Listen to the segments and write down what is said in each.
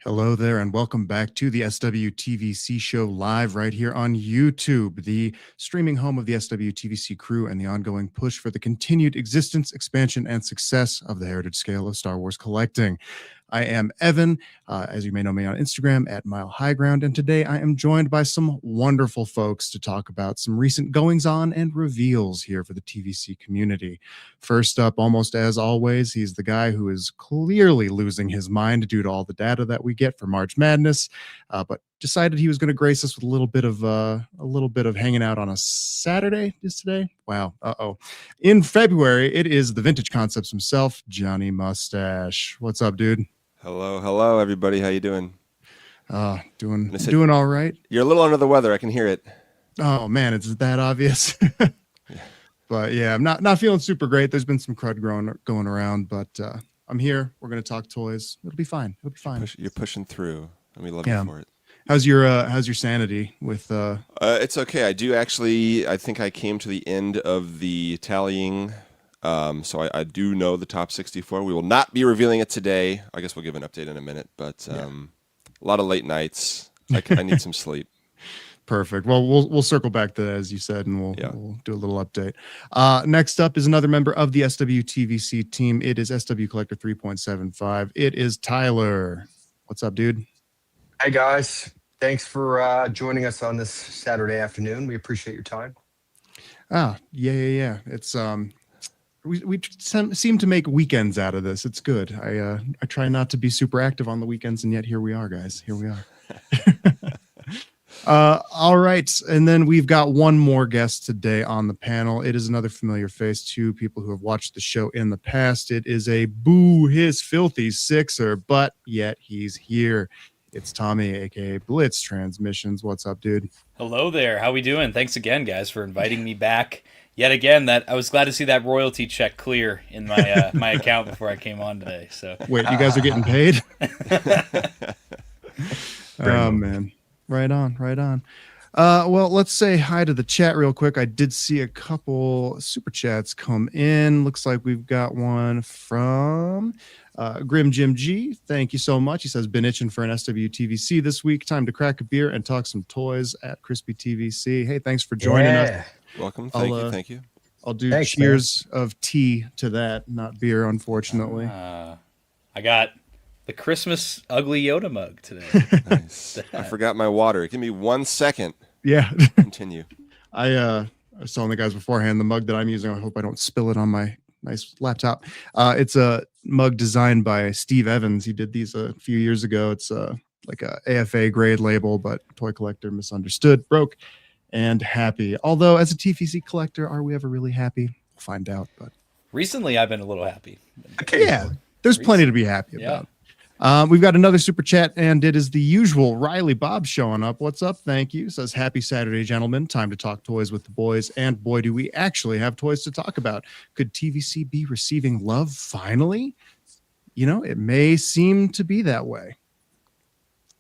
Hello there, and welcome back to the SWTVC show live right here on YouTube, the streaming home of the SWTVC crew and the ongoing push for the continued existence, expansion, and success of the heritage scale of Star Wars collecting. I am Evan, as you may know me on Instagram at Mile High Ground, and today I am joined by some wonderful folks to talk about some recent goings-on and reveals here for the TVC community. First up, almost as always, he's the guy who is clearly losing his mind due to all the data that we get for March Madness, but decided he was going to grace us with a little bit of hanging out on a Saturday. Is today? Wow. In February, it is the Vintage Concepts himself, Johnny Mustache. What's up, dude? Hello, everybody. How you doing? Doing all right. You're a little under the weather. I can hear it. Oh man, it's that obvious. Yeah. But yeah, I'm not feeling super great. There's been some crud going around, but I'm here. We're gonna talk toys. It'll be fine. You're pushing through, and we love you for it. How's your sanity with? It's okay. I think I came to the end of the tallying. So I do know the top 64. We will not be revealing it today. I guess we'll give an update in a minute, but a lot of late nights. I need some sleep. Perfect. Well, we'll circle back to that, as you said, and we'll do a little update. Next up is another member of the SWTVC team. It is SW Collector 3.75. It is Tyler. What's up, dude? Hey, guys. Thanks for joining us on this Saturday afternoon. We appreciate your time. Yeah. It's we seem to make weekends out of this. It's good. I try not to be super active on the weekends, and yet here we are, guys. Here we are. All right, and then we've got one more guest today on the panel. It is another familiar face to people who have watched the show in the past. It is a boo his filthy Sixer, but yet he's here. It's Tommy, aka Blitz Transmissions. What's up, dude? Hello there. How we doing? Thanks again, guys, for inviting me back. Yet again, that I was glad to see that royalty check clear in my my account before I came on today. So wait, you guys are getting paid? Oh man, right on. Well, let's say hi to the chat real quick. I did see a couple super chats come in. Looks like we've got one from Grim Jim G. Thank you so much. He says, been itching for an SWTVC this week. Time to crack a beer and talk some toys at Crispy TVC. Hey, thanks for joining us. Welcome. Thank you. I'll do cheers of tea to that, not beer, unfortunately. I got the Christmas ugly Yoda mug today. Nice. I forgot my water. Give me 1 second. Yeah. Continue. I was telling the guys beforehand, the mug that I'm using, I hope I don't spill it on my nice laptop. It's a mug designed by Steve Evans. He did these a few years ago. It's like a AFA grade label, but toy collector misunderstood, broke, and happy. Although as a TVC collector, are we ever really happy? We'll find out. But recently I've been a little happy. Okay. Yeah, there's plenty to be happy about. We've got another super chat, and it is the usual Riley Bob showing up. What's up? Thank you. Says, happy Saturday, gentlemen. Time to talk toys with the boys. And boy, do we actually have toys to talk about. Could TVC be receiving love finally? You know, it may seem to be that way.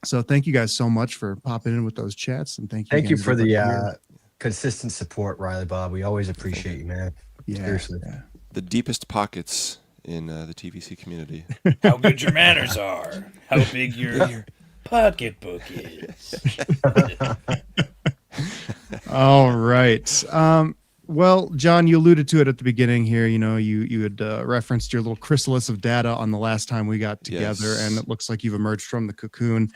So thank you guys so much for popping in with those chats, and thank you for the consistent support, Riley Bob. We always appreciate you, man. Yeah, seriously. Yeah. The deepest pockets in the TVC community. How good your manners are. How big your pocketbook is. All right. Well, John, you alluded to it at the beginning here. You know, you had referenced your little chrysalis of data on the last time we got together, Yes. and it looks like you've emerged from the cocoon.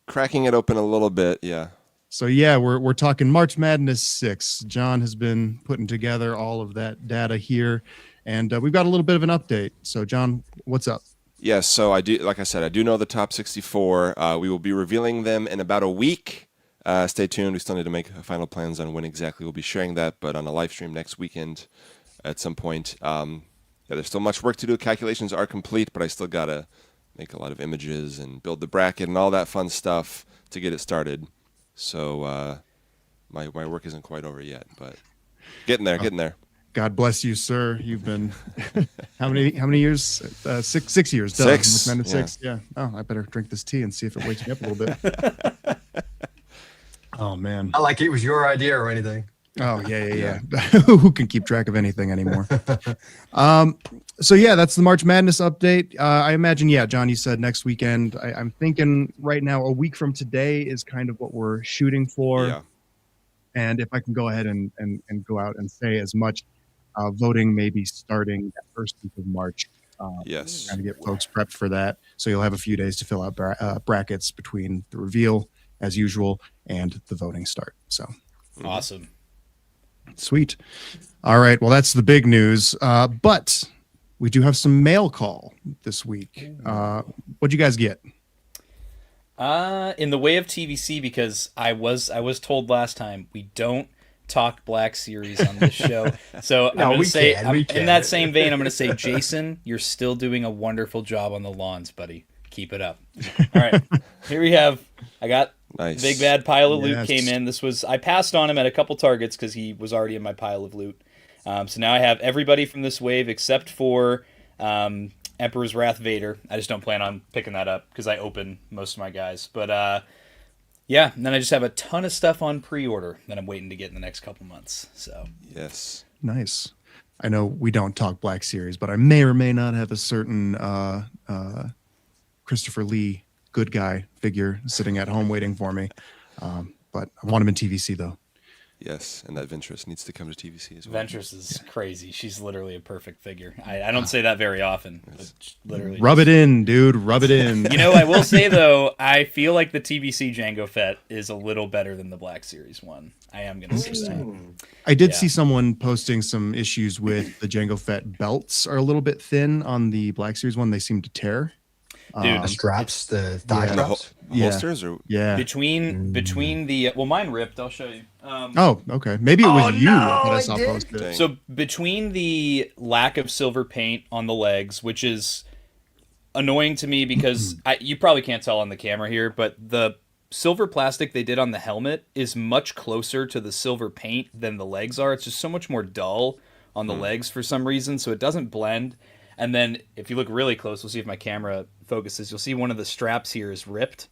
Cracking it open a little bit, yeah. So yeah, we're talking March Madness 6. John has been putting together all of that data here, and we've got a little bit of an update. So John, what's up? Yes, so I do, like I said, I do know the top 64. We will be revealing them in about a week. Stay tuned. We still need to make final plans on when exactly we'll be sharing that, but on a live stream next weekend at some point. There's still much work to do. Calculations are complete, but I still got to make a lot of images and build the bracket and all that fun stuff to get it started. So my work isn't quite over yet, but Getting there. God bless you, sir. You've been how many years? 6 years. Duh. 6. March Madness 6. Yeah. Oh, I better drink this tea and see if it wakes me up a little bit. Oh man. Not like it was your idea or anything. Oh yeah. Who can keep track of anything anymore? So yeah, that's the March Madness update. I imagine, yeah, John, you said next weekend. I'm thinking right now, a week from today is kind of what we're shooting for. Yeah. And if I can go ahead and go out and say as much, voting may be starting that first week of March. Yes. Trying to get folks prepped for that. So you'll have a few days to fill out brackets between the reveal, as usual, and the voting start. So Awesome. sweet. All right. Well, that's the big news. But we do have some mail call this week. What'd you guys get? In the way of TVC, because I was told last time we don't talk Black Series on this show. So I'm going to say, in that same vein, I'm going to say, Jason, you're still doing a wonderful job on the lawns, buddy. Keep it up. All right. Here we have, I got Nice. Big Bad Pile of Loot came in. I passed on him at a couple targets because he was already in my pile of loot. So now I have everybody from this wave except for Emperor's Wrath Vader. I just don't plan on picking that up because I open most of my guys. But yeah, and then I just have a ton of stuff on pre-order that I'm waiting to get in the next couple months. So Yes. Nice. I know we don't talk Black Series, but I may or may not have a certain Christopher Lee good guy figure sitting at home waiting for me. But I want him in TVC though. Yes, and that Ventress needs to come to TVC as well. Ventress is crazy. She's literally a perfect figure. I don't say that very often, but literally. Rub it in, dude. Rub it in. You know, I will say though, I feel like the TVC Jango Fett is a little better than the Black Series one. I am going to say that. I did Yeah. see someone posting some issues with the Jango Fett belts are a little bit thin on the Black Series one. They seem to tear. Dude, The straps, the thigh Yeah. straps. Holsters or Yeah. between the well, mine ripped. I'll show you. Oh, okay. Maybe it was you that I saw did? posted. Dang. So between the lack of silver paint on the legs, which is annoying to me because you probably can't tell on the camera here, but the silver plastic they did on the helmet is much closer to the silver paint than the legs are. It's just so much more dull on the legs for some reason, so it doesn't blend. And then if you look really close, we'll see if my camera focuses. You'll see one of the straps here is ripped,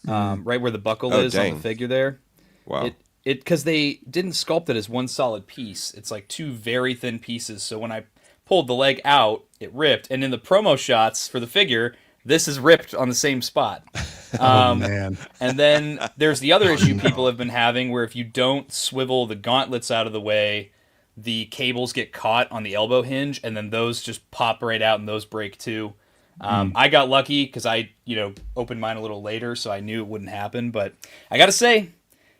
right where the buckle Oh, is on dang. the figure there. wow. It because they didn't sculpt it as one solid piece. It's like two very thin pieces. So when I pulled the leg out, it ripped. And in the promo shots for the figure, this is ripped on the same spot. Oh, man. And then there's the other issue people have been having where if you don't swivel the gauntlets out of the way, the cables get caught on the elbow hinge, and then those just pop right out and those break too. I got lucky because I, opened mine a little later, so I knew it wouldn't happen. But I got to say,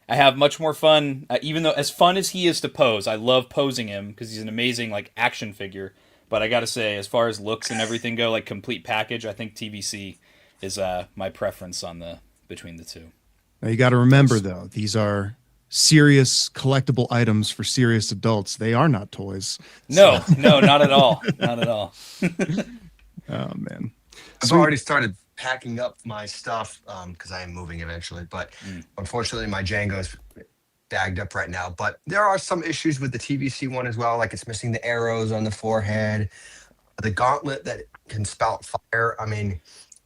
I have much more fun, even though as fun as he is to pose. I love posing him because he's an amazing action figure. But I got to say, as far as looks and everything go, complete package, I think TVC is my preference between the two. Now you got to remember though, these are serious collectible items for serious adults. They are not toys. No, not at all. Not at all. Oh man. I've already started packing up my stuff because I am moving eventually. But unfortunately, my Django's bagged up right now. But there are some issues with the TVC one as well. Like it's missing the arrows on the forehead, the gauntlet that can spout fire. I mean,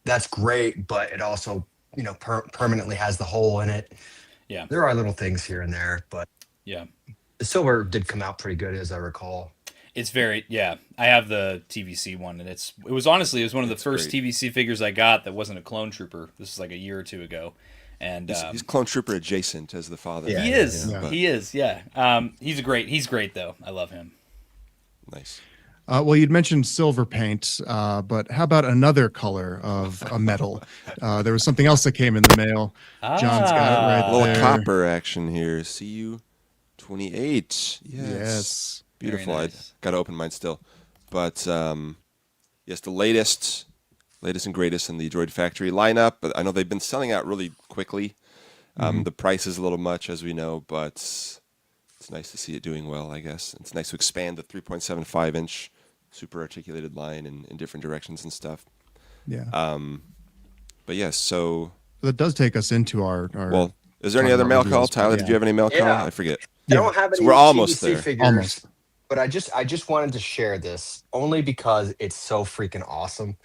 that's great, but it also, permanently has the hole in it. Yeah. There are little things here and there, but Yeah. the silver did come out pretty good, as I recall. It's very, yeah. I have the TVC one, and it was one of the first great. TVC figures I got that wasn't a clone trooper. This is like a year or two ago. And He's Clone Trooper adjacent as the father. Yeah. he is. yeah. He is, yeah. He's great though. I love him. Nice. Well, you'd mentioned silver paint, but how about another color of a metal? There was something else that came in the mail. John's got it right A little there. copper action here. CU 28. Yes. Beautiful. Very I nice. got to open mine still. But yes, the latest and greatest in the Droid Factory lineup. But I know they've been selling out really quickly. The price is a little much, as we know, but it's nice to see it doing well, I guess. It's nice to expand the 3.75-inch super articulated line in different directions and stuff. Yeah. But yes, so... That does take us into our Well, is there any talking other about mail reviews, call? but Tyler, yeah. did you have any mail call? Yeah. I forget. I don't have any we're almost TVC there. figures, Almost. but I just wanted to share this only because it's so freaking awesome.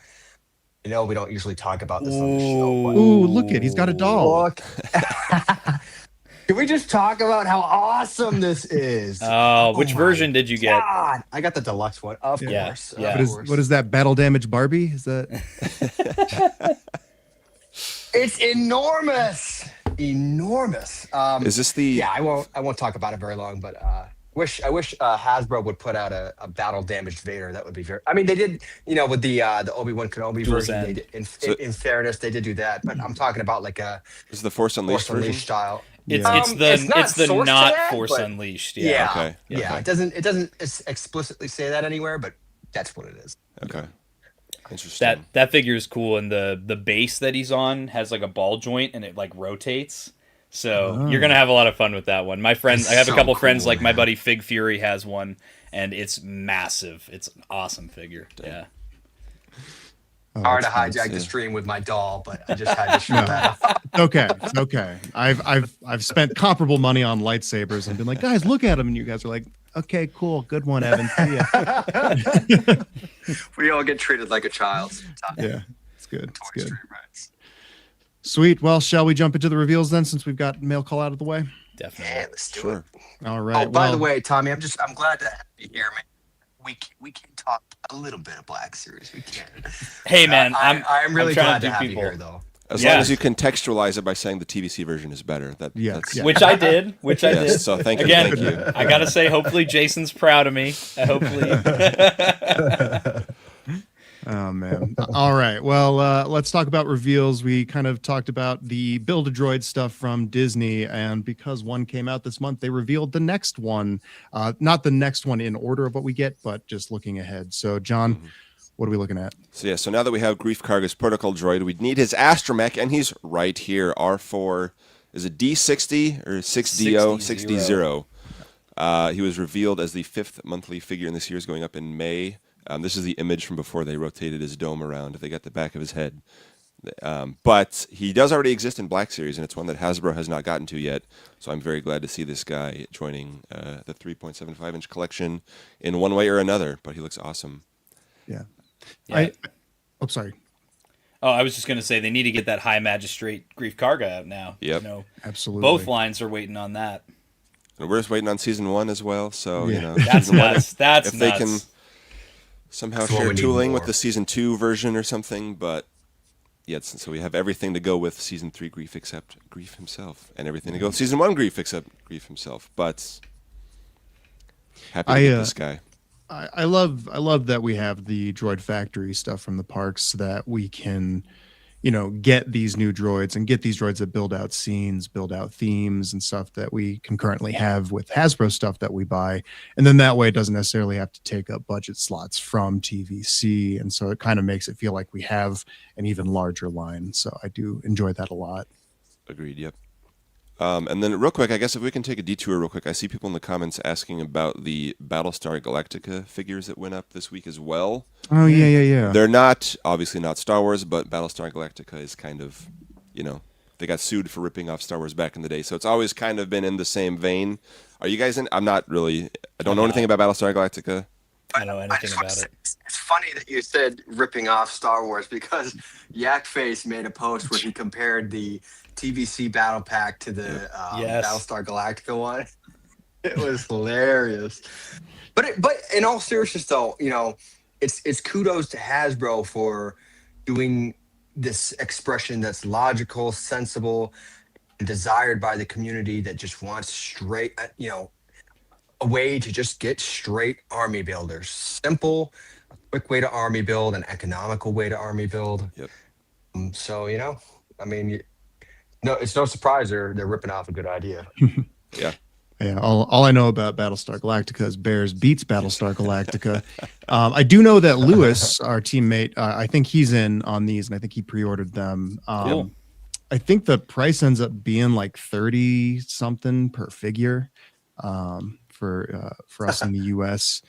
You know, we don't usually talk about this on the show. But Ooh, look it. He's got a doll. look. Can we just talk about how awesome this is? Which my version did you get? God, I got the deluxe one, of Yeah, course. yeah. Of What course. is that? Battle damage Barbie? Is that? It's enormous, enormous. Is this the? Yeah, I won't talk about it very long, but I wish Hasbro would put out a battle damaged Vader. That would be very. I mean, they did, with the Obi-Wan Kenobi Dual version. They Zen. did, in fairness, they did do that. But I'm talking about like a Is the Force Unleashed Force Unleashed version? style. It's not it's the sourced to not that, Force but- Unleashed. Yeah, Okay. yeah. Okay. It doesn't explicitly say that anywhere, but that's what it is. Okay. Interesting. That figure is cool, and the base that he's on has like a ball joint, and it like rotates. So you're gonna have a lot of fun with that one. My friend, It's I have a so couple friends, cool, like my man. buddy Fig Fury has one, and it's massive. It's an awesome figure. Yeah. Hard to that's hijack the stream with my doll, but I just had to show that. It's okay. It's okay. I've spent comparable money on lightsabers and been like, guys, look at them, and you guys are like, okay, cool, good one, Evan. See ya. We all get treated like a child sometimes. Yeah, it's good. It's Toy good. Stream rights. Sweet. Well, shall we jump into the reveals then, since we've got mail call out of the way? Definitely. Yeah, let's do Sure. it. All right. Oh, by the well, way, Tommy, I'm glad to have you here, man. We can talk a little bit of Black Series. We can. Hey man, I'm really trying glad to to do have people. you here, though. As Yeah. long as you contextualize it by saying the TVC version is better. Yeah, That's, yeah. Which I did. Which I did. Yes, so thank you. Again, Thank you. I gotta say, hopefully Jason's proud of me. Hopefully. Oh man. All right. Well, let's talk about reveals. We kind of talked about the Build-A-Droid stuff from Disney, and because one came out this month, they revealed the next one. Not the next one in order of what we get, but just looking ahead. So, John, what are we looking at? So now that we have Grief Karga's protocol droid, we need his astromech, and he's right here. R4, is it D60 or 6DO? 6D0. He was revealed as the 5th monthly figure in this year's going up in May. This is the image from before they rotated his dome around. They got the back of his head. But he does already exist in Black Series, and it's one that Hasbro has not gotten to yet. So I'm very glad to see this guy joining the 3.75-inch collection in one way or another. But he looks awesome. Yeah. Yeah. Sorry. Oh, I was just gonna say they need to get that High Magistrate Grief Karga out now. Yep. Absolutely. Both lines are waiting on that. And we're just waiting on season 1 as well. So Yeah. That's season 1, nuts. That's if they nuts. can somehow That's what share we need tooling more. with the season 2 version or something, but so we have everything to go with season 3 Grief except Grief himself, and everything to go with season 1 Grief except Grief himself. But happy to get this guy. I love that we have the droid factory stuff from the parks, so that we can, get these new droids and get these droids that build out scenes, build out themes and stuff that we can currently have with Hasbro stuff that we buy. And then that way it doesn't necessarily have to take up budget slots from TVC. And so it kind of makes it feel like we have an even larger line. So I do enjoy that a lot. Agreed, yep. And then real quick, I guess if we can take a detour real quick, I see people in the comments asking about the Battlestar Galactica figures that went up this week as well. Oh, yeah. They're obviously not Star Wars, but Battlestar Galactica is kind of, they got sued for ripping off Star Wars back in the day. So it's always kind of been in the same vein. Are you guys in? I don't know anything about Battlestar Galactica. I don't know anything just wanna about say, it. it's funny that you said ripping off Star Wars, because Yakface made a post where he compared the TVC battle pack to the Yes. Battlestar Galactica one. It was hilarious. But in all seriousness, though, it's kudos to Hasbro for doing this expression that's logical, sensible, and desired by the community that just wants straight, a way to just get straight army builders. Simple, a quick way to army build, an economical way to army build. Yep. So, it's no surprise they're ripping off a good idea. Yeah. Yeah, all I know about Battlestar Galactica is Bears beats Battlestar Galactica. I do know that Lewis, our teammate, I think he's in on these, and I think he pre-ordered them. Cool. I think the price ends up being like 30 something per figure for us in the US.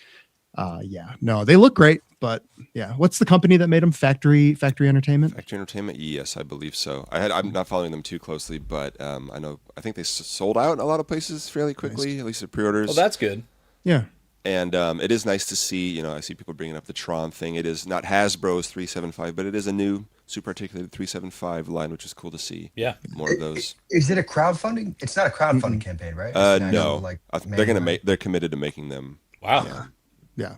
Yeah, no, they look great, but yeah, what's the company that made them? Factory Entertainment. Factory Entertainment, yes, I believe so. I'm not following them too closely, but I think they sold out in a lot of places fairly quickly, at least at pre-orders. Well, that's good. Yeah. And it is nice to see, I see people bringing up the Tron thing. It is not Hasbro's 375, but it is a new super articulated 375 line, which is cool to see. Yeah. More of those. Is it a crowdfunding? It's not a crowdfunding campaign, right? No. They're committed to making them. Wow. Yeah,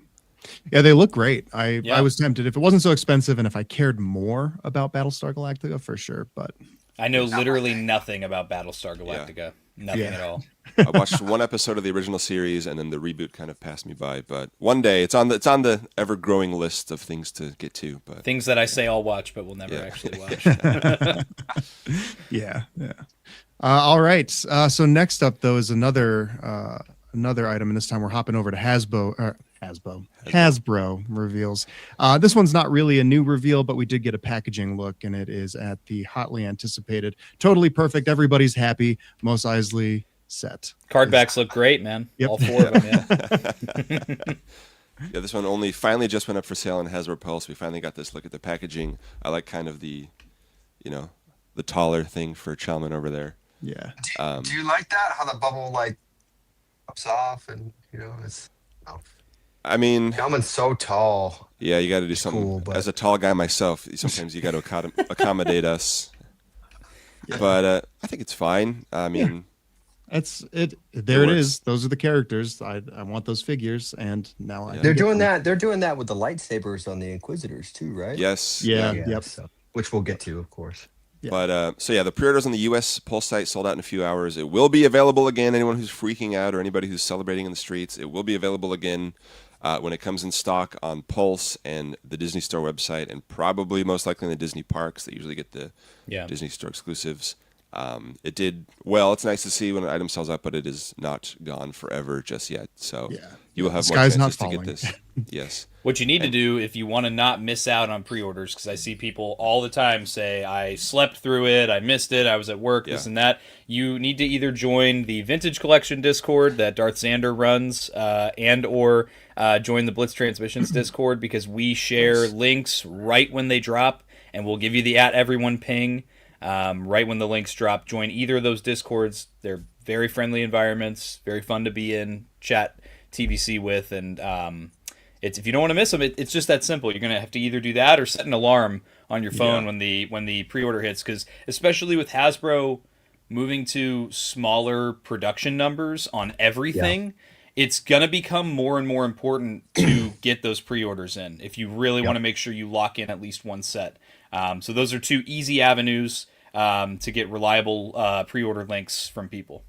they look great. I was tempted if it wasn't so expensive and if I cared more about Battlestar Galactica for sure, but I know literally nothing about Battlestar Galactica. Nothing at all. I watched one episode of the original series, and then the reboot kind of passed me by. But one day, it's on the ever-growing list of things to get to. But things that I say I'll watch, but will never actually watch. yeah. All right. So next up, though, is another item, and this time we're hopping over to Hasbro reveals. This one's not really a new reveal, but we did get a packaging look, and it is at the hotly anticipated, totally perfect, everybody's happy Mos Eisley set. Card backs look great, man. Yep. All 4 of them, yeah. Yeah, this one finally just went up for sale on Hasbro Pulse. We finally got this look at the packaging. I like kind of the taller thing for Chalman over there. Yeah. Do you like that? How the bubble pops off and it's. Oh. I mean, Chalman's so tall. Yeah, you got to do something. Cool, but... As a tall guy myself, sometimes you got to accommodate us. Yeah. But I think it's fine. I mean, that's it. There it is. Those are the characters. I want those figures, and now they're doing that. They're doing that with the lightsabers on the Inquisitors too, right? Yes. Yeah. Yep. So, which we'll get to, of course. Yeah. But the pre-orders on the U.S. Pulse site sold out in a few hours. It will be available again. Anyone who's freaking out or anybody who's celebrating in the streets, it will be available again when it comes in stock on Pulse and the Disney Store website, and probably most likely in the Disney parks. They usually get the Disney Store exclusives. It did well. It's nice to see when an item sells out, but it is not gone forever just yet. So you will have more chances to get this. Yes. What you need to do if you want to not miss out on pre-orders, because I see people all the time say, I slept through it, I missed it, I was at work, this and that. You need to either join the Vintage Collection Discord that Darth Xander runs and or join the Blitz Transmissions Discord, because we share links right when they drop, and we'll give you the @everyone ping right when the links drop. Join either of those Discords. They're very friendly environments, very fun to be in, chat TVC with, and it's if you don't want to miss them, it's just that simple. You're gonna have to either do that or set an alarm on your phone when the pre-order hits, because especially with Hasbro moving to smaller production numbers on everything, it's gonna become more and more important to get those pre-orders in if you really want to make sure you lock in at least one set. So those are 2 easy avenues to get reliable pre-order links from people.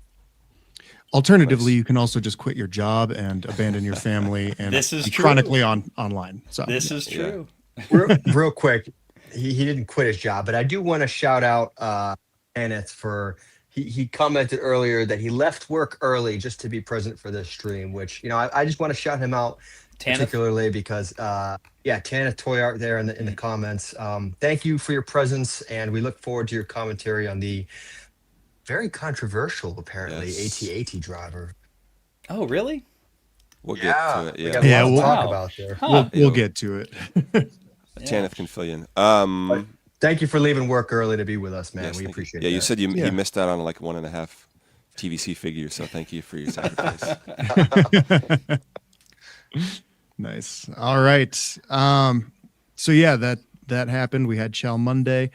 Alternatively, you can also just quit your job and abandon your family and this is be true. chronically online. So this is true. Real quick, he didn't quit his job, but I do want to shout out Kenneth for he commented earlier that he left work early just to be present for this stream, which I just want to shout him out particularly because Tanith Toy Art there in the comments. Thank you for your presence, and we look forward to your commentary on the very controversial, apparently, AT-AT driver. Oh, really? We'll get to it. We got a lot to talk about there. We'll get to it. Tanith can fill you in. Thank you for leaving work early to be with us, man. Yes, we appreciate it. Yeah, you said you missed out on like 1.5 TVC figures, so thank you for your sacrifice. Nice. All right. So that happened. We had Chow Monday.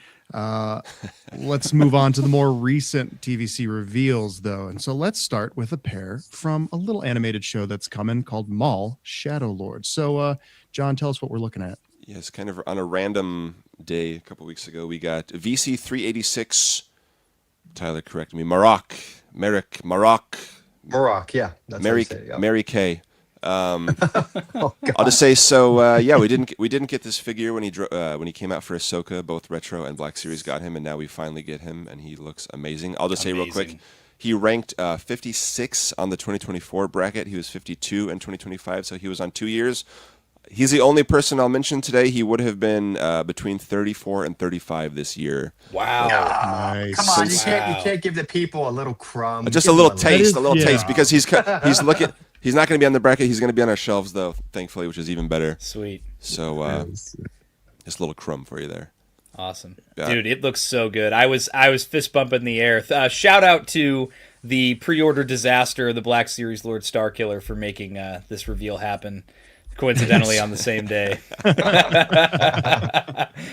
Let's move on to the more recent TVC reveals, though. And so let's start with a pair from a little animated show that's coming called Maul Shadow Lord. So, John, tell us what we're looking at. Yes, kind of on a random day a couple weeks ago, we got VC 386. Tyler, correct me. Marok, yeah. That's Mary Kay. I'll just say so. We didn't get this figure when he came out for Ahsoka. Both Retro and Black Series got him, and now we finally get him, and he looks amazing. I'll just say real quick, he ranked 56 on the 2024 bracket. He was 52 in 2025, so he was on 2 years. He's the only person I'll mention today. He would have been between 34 and 35 this year. Wow! Nice. Come on, you can't give the people a little crumb. Just a little taste, because he's He's not going to be on the bracket. He's going to be on our shelves, though, thankfully, which is even better. Sweet. So just a little crumb for you there. Awesome. Yeah. Dude, it looks so good. I was fist bumping in the air. Shout out to the pre-order disaster, the Black Series Lord Starkiller, for making this reveal happen coincidentally on the same day.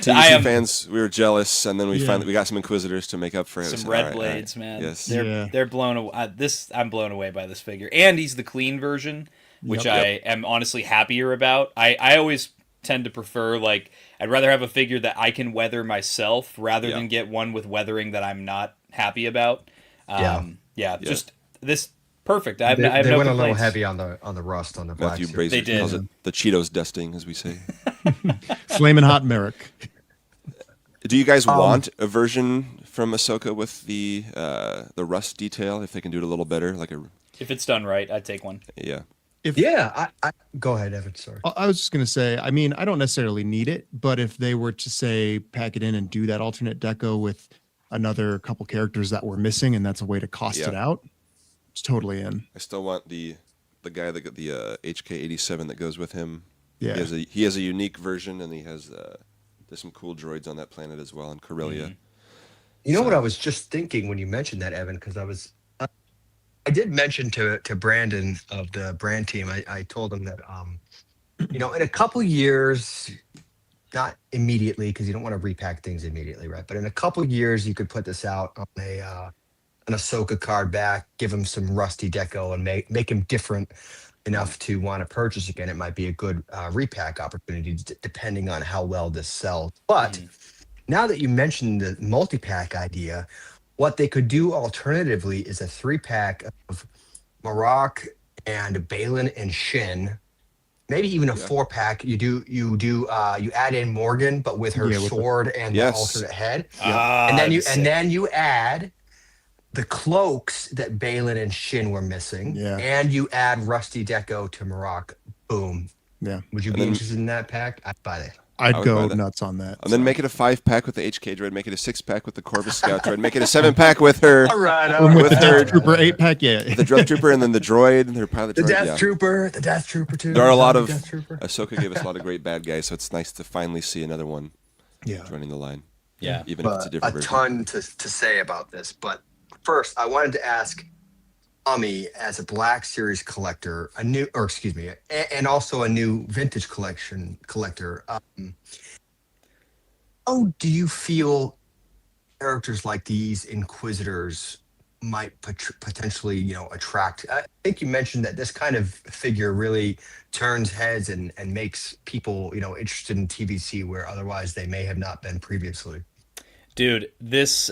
TVC fans, we were jealous, and then we got some Inquisitors to make up for it. Some red blades, man. Yes. They're blown away. I'm blown away by this figure. And he's the clean version, which I am honestly happier about. I always tend to prefer, like, I'd rather have a figure that I can weather myself rather than get one with weathering that I'm not happy about. Just this perfect. They went a little complaints. heavy on the rust on the Black Matthew Series. Brazier calls it the Cheetos dusting, as we say. Flamin' hot Merrick. Do you guys want a version from Ahsoka with the rust detail? If they can do it a little better, if it's done right, I'd take one. Yeah. I go ahead, Evan. Sorry. I was just going to say, I mean, I don't necessarily need it, but if they were to say pack it in and do that alternate deco with another couple characters that were missing, and that's a way to cost it out, it's totally in. I still want the guy that got the HK-87 that goes with him. Yeah. He has a unique version, and he has there's some cool droids on that planet as well, in Corellia. Mm-hmm. You know what I was just thinking when you mentioned that, Evan, because I did mention to Brandon of the brand team, I told him that, in a couple years, not immediately, because you don't want to repack things immediately, right? But in a couple years, you could put this out on an Ahsoka card back, give him some rusty deco, and make him different enough to want to purchase again. It might be a good repack opportunity, depending on how well this sells. But now that you mentioned the multi-pack idea, what they could do alternatively is a 3-pack of Marok and Balin and Shin, maybe even a 4-pack. You add in Morgan, but with her sword and the alternate head, and then you add the cloaks that Balin and Shin were missing, and you add rusty deco to Marok. Boom. Yeah. Would you be interested in that pack? I'd buy that. I'd go nuts on that. And then make it a 5-pack with the HK droid, make it a 6-pack with the Corvus Scout droid, make it a 7-pack with her. All right. With her Trooper 8-pack, the Death Trooper, and then the droid, and her pilot droid. The Death Trooper too. There are a lot of Ahsoka gave us a lot of great bad guys, so it's nice to finally see another one joining the line. Yeah. Even if it's a different version. ton to say about this, but first I wanted to ask Tommy, as a Black Series collector, and also a new vintage collector, how do you feel characters like these Inquisitors might potentially, attract? I think you mentioned that this kind of figure really turns heads and makes people, interested in TVC where otherwise they may have not been previously. Dude, this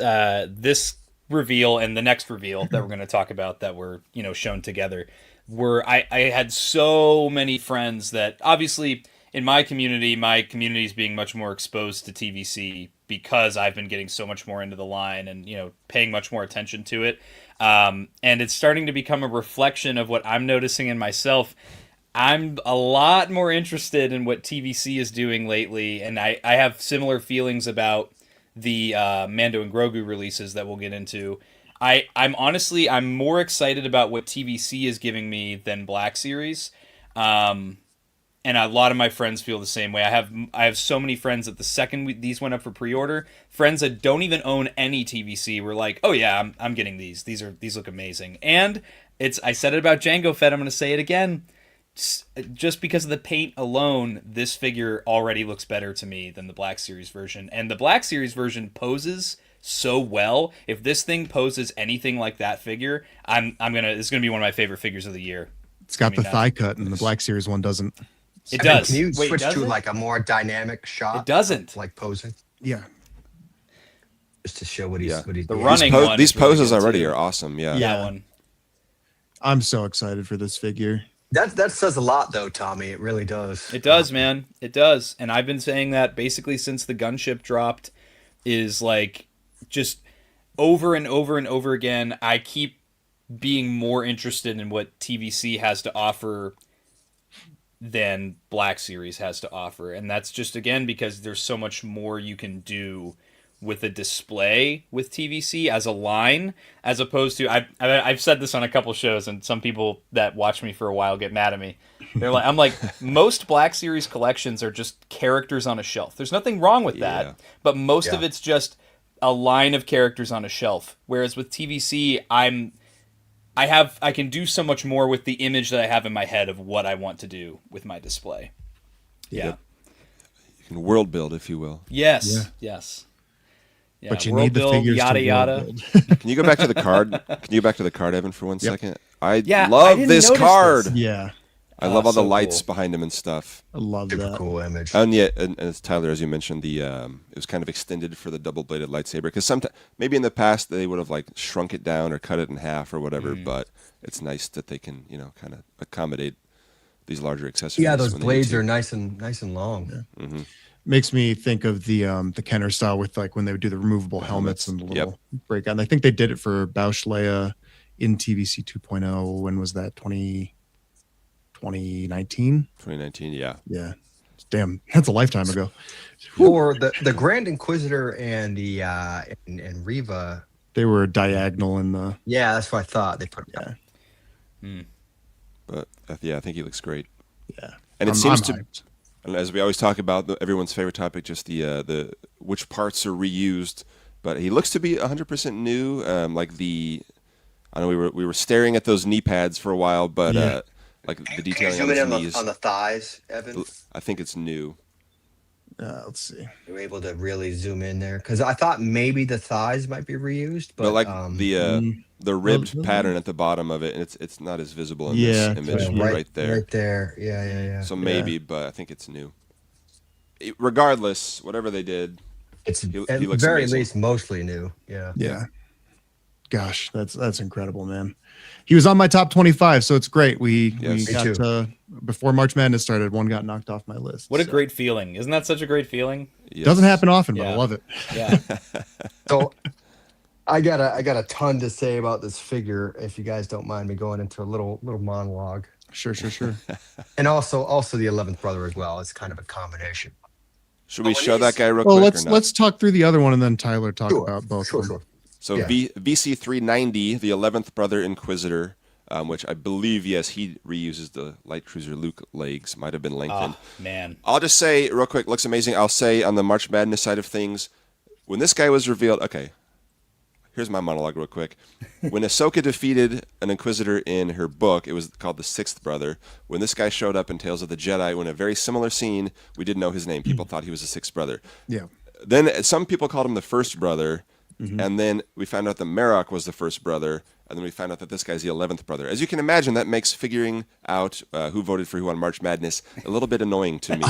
reveal and the next reveal that we're going to talk about that were shown together I had so many friends that obviously in my community is being much more exposed to TVC because I've been getting so much more into the line and paying much more attention to it, and it's starting to become a reflection of what I'm noticing in myself. I'm a lot more interested in what TVC is doing lately, and I have similar feelings about the Mando and Grogu releases that we'll get into. I'm more excited about what TVC is giving me than Black Series, and a lot of my friends feel the same way. I have so many friends that the second these went up for pre-order, friends that don't even own any TVC were like, "Oh yeah, I'm getting these. These look amazing." And I said it about Jango Fett. I'm going to say it again. Just because of the paint alone, this figure already looks better to me than the Black Series version. And the Black Series version poses so well. If this thing poses anything like that figure, it's gonna be one of my favorite figures of the year. It's got the thigh cut, and the Black Series one doesn't. It does. Can you switch to like a more dynamic shot? It doesn't. Like posing. Yeah. Just to show what he's the doing. running one. These poses really already too. are awesome. Yeah. That one. I'm so excited for this figure. That says a lot, though, Tommy. It really does. It does, man. It does. And I've been saying that basically since the gunship dropped, is like just over and over and over again. I keep being more interested in what TVC has to offer than Black Series has to offer. And that's just, again, because there's so much more you can do with a display with TVC as a line, as opposed to I've said this on a couple shows, and some people that watch me for a while get mad at me. I'm like, most Black Series collections are just characters on a shelf. There's nothing wrong with that, but most of it's just a line of characters on a shelf. Whereas with TVC, I can do so much more with the image that I have in my head of what I want to do with my display. Yeah. Yep. You can world build, if you will. Yes. Yes. Yeah, but you need the figures yada to yada. build. Can you go back to the card? Can you go back to the card, Evan, for 1 second? I I love didn't this notice card. this. Yeah, I love all the so lights cool. behind him and stuff. I love Super that. cool image. And yet, and as Tyler, as you mentioned, it was kind of extended for the double-bladed lightsaber, because sometimes maybe in the past they would have like shrunk it down or cut it in half or whatever. But it's nice that they can, kind of accommodate these larger accessories. Yeah, those when they need blades to. are nice and long. Mhm. Makes me think of the Kenner style with like when they would do the removable helmets and the Yep. little breakout. And I think they did it for Bausch Leia in TVC 2.0. When was that? 2019? 2019, yeah. Yeah. Damn, that's a lifetime ago. For the Grand Inquisitor and the and Reva. They were diagonal in the. Yeah, that's what I thought. They put But yeah, I think he looks great. Yeah. And it I'm seems to, hyped. and as we always talk about, everyone's favorite topic, just the which parts are reused. But he looks to be 100% new. Like I know we were staring at those knee pads for a while, but Yeah. like the detailing on his knees, on the thighs, Evan? I think it's new. Let's see. You were able to really zoom in there because I thought maybe the thighs might be reused, but But like mm. the ribbed Well, pattern at the bottom of it, and it's not as visible in Yeah, this image yeah, right there. right there. Yeah. So maybe, but I think it's new. Regardless, whatever they did, It's he at looks very amazing. least mostly new. Yeah. Yeah. Gosh, that's incredible, man. He was on my top 25, so it's great. We Yes. Me got too. before March Madness started, one got knocked off my list. What a so. great feeling. Isn't that such a great feeling? Yes. Doesn't happen often, but I Yeah. love it. Yeah. So I got a ton to say about this figure. If you guys don't mind me going into a little monologue, Sure. and also the 11th brother as well. It's kind of a combination. Should we Oh, show it that is. guy real Well, quick or not? let's talk through the other one and then Tyler talk about both. of them. Sure. So Yeah. VC 390, the 11th brother Inquisitor, which I believe, yes, he reuses the light cruiser Luke legs, might have been lengthened. Oh, man. I'll just say real quick, looks amazing. I'll say on the March Madness side of things, when this guy was revealed, okay, here's my monologue real quick. When Ahsoka defeated an Inquisitor in her book, it was called the Sixth Brother. When this guy showed up in Tales of the Jedi, in a very similar scene, we didn't know his name. People thought he was the Sixth Brother. Yeah. Then some people called him the First Brother, and then we found out that Marok was the First Brother, and then we found out that this guy's the 11th brother. As you can imagine, that makes figuring out who voted for who on March Madness a little bit annoying to me.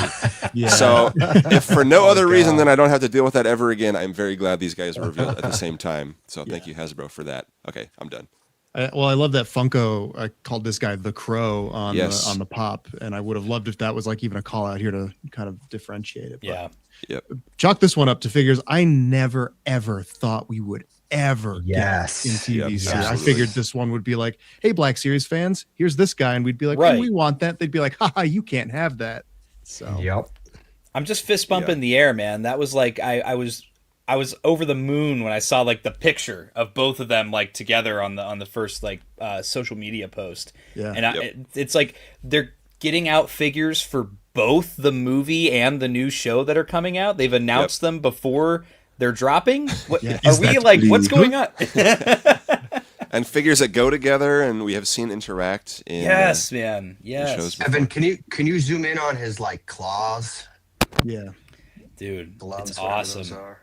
Yeah. So if for no other reason than I don't have to deal with that ever again, I'm very glad these guys were revealed at the same time. So thank you, Hasbro, for that. Okay, I'm done. I love that Funko. I called this guy the Crow on Yes. the pop, and I would have loved if that was like even a call out here to kind of differentiate it. But Yeah. Yep. chalk this one up to figures. I never ever thought we would ever Yes. get in TVC. Yep, I absolutely. figured this one would be like, hey, Black Series fans, here's this guy, and we'd be like, Right. oh, we want that. They'd be like, haha, you can't have that. So Yep. I'm just fist bumping the air, man. That was like I was over the moon when I saw like the picture of both of them like together on the first like social media post. Yeah. And it's like they're getting out figures for both the movie and the new show that are coming out. They've announced them before they're dropping. What Yeah, are is we that like? blue? What's going on? And figures that go together, and we have seen interact in Yes, man. Yes, shows before. Evan, can you zoom in on his like claws? yeah. dude, Gloves, it's whatever those awesome. are.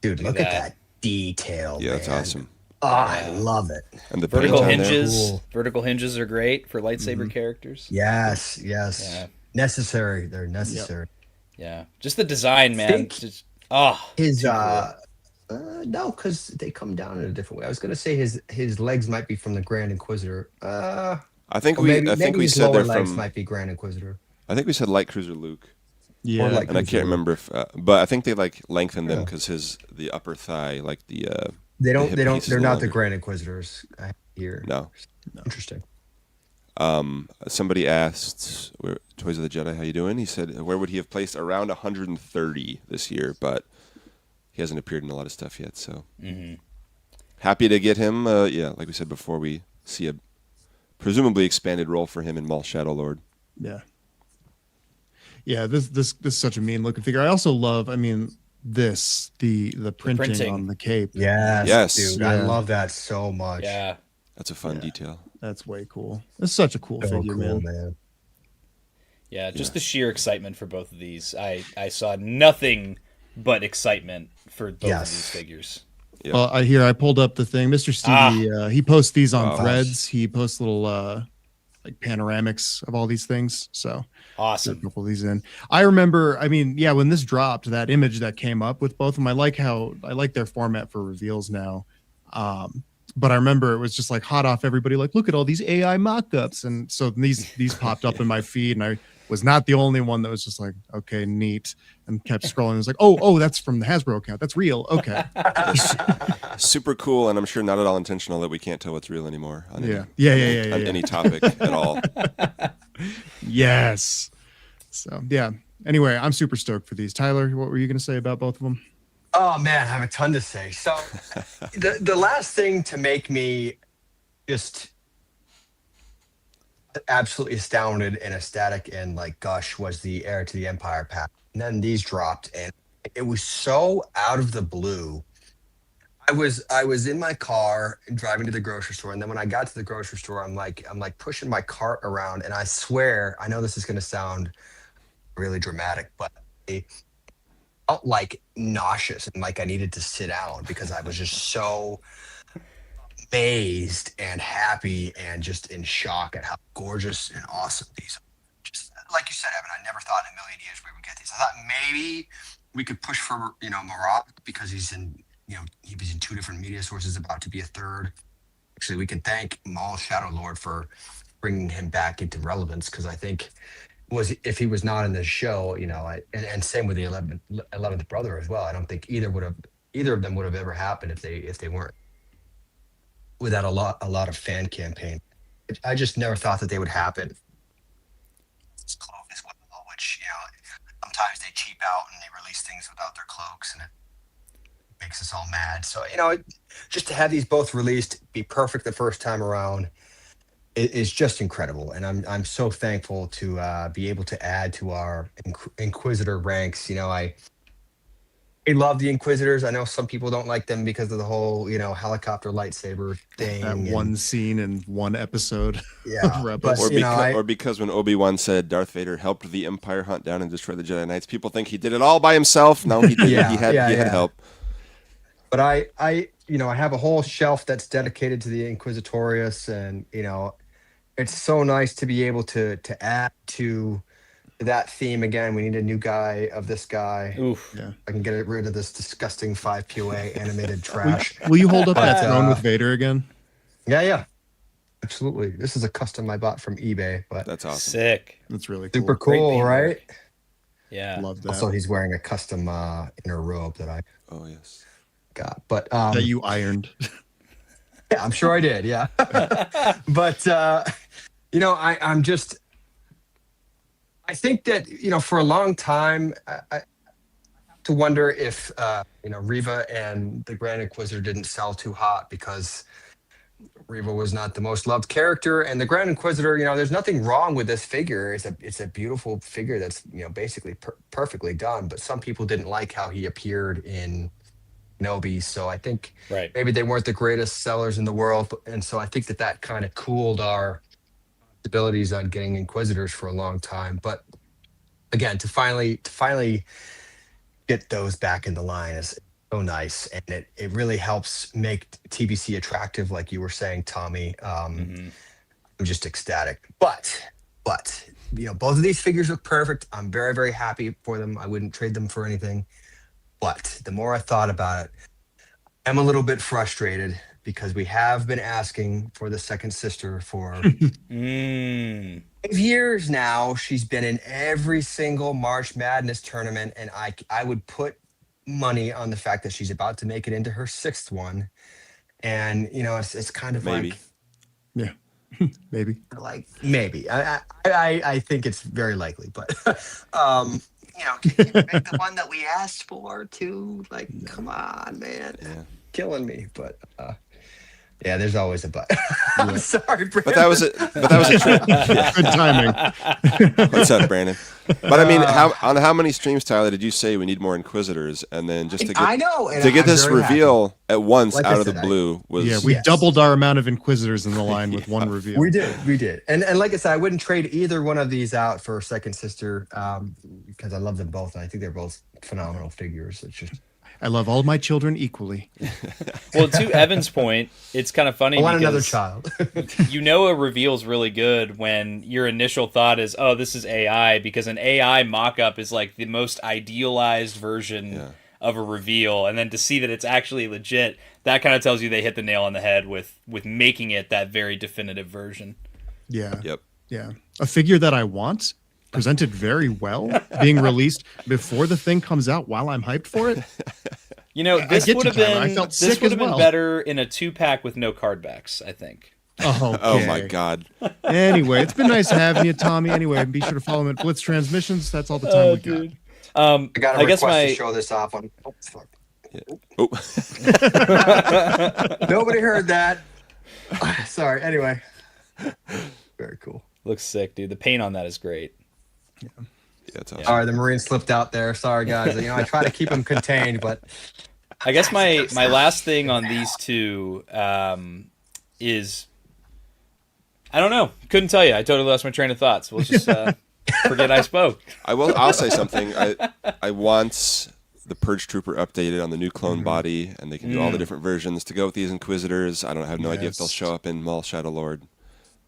Dude, Look look at at that. that detail. Yeah, that's man. awesome. Oh, I love it. And the Vertical paint on there. hinges. Cool. Vertical hinges are great for lightsaber characters. Yes. Yeah. Necessary. They're necessary. Yeah. Just the design, man. Think- Just His too cool. no, because they come down in a different way. I was gonna say his legs might be from the Grand Inquisitor. I think Or we maybe, I think maybe we his said they're lower legs from. might be Grand Inquisitor. I think we said light cruiser Luke. Yeah. like- And I can't remember if, but I think they like lengthened them Yeah. because the upper thigh, like the They don't. hip They don't. piece is They're a not little the longer. Grand Inquisitors here. no. Interesting. Somebody asked, Toys of the Jedi, how you doing? He said, where would he have placed around 130 this year? But he hasn't appeared in a lot of stuff yet, so happy to get him. Yeah, like we said before, we see a presumably expanded role for him in Maul Shadow Lord. Yeah. Yeah, this is such a mean looking figure. I also love, I mean, the printing on the cape. Yes, dude. Yeah. I love that so much. Yeah. That's a fun detail. That's way cool. It's such a cool So figure, cool, man. Yeah, just the sheer excitement for both of these. I saw nothing but excitement for both of these figures. Yeah. Well, I pulled up the thing. Mr. Stevie, he posts these on Threads. He posts little like panoramics of all these things. So Awesome. a couple of these in. I remember, I mean, yeah, when this dropped, that image that came up with both of them, I like their format for reveals now. But I remember it was just like hot off everybody, like, look at all these AI mock-ups. And so these popped up in my feed, and I was not the only one that was just like, okay, neat, and kept scrolling. It was like, oh, that's from the Hasbro account. That's real. Okay. Super cool, and I'm sure not at all intentional that we can't tell what's real anymore. On Yeah. any topic at all. Yes. So yeah. Anyway, I'm super stoked for these. Tyler, what were you going to say about both of them? Oh man, I have a ton to say. So the last thing to make me just absolutely astounded and ecstatic and like gush was the Heir to the Empire pack. And then these dropped, and it was so out of the blue. I was in my car driving to the grocery store, and then when I got to the grocery store, I'm like pushing my cart around, and I swear, I know this is going to sound really dramatic, but I felt like nauseous and like I needed to sit down because I was just so amazed and happy and just in shock at how gorgeous and awesome these are. Just like you said, Evan, I never thought in a million years we would get these. I thought maybe we could push for, Marab because he was in two different media sources, about to be a third. Actually, we can thank Maul Shadow Lord for bringing him back into relevance, because I think if he was not in this show, and same with the 11th brother as well. I don't think either of them would have ever happened if they weren't without a lot of fan campaign. I just never thought that they would happen. It's cloak as well, which sometimes they cheap out and they release things without their cloaks, and it makes us all mad. So just to have these both released, be perfect the first time around, is just incredible, and I'm so thankful to be able to add to our Inquisitor ranks. I love the Inquisitors. I know some people don't like them because of the whole helicopter lightsaber thing. That one scene in one episode. Yeah, of Rebels. Or because when Obi-Wan said Darth Vader helped the Empire hunt down and destroy the Jedi Knights, people think he did it all by himself. No, he didn't. he had help. But I have a whole shelf that's dedicated to the Inquisitorius, and it's so nice to be able to add to that theme again. We need a new guy of this guy. Oof. Yeah. I can get rid of this disgusting 5QA animated trash. Will you hold up that throne with Vader again? Yeah. Absolutely. This is a custom I bought from eBay, but That's awesome. Sick. That's really cool. super cool, paintwork. right? Yeah. Love that. Also, he's wearing a custom inner robe that I Oh yes. got. But that you ironed. yeah, I'm sure I did. Yeah. But I think that for a long time I to wonder if Reva and the Grand Inquisitor didn't sell too hot because Reva was not the most loved character, and the Grand Inquisitor, there's nothing wrong with this figure. It's a beautiful figure that's basically perfectly done, but some people didn't like how he appeared in Kenobi, so I think maybe they weren't the greatest sellers in the world, and so I think that kind of cooled our abilities on getting Inquisitors for a long time. But again, to finally get those back in the line is so nice, and it really helps make TVC attractive, like you were saying, Tommy. I'm just ecstatic. But both of these figures look perfect. I'm very, very happy for them. I wouldn't trade them for anything. But the more I thought about it, I'm a little bit frustrated because we have been asking for the second sister for 5 years now. She's been in every single March Madness tournament, and I would put money on the fact that she's about to make it into her 6th one. And it's kind of Maybe. like, Yeah. Maybe. Like maybe. I think it's very likely, but can you make the one that we asked for too? Like, come on, man. Yeah. Killing me, but yeah, there's always a but. I'm sorry, Brandon. But that was a trip. Yeah. Good timing. What's up, Brandon? But I mean, how many streams, Tyler, did you say we need more Inquisitors? And then just to get I know and to get I'm this very reveal at once Like I out of the said, blue was Yeah, we Yes. doubled our amount of Inquisitors in the line with one reveal. We did. And like I said, I wouldn't trade either one of these out for Second Sister because I love them both. And I think they're both phenomenal figures. It's just I love all my children equally. Well, to Evan's point, it's kind of funny. I want another because child. a reveal's really good when your initial thought is, oh, this is AI, because an AI mock-up is like the most idealized version of a reveal, and then to see that it's actually legit, that kind of tells you they hit the nail on the head with making it that very definitive version. Yeah. Yep. Yeah. A figure that I want, presented very well, being released before the thing comes out while I'm hyped for it. You know, this get would you, have Tyler. I been felt sick as been well. better in a 2-pack with no card backs, I think. Oh, Oh my God. Anyway, it's been nice having you, Tommy. Anyway, be sure to follow him at Blitz Transmissions. That's all the time we got. I got a I guess request to show this off on. Oh, fuck. Oh. Nobody heard that. Sorry. Anyway, very cool. Looks sick, dude. The paint on that is great. Yeah, it's awesome. All right, the Marine slipped out there. Sorry, guys. I try to keep them contained, but I guess my last thing on these two is, I don't know. Couldn't tell you. I totally lost my train of thought. So we'll just forget I spoke. I'll say something. I want the Purge Trooper updated on the new clone body, and they can do all the different versions to go with these Inquisitors. I have no idea if they'll show up in Maul Shadow Lord,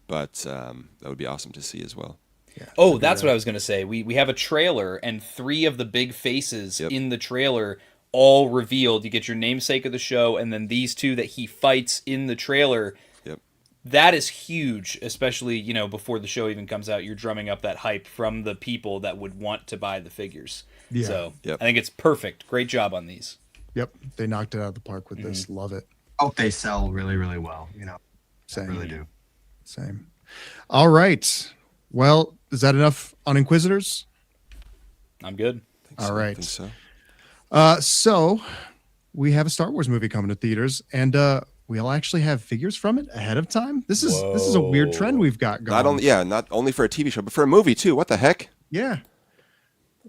but that would be awesome to see as well. Yeah, Oh, that's what I was going to say. We have a trailer, and 3 of the big faces Yep. in the trailer all revealed. You get your namesake of the show, and then these 2 that he fights in the trailer. Yep. That is huge, especially, before the show even comes out. You're drumming up that hype from the people that would want to buy the figures. Yeah. So Yep. I think it's perfect. Great job on these. Yep. They knocked it out of the park with this. Love it. hope they sell really, really well. I Same. really do. Same. All right. Well, is that enough on Inquisitors? I'm good. All right. I think so. So we have a Star Wars movie coming to theaters, and we'll actually have figures from it ahead of time. This is a weird trend we've got going. Not only for a TV show, but for a movie too. What the heck? Yeah.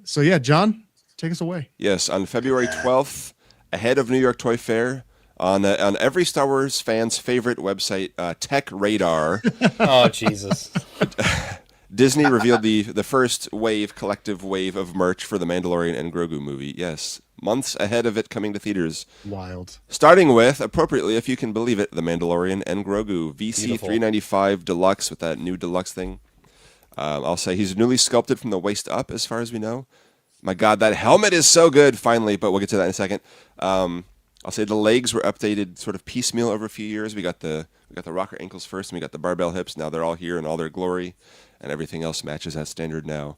So yeah, John, take us away. Yes, on February 12th, ahead of New York Toy Fair, on every Star Wars fan's favorite website, Tech Radar, Oh, Jesus. Disney revealed the first collective wave of merch for the Mandalorian and Grogu movie. Yes, months ahead of it coming to theaters. Wild. Starting with, appropriately, if you can believe it, the Mandalorian and Grogu VC Beautiful. 395 Deluxe with that new Deluxe thing. I'll say he's newly sculpted from the waist up, as far as we know. My God, that helmet is so good, finally, but we'll get to that in a second. I'll say the legs were updated sort of piecemeal over a few years. We got the rocker ankles first, and we got the barbell hips. Now they're all here in all their glory, and everything else matches that standard now.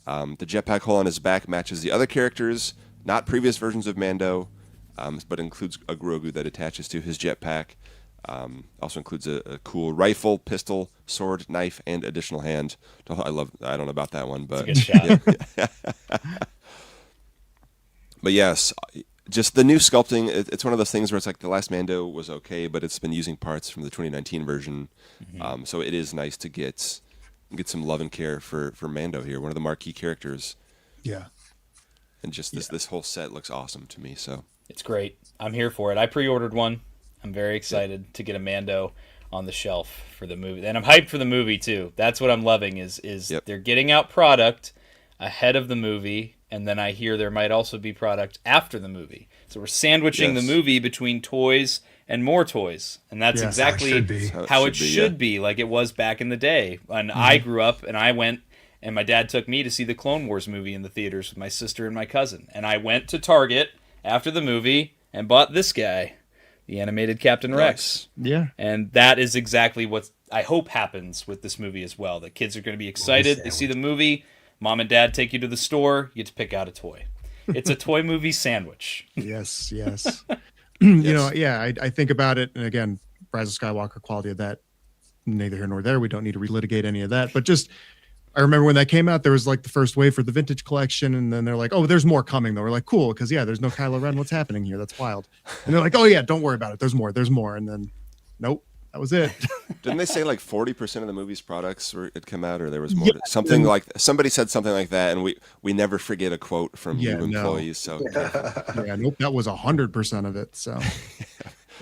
The jetpack hole on his back matches the other characters, not previous versions of Mando, but includes a Grogu that attaches to his jetpack. Also includes a cool rifle, pistol, sword, knife, and additional hand. I don't know about that one, but It's a good shot. But yes, just the new sculpting. It's one of those things where it's like the last Mando was okay, but it's been using parts from the 2019 version. So it is nice to get some love and care for Mando here, one of the marquee characters. Yeah. And just this whole set looks awesome to me. So It's great. I'm here for it. I pre-ordered one. I'm very excited to get a Mando on the shelf for the movie. And I'm hyped for the movie too. That's what I'm loving is they're getting out product ahead of the movie, and then I hear there might also be product after the movie. So we're sandwiching the movie between toys and more toys. And that's exactly how it should be, like it was back in the day. When I grew up and I went, and my dad took me to see the Clone Wars movie in the theaters with my sister and my cousin. And I went to Target after the movie and bought this guy, the animated Captain Rex. Yeah. And that is exactly what I hope happens with this movie as well. The kids are going to be excited. They see the movie. Mom and dad take you to the store. You get to pick out a toy. It's a toy movie sandwich. Yes. You know, yeah, I think about it. And again, Rise of Skywalker quality of that neither here nor there. We don't need to relitigate any of that. But just, I remember when that came out, there was like the first wave for the vintage collection, and then they're like, "Oh, there's more coming though." We're like, "Cool," because there's no Kylo Ren. What's happening here? That's wild. And they're like, "Oh yeah, don't worry about it. There's more." And then, nope, that was it. Didn't they say like 40% of the movie's products had come out, or there was more? Something like somebody said something like that, and we never forget a quote from you employees. So nope, that was 100% of it. So.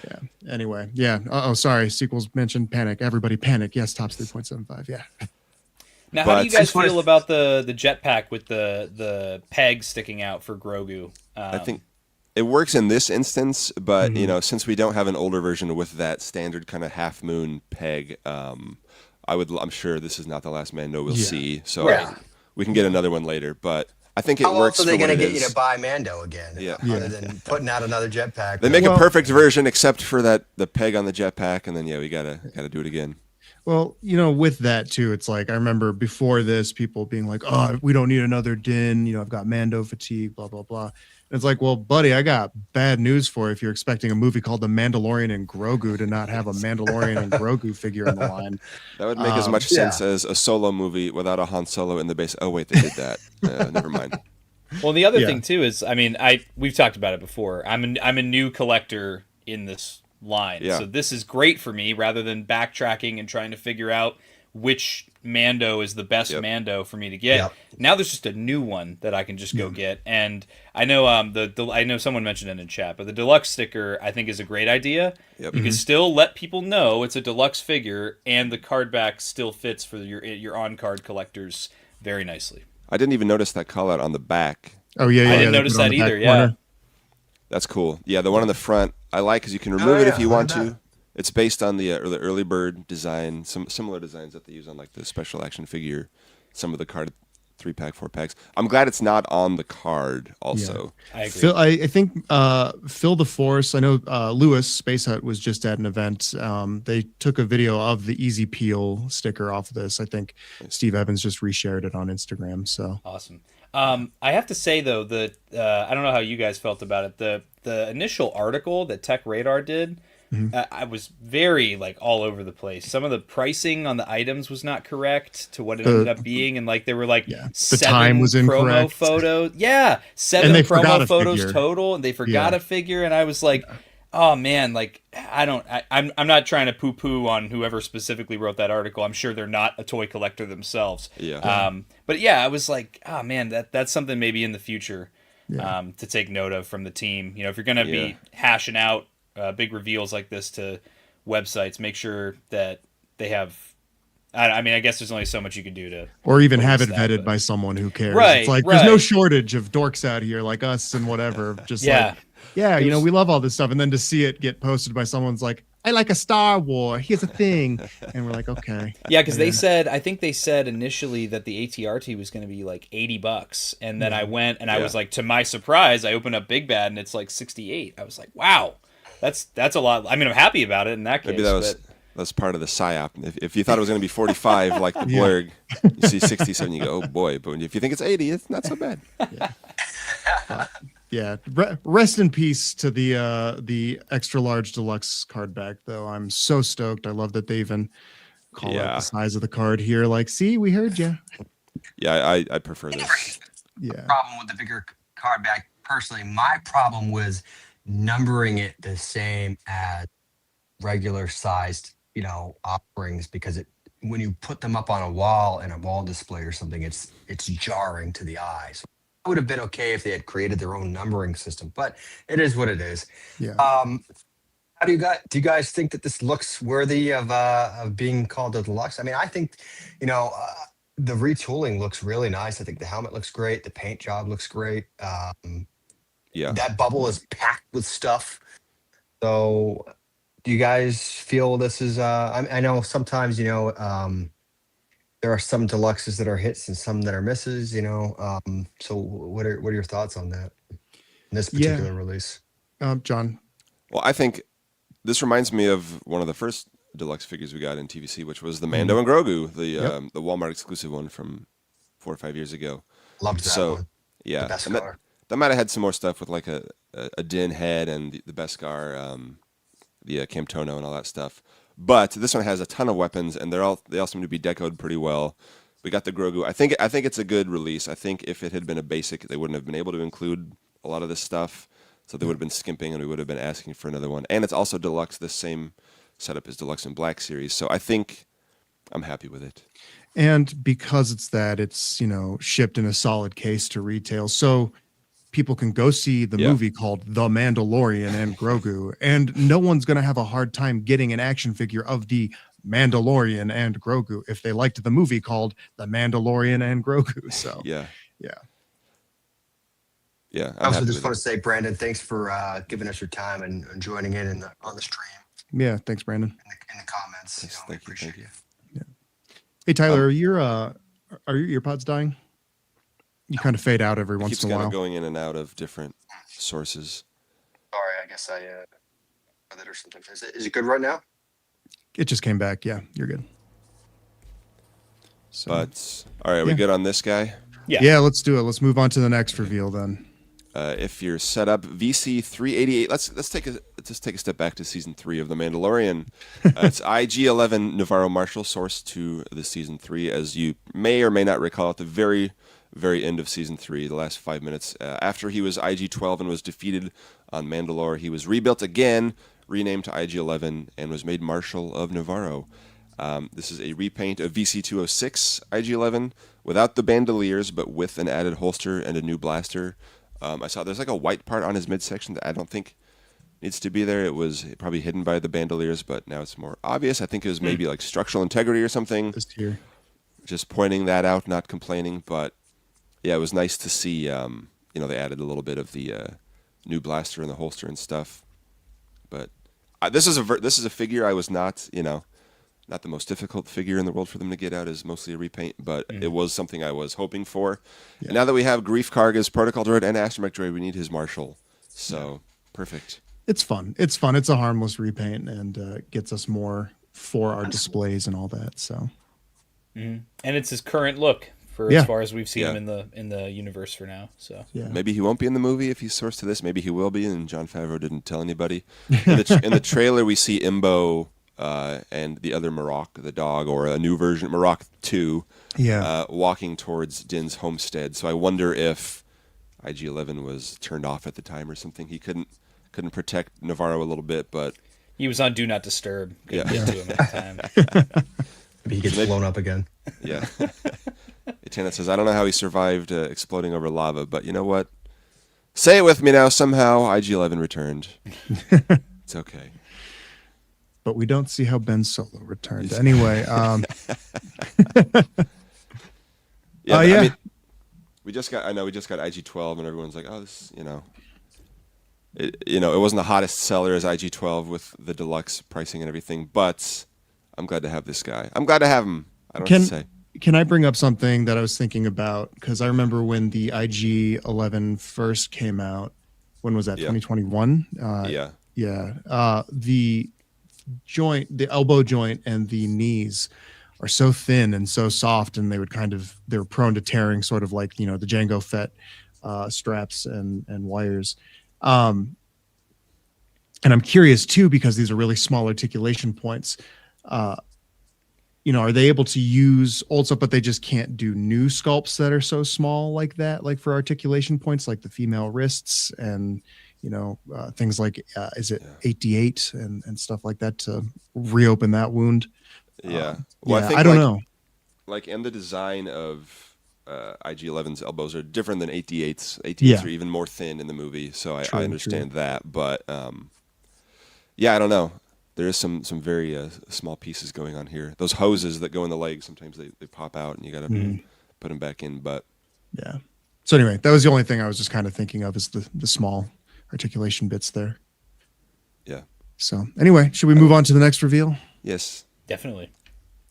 Yeah. Anyway, yeah. Oh, sorry. Sequels mentioned panic. Everybody panic. Yes, tops 3.75. Yeah. Now, how do you guys feel about the jetpack with the peg sticking out for Grogu? I think it works in this instance, but since we don't have an older version with that standard kind of half moon peg, I'm sure this is not the last Mando we'll see. So we can get another one later, but. I think it works. How else are they going to get you to buy Mando again? Other than putting out another jetpack. They make a perfect version, except for the peg on the jetpack, and then we gotta do it again. Well, with that too, it's like I remember before this, people being like, "Oh, we don't need another Din." I've got Mando fatigue, blah blah blah. And it's like, well, buddy, I got bad news for you if you're expecting a movie called The Mandalorian and Grogu to not have a Mandalorian and Grogu figure in the line. That would make as much sense as a Solo movie without a Han Solo in the base. Oh wait, they did that. Never mind. Well, the other thing too is, we've talked about it before. I'm a new collector in this line, so this is great for me rather than backtracking and trying to figure out which Mando is the best Mando for me to get. Now there's just a new one that I can just go get, and I know I know someone mentioned it in chat, but the deluxe sticker I think is a great idea. You can still let people know it's a deluxe figure, and the card back still fits for your on card collectors very nicely. I didn't even notice that call out on the back. Oh yeah, I didn't notice that either. Yeah, that's cool. Yeah, the one on the front I like because you can remove it if you want to. It's based on the early bird design, some similar designs that they use on like the special action figure, some of the card 3-pack, 4-packs. I'm glad it's not on the card also. Yeah. I agree. I think Phil the Force, I know Lewis Space Hut was just at an event. They took a video of the Easy Peel sticker off of this. I think Steve Evans just reshared it on Instagram. So awesome. I have to say though that I don't know how you guys felt about it. The initial article that Tech Radar did, I was very all over the place. Some of the pricing on the items was not correct to what it ended up being, and there were the time was promo photos. Yeah, 7 promo photos total, and they forgot a figure, and I was like, oh man, I'm not trying to poo-poo on whoever specifically wrote that article. I'm sure they're not a toy collector themselves. But I was like, oh man, that's something maybe in the future to take note of from the team. If you're gonna be hashing out big reveals like this to websites, make sure that they have. I guess there's only so much you can do to, or even have it vetted by someone who cares. Right, it's there's no shortage of dorks out here like us and whatever. Just we love all this stuff, and then to see it get posted by someone's like, I like a Star Wars. Here's a thing, and we're like, okay. Yeah, because I think they said initially that the ATRT was going to be $80, and then I went and I was like, to my surprise, I opened up Big Bad and it's $68. I was like, wow. That's a lot. I'm happy about it in that case. Maybe that's part of the psyop. If you thought it was going to be 45 like the blurg, you see 67, you go, oh boy. But if you think it's 80, it's not so bad. Rest in peace to the extra large deluxe card back, though. I'm so stoked. I love that they even call out the size of the card here. See, we heard you. Yeah, I prefer this. Yeah. Problem with the bigger card back, personally, my problem was numbering it the same as regular sized offerings, because when you put them up on a wall in a wall display or something, it's jarring to the eye. So it would have been okay if they had created their own numbering system, but it is what it is. How do you guys think that this looks worthy of being called a deluxe? I think the retooling looks really nice. I think the helmet looks great, the paint job looks great. That bubble is packed with stuff. So do you guys feel this is I know sometimes there are some deluxes that are hits and some that are misses, so what are your thoughts on that in this particular release? John? Well, I think this reminds me of one of the first deluxe figures we got in TVC, which was the Mando and Grogu, the Walmart exclusive one from 4 or 5 years ago. Loved that one. Yeah, the Beskar. That might have had some more stuff with a Din head and the Beskar, the Camtono and all that stuff. But this one has a ton of weapons, and they all seem to be decoed pretty well. We got the Grogu. I think it's a good release. I think if it had been a basic, they wouldn't have been able to include a lot of this stuff. So they would have been skimping, and we would have been asking for another one. And it's also deluxe, the same setup as Deluxe and Black series. So I think I'm happy with it. And because it's shipped in a solid case to retail, so people can go see the movie called The Mandalorian and Grogu, and no one's going to have a hard time getting an action figure of the Mandalorian and Grogu if they liked the movie called The Mandalorian and Grogu. So yeah. I also just want to say, Brandon, thanks for giving us your time and joining in on the stream. Yeah, thanks, Brandon. In the comments, Yes, we thank you. appreciate you. Yeah. Hey, Tyler, are your earpods dying? You kind of fade out every once Keeps in a kind while. of going in and out of different sources. Sorry, I guess I that or something. Is it good right now? It just came back. Yeah, you're good. So, But all right, we good on this guy? yeah, let's do it. Let's move on to the next reveal then. If you're set up, VC 388. Let's take a step back to season 3 of The Mandalorian. It's IG-11 Navarro Marshal, sourced to the season 3, as you may or may not recall. At the very end of season 3, the last 5 minutes, after he was IG-12 and was defeated on Mandalore, he was rebuilt again, renamed to IG-11, and was made Marshal of Navarro. This is a repaint of VC-206 IG-11 without the bandoliers, but with an added holster and a new blaster. I saw there's like a white part on his midsection that I don't think needs to be there. It was probably hidden by the bandoliers, but now it's more obvious. I think it was maybe like structural integrity or something. Just here. Just pointing that out, not complaining. But yeah, it was nice to see. They added a little bit of the new blaster and the holster and stuff. But this is a figure I was not the most difficult figure in the world for them to get out, is mostly a repaint, but it was something I was hoping for. Yeah. And now that we have Grief Karga's Protocol Droid and Astromech Droid, we need his Marshal. So, perfect. It's fun. It's a harmless repaint, and gets us more for our displays and all that. So, and it's his current look for as far as we've seen him in the universe for now. So maybe he won't be in the movie if he's sourced to this. Maybe he will be, and Jon Favreau didn't tell anybody. In the trailer, we see Imbo and the other Marok, the dog, or a new version, Marok 2, walking towards Din's homestead. So I wonder if IG-11 was turned off at the time or something. He couldn't protect Navarro a little bit, but he was on Do Not Disturb. Couldn't get to him at the time. Maybe he gets blown up again. Yeah. Etana says, I don't know how he survived exploding over lava, but you know what? Say it with me now. Somehow IG-11 returned. It's okay. But we don't see how Ben Solo returned. Anyway, I mean, we just got IG-12, and everyone's like, oh, this, it wasn't the hottest seller as IG-12 with the deluxe pricing and everything, but I'm glad to have this guy. I'm glad to have him. I don't know what to say. Can I bring up something that I was thinking about? Because I remember when the IG-11 first came out. When was that? 2021? The joint, the elbow joint and the knees are so thin and so soft, and they're prone to tearing, sort of like the Jango Fett straps and wires. And I'm curious too, because these are really small articulation points. Are they able to use old stuff, but they just can't do new sculpts that are so small like that, like for articulation points, like the female wrists and things like is it 8D8 and stuff like that to reopen that wound? Well, I don't know. Like, and the design of IG-11's elbows are different than 8D8's. 8D8's are even more thin in the movie, so I understand that. But I don't know. There is some very small pieces going on here. Those hoses that go in the legs, sometimes they pop out, and you got to put them back in. But yeah. So anyway, that was the only thing I was just kind of thinking of, is the small articulation bits there. Yeah. So anyway, should we move on to the next reveal? Yes. Definitely.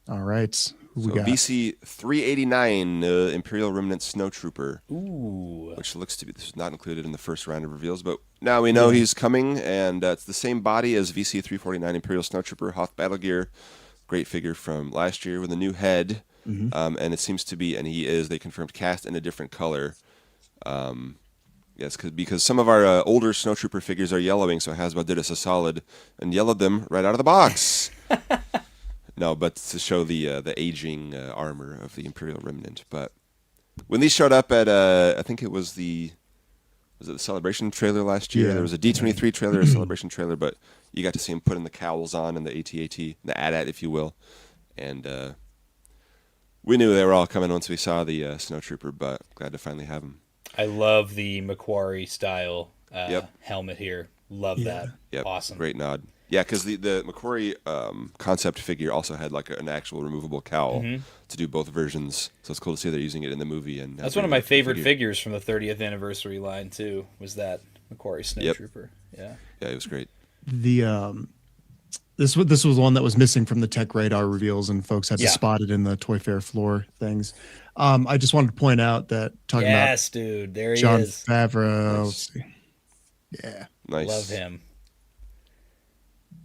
All right. Who we got? BC 389 Imperial Remnant Snowtrooper. Ooh. Which looks to be, this is not included in the first round of reveals, but now we know he's coming, and it's the same body as VC 349 Imperial Snowtrooper, Hoth Battle Gear. Great figure from last year with a new head. And it seems to be, and he is, they confirmed, cast in a different color. Yes, because some of our older Snowtrooper figures are yellowing, so Hasbro did us a solid and yellowed them right out of the box. No, but to show the aging armor of the Imperial Remnant. But when these showed up at I think it was the Celebration trailer last year. Yeah. There was a D23 trailer, a Celebration trailer, but you got to see him putting the cowls on and the AT-AT, the AT-AT, if you will. And we knew they were all coming once we saw the Snowtrooper, but glad to finally have them. I love the Macquarie style Yep. helmet here. Love that. Yep. Awesome. Great nod. Yeah, because the Macquarie concept figure also had like an actual removable cowl to do both versions. So it's cool to see they're using it in the movie. And that's one of my favorite figures from the 30th anniversary line too. Was that Macquarie Snowtrooper? Yeah. Yeah, it was great. The this was one that was missing from the tech radar reveals, and folks had to spot it in the Toy Fair floor things. I just wanted to point out that talking about dude, there he Jon is. Favreau. Nice. Let's see. Yeah, Nice. Love him.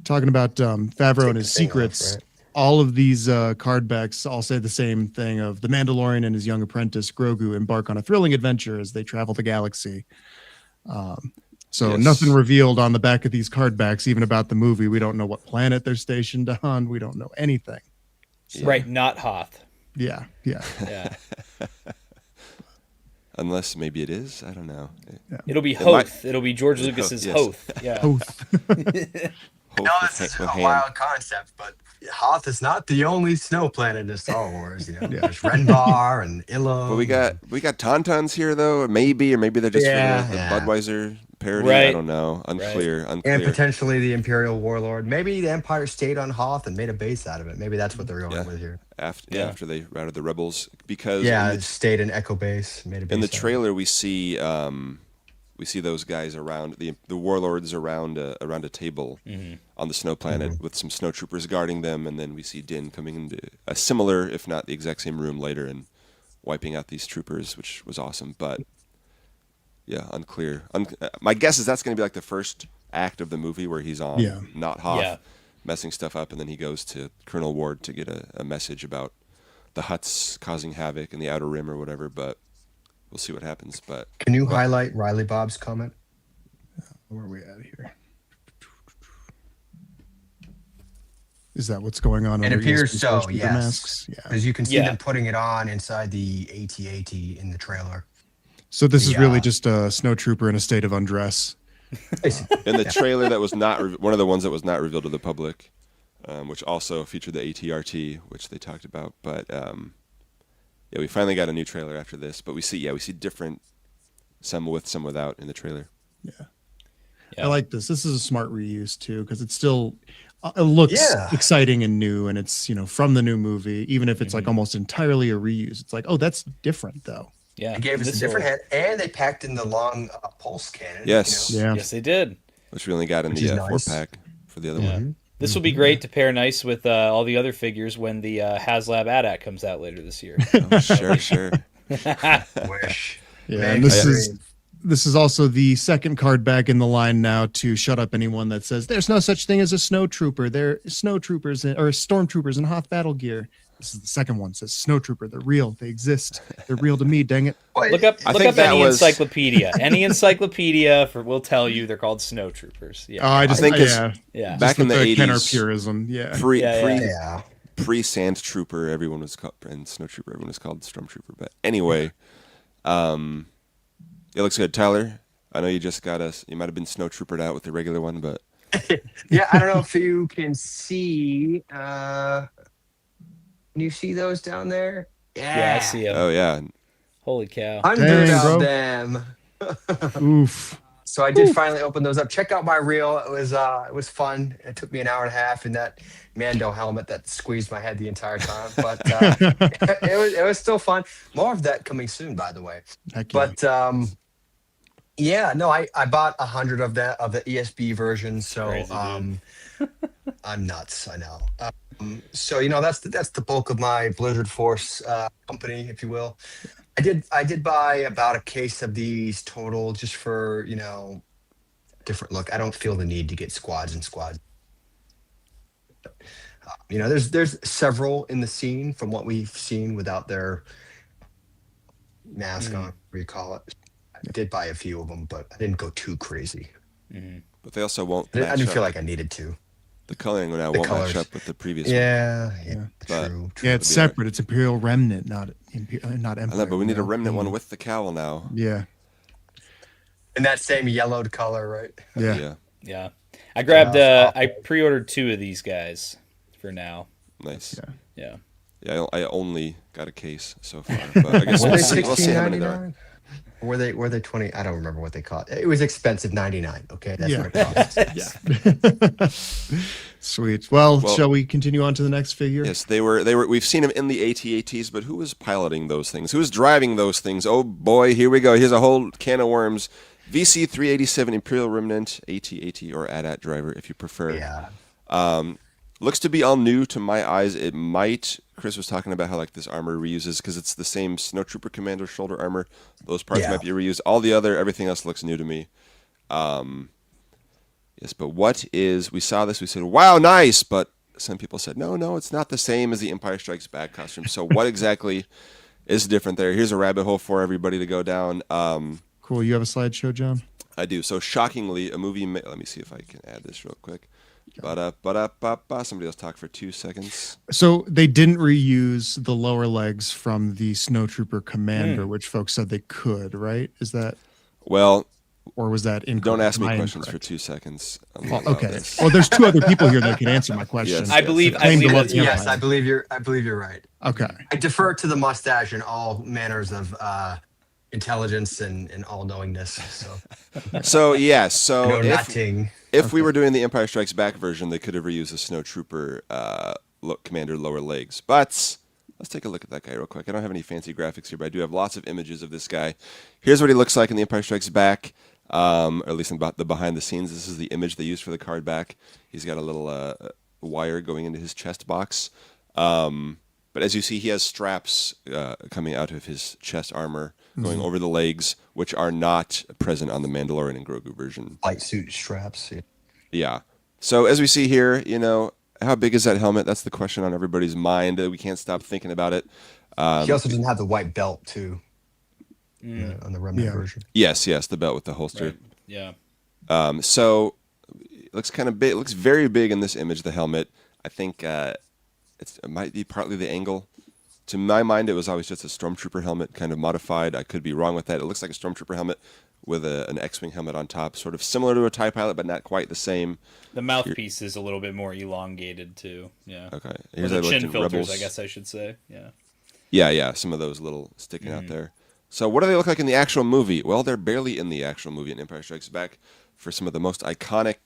talking about Favreau and his the thing secrets. off, right? All of these card backs all say the same thing of the Mandalorian and his young apprentice Grogu embark on a thrilling adventure as they travel the galaxy. So Yes. nothing revealed on the back of these card backs, even about the movie. We don't know what planet they're stationed on. We don't know anything. Right, not Hoth. Yeah. Yeah. Unless maybe it is. I don't know. It'll be might- Hoth. It'll be George Lucas's yes. Hoth. Yeah. Oath. No, this is a wild concept, but Hoth is not the only snow planet in Star Wars. You know, there's Renbar and Ilum. But we got Tauntauns here though, maybe they're just for the Budweiser parody. Right. I don't know. Unclear. and potentially the Imperial Warlord. Maybe the Empire stayed on Hoth and made a base out of it. Maybe that's what they're going with here. After they routed the rebels, because Yeah, stayed in Echo Base, made a base. in the out of it. trailer we see those guys around the warlords around a table on the snow planet with some snowtroopers guarding them, and then we see Din coming into a similar, if not the exact same room later and wiping out these troopers, which was awesome. But yeah, unclear. My guess is that's going to be like the first act of the movie where he's on not Hoth messing stuff up, and then he goes to Colonel Ward to get a message about the Hutts causing havoc in the Outer Rim or whatever. But we'll see what happens. But Can you highlight Riley Bob's comment? Where are we at here? Is that what's going on? It over appears ESP so, with the yes. masks? Yeah. Because you can see Yeah. them putting it on inside the AT-AT in the trailer. So this is really just a snowtrooper in a state of undress. in the trailer that was not one of the ones that was not revealed to the public, which also featured the AT-RT, which they talked about. But yeah, we finally got a new trailer after this. But we see different, some with, some without in the trailer. Yeah. Yeah. I like this. This is a smart reuse too, because it's still it looks exciting and new, and it's from the new movie, even if it's like almost entirely a reuse. It's like, oh, that's different though. Yeah. They gave us a different head, and they packed in the long pulse cannon. Yes. Yeah. Yes, they did. Which we only got in Which the is nice. 4-pack for the other Yeah. one. This will be great to pair nice with all the other figures when the HasLab AT-AT comes out later this year. Oh, sure. Wish. Yeah, Man, and this is also the second card back in the line now to shut up anyone that says there's no such thing as a snowtrooper. They're snowtroopers or stormtroopers in Hoth battle gear. This is the second one. It says snowtrooper. They're real. They exist. They're real to me. Dang it. Look up I think that any was- encyclopedia. Any encyclopedia will tell you they're called snowtroopers. Yeah. I just think think it's- Yeah. Back in the Kenner 80s, purism. Yeah. Pre Sand Trooper, everyone was called, and Snow Trooper, everyone was called Stormtrooper. But anyway, it looks good, Tyler. I know you just got us. You might have been Snow Troopered out with the regular one, but Yeah, I don't know if you can see. Can you see those down there? Yeah, I see them. oh yeah, Holy cow. 100 Dang, of bro. them. Oof. So I did finally open those up. Check out my reel. It was fun. It took me an hour and a half in that Mando helmet that squeezed my head the entire time, but it was still fun. More of that coming soon, by the way. Heck yeah. But yeah, no, I bought 100 of the ESB version, so Crazy, dude. I'm nuts. I know. So that's the bulk of my Blizzard Force company, if you will. I did buy about a case of these total just for different look. I don't feel the need to get squads and squads. There's several in the scene from what we've seen without their mask on, what you call it. I did buy a few of them, but I didn't go too crazy. but they also won't. I match didn't up. feel like I needed to. The coloring now The won't match colors. up with the previous one. Yeah, But- true. Yeah, it's It'll be all right. separate. It's Imperial Remnant, not I Empire. know, but we need a you know? Remnant one with the cowl now. Yeah, In that same yellowed color, right? yeah. Yeah. I grabbed. Yeah, I pre-ordered 2 of these guys for now. Nice. Yeah. Yeah. Yeah, I only got a case so far, but I guess Were we'll they see how many there are. $16.99? Were they 20? I don't remember what they cost. It was expensive, $99. Okay, that's Yeah. what it costs. Sweet. Well, Well- shall we continue on to the next figure? Yes, they were. We've seen them in the AT-ATs, but who was piloting those things? Who was driving those things? Oh boy, here we go. Here's a whole can of worms. VC-387 Imperial Remnant AT-AT or AT-AT driver, if you prefer. Yeah. Looks to be all new to my eyes. It might. Chris was talking about how like this armor reuses because it's the same Snowtrooper Commander shoulder armor. Those parts Yeah. might be reused. Everything else looks new to me. Yes, but we saw this, we said, wow, nice, but some people said, no, it's not the same as the Empire Strikes Back costume. So what exactly is different there? Here's a rabbit hole for everybody to go down. Cool. You have a slideshow, John? I do. So shockingly, a movie, let me see if I can add this real quick. Somebody else talk for 2 seconds. So they didn't reuse the lower legs from the Snowtrooper Commander, which folks said they could, right? Is that, Well, or was that incorrect? don't ask me Am I questions for incorrect? 2 seconds. Well, okay. Well, there's 2 other people here that can answer my question. Yes. I believe Claim to love that's the Yes, Empire. I believe you're right. Okay. I defer to the mustache and all manners of intelligence and all-knowingness. So So, yes. So no if, nothing. if we were doing the Empire Strikes Back version, they could have reused the Snowtrooper Commander lower legs. But let's take a look at that guy real quick. I don't have any fancy graphics here, but I do have lots of images of this guy. Here's what he looks like in the Empire Strikes Back, or at least in the behind the scenes. This is the image they used for the card back. He's got a little wire going into his chest box. But as you see, he has straps coming out of his chest armor going over the legs, which are not present on the Mandalorian and Grogu version. Light suit straps. Yeah. Yeah. So as we see here, how big is that helmet? That's the question on everybody's mind. We can't stop thinking about it. He also doesn't have the white belt too. On the Remnant Yeah. version. Yes, the belt with the holster. Right. Yeah. So it looks kind of big. It looks very big in this image, the helmet. I think it might be partly the angle. To my mind, it was always just a Stormtrooper helmet, kind of modified. I could be wrong with that. It looks like a Stormtrooper helmet with an X-Wing helmet on top, sort of similar to a TIE pilot, but not quite the same. The mouthpiece is a little bit more elongated too. Yeah. Okay. Or Here's the I looked chin in filters, Rebels. I guess I should say. Yeah. Yeah, some of those little sticking out there. So what do they look like in the actual movie? Well, they're barely in the actual movie in Empire Strikes Back for some of the most iconic,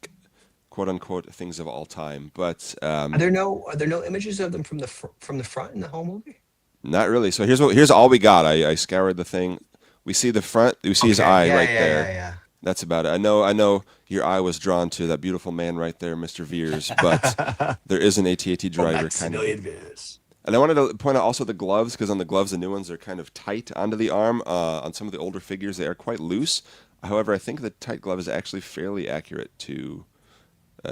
quote-unquote, things of all time. But Are there no images of them from the front in the whole movie? not really. So here's all we got. I scoured the thing. We see the front. We see his eye right there. Yeah. That's about it. I know your eye was drawn to that beautiful man right there, Mr. Veers, but there is an AT-AT driver kind of. Viz. And I wanted to point out also the gloves, because on the gloves, the new ones are kind of tight onto the arm. On some of the older figures, they are quite loose. However, I think the tight glove is actually fairly accurate to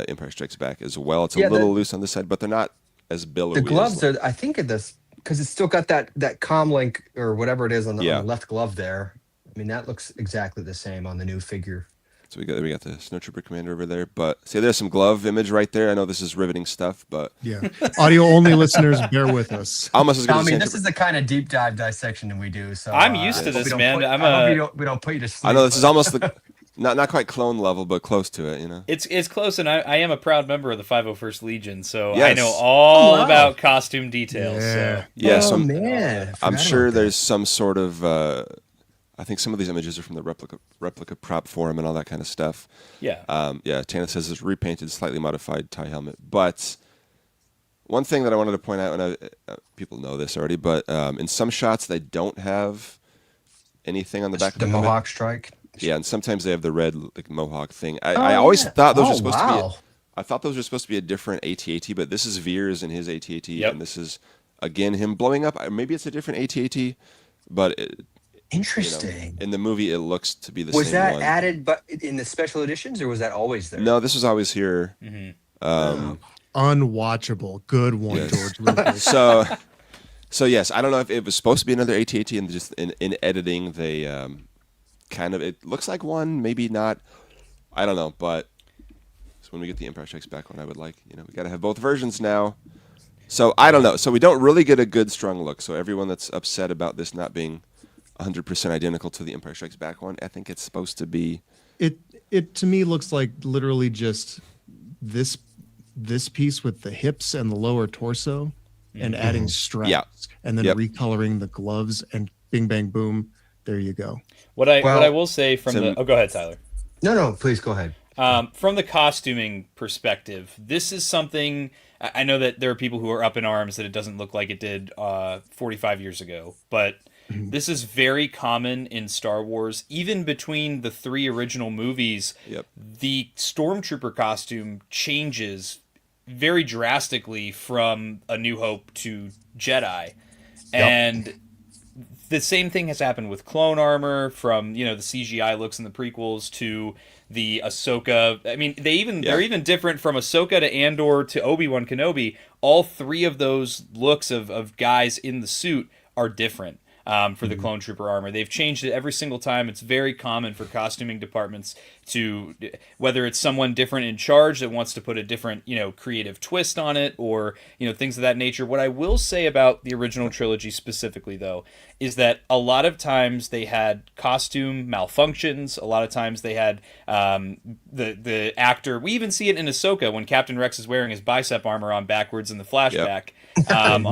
Empire Strikes Back as well. It's a little loose on the side, but they're not as billowy. The gloves are, I think, of this because it's still got that comlink or whatever it is on the left glove there. I mean, that looks exactly the same on the new figure. So we got the Snowtrooper Commander over there, but see, there's some glove image right there. I know this is riveting stuff, but Yeah. Audio only listeners, bear with us. almost as good I as mean, the this is the kind of deep dive dissection that we do. So I'm used to I hope this, we don't man. I hope we don't put you to sleep. I know this is almost the, not quite clone level, but close to it. It's close, and I am a proud member of the 501st Legion, so I Yes. know all Oh, wow. about costume details. Yeah. So. Yeah, Oh so man, I I'm forgot sure about that. there's some sort of. I think some of these images are from the replica prop forum and all that kind of stuff. Yeah. Tana says it's repainted, slightly modified tie helmet. But one thing that I wanted to point out, and people know this already, but in some shots they don't have anything on the back of the the helmet. Mohawk strike. Yeah, and sometimes they have the red Mohawk thing. I always thought those were supposed to be. I thought those were supposed to be a different AT-AT, but this is Veers in his AT-AT, and this is again him blowing up. Maybe it's a different AT-AT, but Interesting. in the movie it looks to be the same Was that one. added, but in the special editions, or was that always there? No, this was always here. Unwatchable. Good one, Yes. George Lucas. So yes, I don't know if it was supposed to be another AT-AT, and just in editing they kind of, it looks like one, maybe not. I don't know, but So when we get the Empire Strikes Back one, I would like, we got to have both versions now. So I don't know. So we don't really get a good strong look. So everyone that's upset about this not being 100% identical to the Empire Strikes Back one, I think it's supposed to be. It to me looks like literally just this piece with the hips and the lower torso and adding straps and then recoloring the gloves and bing bang boom. There you go. What I will say from the go ahead, Tyler. No, please go ahead. From the costuming perspective, this is something I know that there are people who are up in arms that it doesn't look like it did 45 years ago, but this is very common in Star Wars. Even between the 3 original movies, the Stormtrooper costume changes very drastically from A New Hope to Jedi. And the same thing has happened with clone armor, from the CGI looks in the prequels to the Ahsoka. I mean, they're even different from Ahsoka to Andor to Obi-Wan Kenobi. All 3 of those looks of guys in the suit are different. For the clone trooper armor, they've changed it every single time. It's very common for costuming departments to, whether it's someone different in charge that wants to put a different creative twist on it, or things of that nature. What I will say about the original trilogy specifically, though, is that a lot of times they had costume malfunctions. A lot of times they had the actor. We even see it in Ahsoka when Captain Rex is wearing his bicep armor on backwards in the flashback. On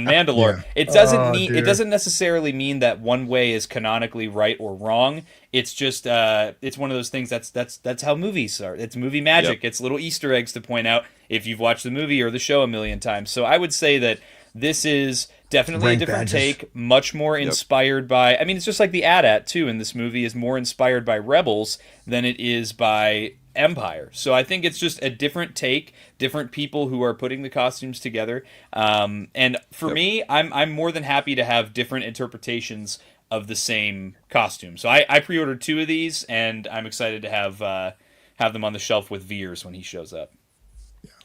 Mandalore. It doesn't necessarily mean that one way is canonically right or wrong. It's just it's one of those things that's how movies are. It's movie magic. It's little Easter eggs to point out if you've watched the movie or the show a million times. So I would say that this is definitely a different take, much more inspired by, I mean, it's just like the AT-AT too in this movie is more inspired by Rebels than it is by Empire. So I think it's just a different take, different people who are putting the costumes together. And for me, I'm more than happy to have different interpretations of the same costume. So I pre-ordered 2 of these, and I'm excited to have them on the shelf with Veers when he shows up.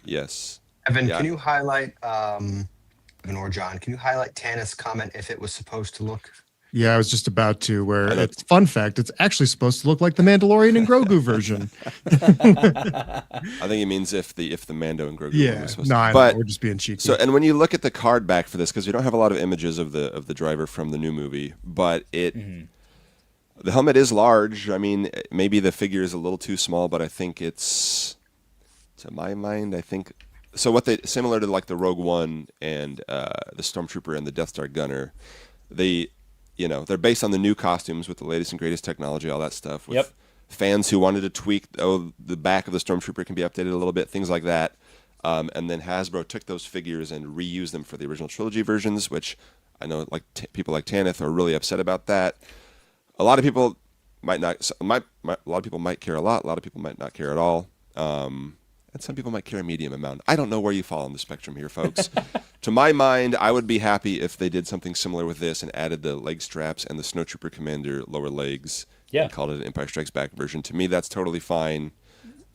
Yes. Evan, can you highlight Evan or John? Can you highlight Tannis' comment if it was supposed to look? Yeah, I was just about to. Where it's fun fact, it's actually supposed to look like the Mandalorian and Grogu version. I think it means if the Mando and Grogu one was supposed to. But we're just being cheeky. So, and when you look at the card back for this, because we don't have a lot of images of the driver from the new movie, but the helmet is large. I mean, maybe the figure is a little too small, but I think it's, to my mind, I think. So what similar to like the Rogue One and the Stormtrooper and the Death Star gunner, they're based on the new costumes with the latest and greatest technology, all that stuff. With fans who wanted to tweak, the back of the Stormtrooper can be updated a little bit, things like that. And then Hasbro took those figures and reused them for the original trilogy versions, which I know like people like Tanith are really upset about that. A lot of people might not. A lot of people might care a lot. A lot of people might not care at all. And some people might care a medium amount. I don't know where you fall on the spectrum here, folks. To my mind, I would be happy if they did something similar with this and added the leg straps and the Snowtrooper Commander lower legs and called it an Empire Strikes Back version. To me, that's totally fine.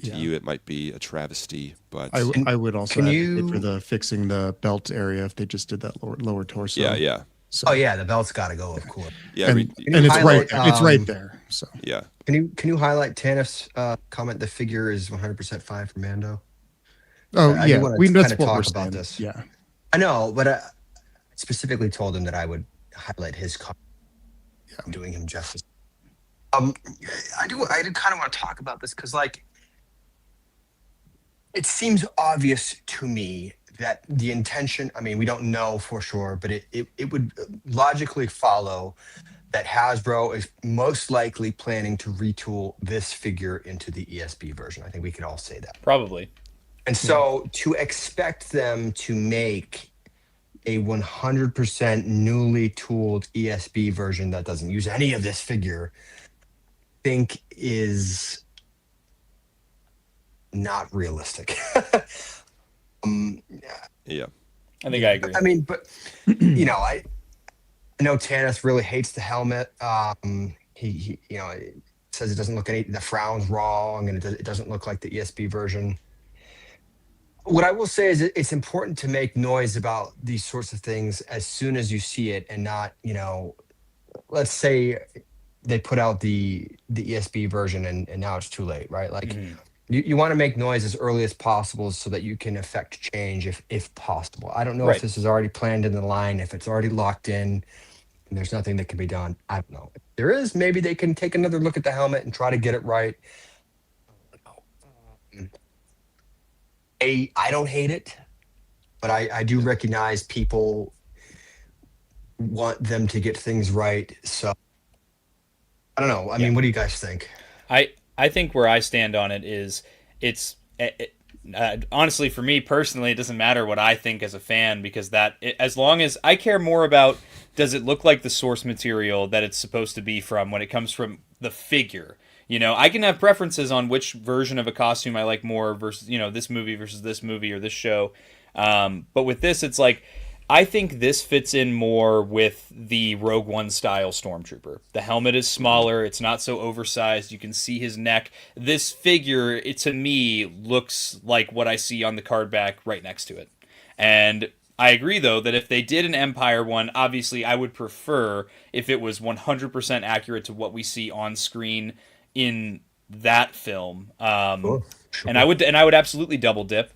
To you, it might be a travesty, but I would also advocate for the fixing the belt area if they just did that lower torso. Yeah. So, the belt's got to go, of course. Yeah, and it's right there. It's right there. So yeah. Can you highlight Tanith's comment? The figure is 100% fine for Mando. Oh yeah, we that's what talk we're about saying. this. Yeah, I know, but I specifically told him that I would highlight his comment. I'm doing him justice. I do kind of want to talk about this because, like, it seems obvious to me that the intention, I mean, we don't know for sure, but it would logically follow that Hasbro is most likely planning to retool this figure into the ESB version. I think we could all say that. Probably. And so to expect them to make a 100% newly tooled ESB version that doesn't use any of this figure, I think is not realistic. Yeah. I think I agree. I mean, but I know Tannis really hates the helmet. He says it doesn't look the frown's wrong and it doesn't look like the ESB version. What I will say is it's important to make noise about these sorts of things as soon as you see it and not, let's say they put out the ESB version and now it's too late, right? Like You want to make noise as early as possible so that you can affect change if possible. I don't know Right. if this is already planned in the line, if it's already locked in, and there's nothing that can be done. I don't know. If there is, maybe they can take another look at the helmet and try to get it right. I don't hate it, but I do recognize people want them to get things right. So I don't know. I mean, what do you guys think? I think where I stand on it is honestly, for me personally, it doesn't matter what I think as a fan, because as long as I care more about, does it look like the source material that it's supposed to be from when it comes from the figure. I can have preferences on which version of a costume I like more versus, this movie versus this movie or this show. But with this, it's like, I think this fits in more with the Rogue One style Stormtrooper. The helmet is smaller. It's not so oversized. You can see his neck. This figure, to me, looks like what I see on the card back right next to it. And I agree, though, that if they did an Empire one, obviously I would prefer if it was 100% accurate to what we see on screen in that film. Sure. And I would absolutely double dip.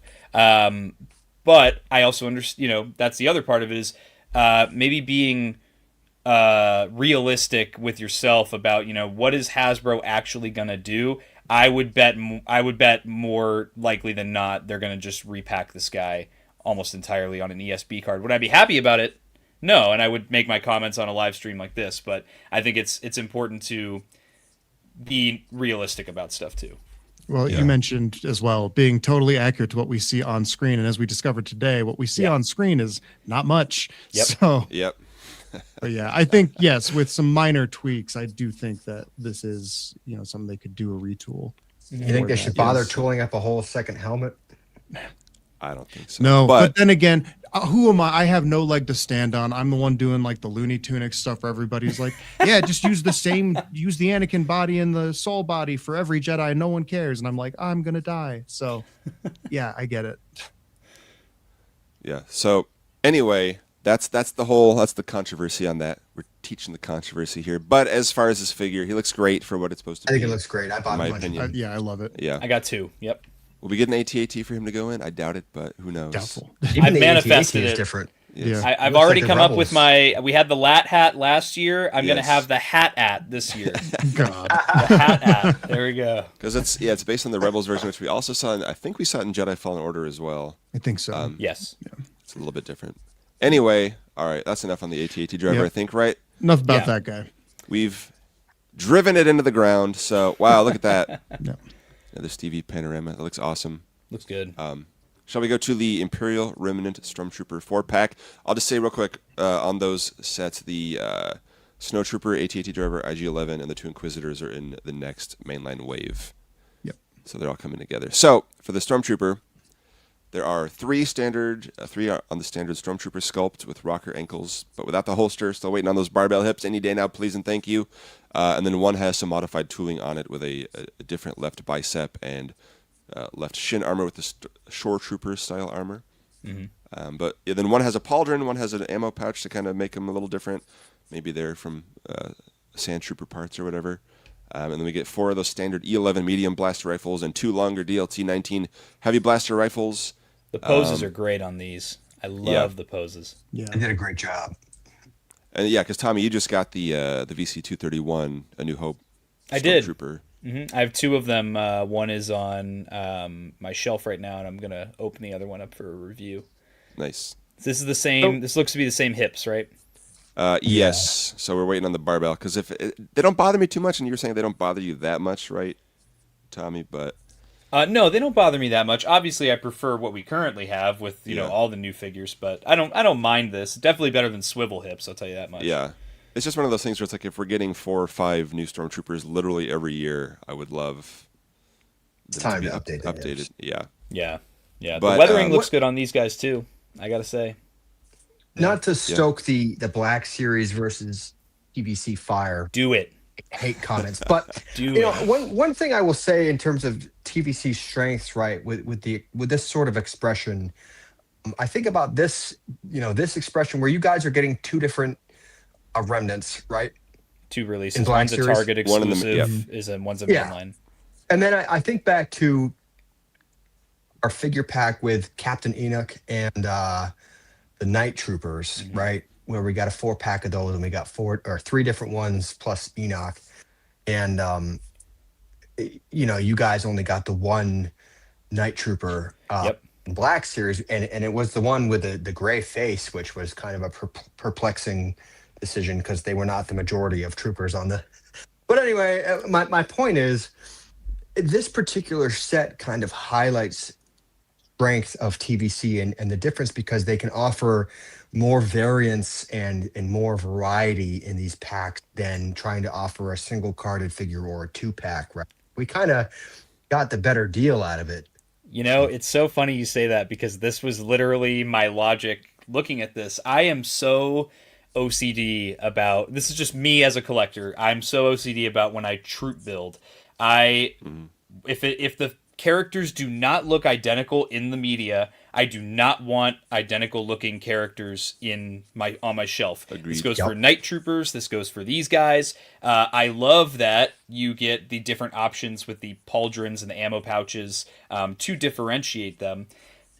But I also understand, that's the other part of it is maybe being realistic with yourself about, what is Hasbro actually going to do? I would bet more likely than not they're going to just repack this guy almost entirely on an ESB card. Would I be happy about it? No, and I would make my comments on a live stream like this, but I think it's important to be realistic about stuff too. Well, you mentioned as well being totally accurate to what we see on screen. And as we discovered today, what we see on screen is not much. Yep. So, But yeah, I think, yes, with some minor tweaks, I do think that this is, something they could do a retool. You think they should bother tooling up a whole second helmet? I don't think so. No, but then again, who am I? I have no leg to stand on. I'm the one doing like the Looney Tunic stuff where everybody's like, yeah, just use the Anakin body and the Soul body for every Jedi. No one cares. And I'm like, I'm going to die. So yeah, I get it. Yeah. So anyway, that's the controversy on that. We're teaching the controversy here. But as far as this figure, he looks great for what it's supposed to be. I think it looks great. I bought my a bunch. opinion. Yeah, I love it. Yeah. I got 2. Yep. Will we get an AT-AT for him to go in? I doubt it, but who knows? Doubtful. Even the manifested AT-AT is it. different. Yes. Yeah. I've Looks already like the come up with Rebels. we had the lat hat last year. I'm going to Yes. have the hat this year. God. The hat. There we go. Because it's based on the Rebels version, which we also saw. I think we saw it in Jedi Fallen Order as well. I think so. Yes. It's a little bit different. Anyway, all right, that's enough on the AT-AT driver. Yep. I think, right? Enough about Yeah. that guy. We've driven it into the ground. So wow, look at that. No. Another Stevie panorama. That looks awesome. Looks good. Shall we go to the Imperial Remnant Stormtrooper 4-pack? I'll just say real quick on those sets, the Snowtrooper, AT-AT driver, IG-11, and the 2 Inquisitors are in the next mainline wave. Yep. So they're all coming together. So for the Stormtrooper, there are 3 on the standard Stormtrooper sculpt with rocker ankles, but without the holster. Still waiting on those barbell hips. Any day now, please and thank you. And then one has some modified tooling on it with a different left bicep and left shin armor with the Shore Trooper style armor. Mm-hmm. But then one has a pauldron, one has an ammo pouch to kind of make them a little different. Maybe they're from Sand Trooper parts or whatever. And then we get 4 of those standard E11 medium blaster rifles and 2 longer DLT-19 heavy blaster rifles. The poses are great on these. I love the poses. Yeah. They did a great job. And yeah, because Tommy, you just got the VC-231, A New Hope. I did. Stormtrooper. I have 2 of them. One is on my shelf right now, and I'm going to open the other one up for a review. Nice. This is the same. This looks to be the same hips, right? Yes. So we're waiting on the barbell because they don't bother me too much, and you were saying they don't bother you that much, right, Tommy? But no, they don't bother me that much. Obviously, I prefer what we currently have with all the new figures, but I don't mind this. Definitely better than swivel hips. I'll tell you that much. yeah, it's just one of those things where it's like if we're getting 4 or 5 new Stormtroopers literally every year, I would love them Time be to update the updated. hips. Yeah. But, the weathering looks good on these guys too. I gotta say. Not to stoke the Black Series versus TVC fire Do it. hate comments, but Do you know, it. one thing I will say in terms of TVC strengths, right, with this sort of expression, I think about this, this expression where you guys are getting 2 different remnants, right? 2 releases. In Black One's a Series? Target One in the- exclusive, is and one's a Yeah. mainline. And then I think back to our figure pack with Captain Enoch and the Night Troopers, right? Where we got a 4-pack of those, and we got 3 different ones plus Enoch. And you guys only got the one Night Trooper Yep. Black Series, and it was the one with the gray face, which was kind of a perplexing decision because they were not the majority of troopers on the. But anyway, my point is, this particular set kind of highlights strength of TVC and the difference because they can offer more variance and more variety in these packs than trying to offer a single carded figure or a 2-pack. Right? We kind of got the better deal out of it. It's so funny you say that because this was literally my logic looking at this. I am so OCD about, this is just me as a collector. I'm so OCD about when I troop build. If the characters do not look identical in the media, I do not want identical looking characters on my shelf. Agreed. This goes for Night Troopers. This goes for these guys. I love that you get the different options with the pauldrons and the ammo pouches to differentiate them.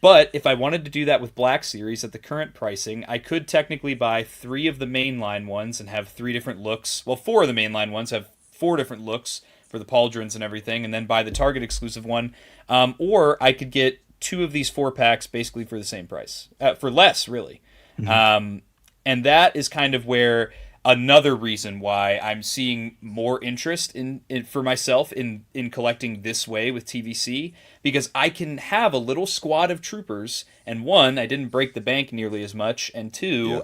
But if I wanted to do that with Black Series at the current pricing, I could technically buy 3 of the mainline ones and have 3 different looks. Well, 4 of the mainline ones have 4 different looks for the pauldrons and everything, and then buy the Target exclusive one. Or I could get 2 of these 4-packs basically for the same price, for less, really. And that is kind of where another reason why I'm seeing more interest in for myself in collecting this way with TVC, because I can have a little squad of troopers, and 1, I didn't break the bank nearly as much, and 2,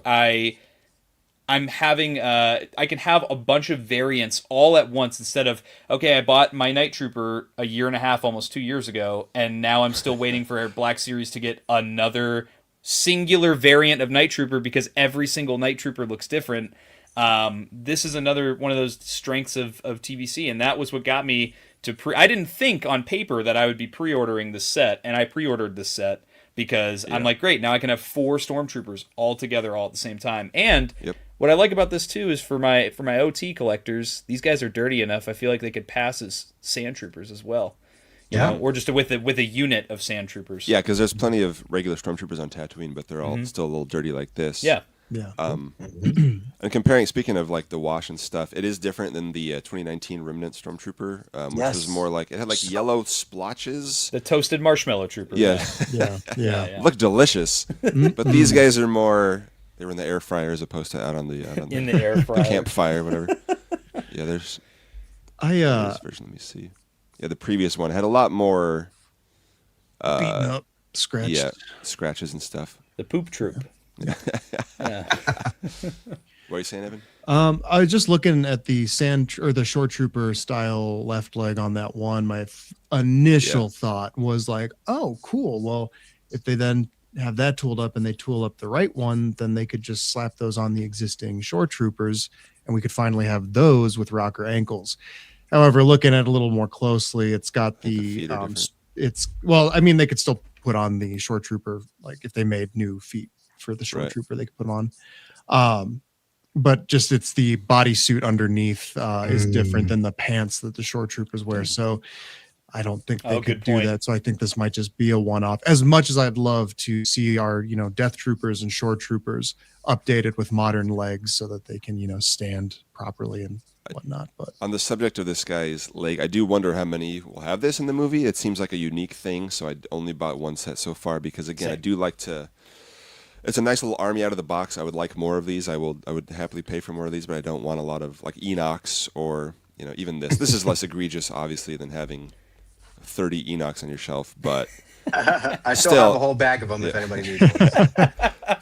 I'm having I can have a bunch of variants all at once instead of, okay, I bought my Night Trooper a year and a half, almost 2 years ago, and now I'm still waiting for Black Series to get another singular variant of Night Trooper because every single Night Trooper looks different. This is another one of those strengths of TVC, and that was what got me to I didn't think on paper that I would be pre-ordering this set, and I pre-ordered this set because I'm like, great, now I can have 4 Stormtroopers all together all at the same time. And what I like about this too is for my OT collectors, these guys are dirty enough. I feel like they could pass as Sand Troopers as well. You know, or just with a unit of Sand Troopers. Yeah, because there's plenty of regular Stormtroopers on Tatooine, but they're all still a little dirty like this. Yeah. And comparing, speaking of like the wash and stuff, it is different than the 2019 Remnant Stormtrooper, which was more like, it had like yellow splotches. The toasted marshmallow trooper. Yeah. Look delicious. But these guys are more, they were in the air fryer as opposed to out on the in the air fryer, the campfire, whatever. Yeah, there's this version. Let me see. Yeah, the previous one had a lot more beaten up, scratched. Yeah, scratches and stuff. The poop troop. What are you saying, Evan? I was just looking at the the short trooper style left leg on that one. My initial thought was like, oh, cool. Well, if they then have that tooled up and they tool up the right one, then they could just slap those on the existing short troopers and we could finally have those with rocker ankles. However, looking at it a little more closely, it's got the I mean, they could still put on the short trooper, like if they made new feet for the short trooper, they could put on. But just it's the bodysuit underneath is different than the pants that the short troopers wear. So I don't think they could do that. So I think this might just be a one-off. As much as I'd love to see our, death troopers and short troopers updated with modern legs so that they can, stand properly and whatnot. But on the subject of this guy's leg, I do wonder how many will have this in the movie. It seems like a unique thing. So I only bought one set so far because, again, I do like to. It's a nice little army out of the box. I would like more of these. I would happily pay for more of these, but I don't want a lot of like Enochs or even this. This is less egregious, obviously, than having 30 Enochs on your shelf. But I still have a whole bag of them if anybody needs one.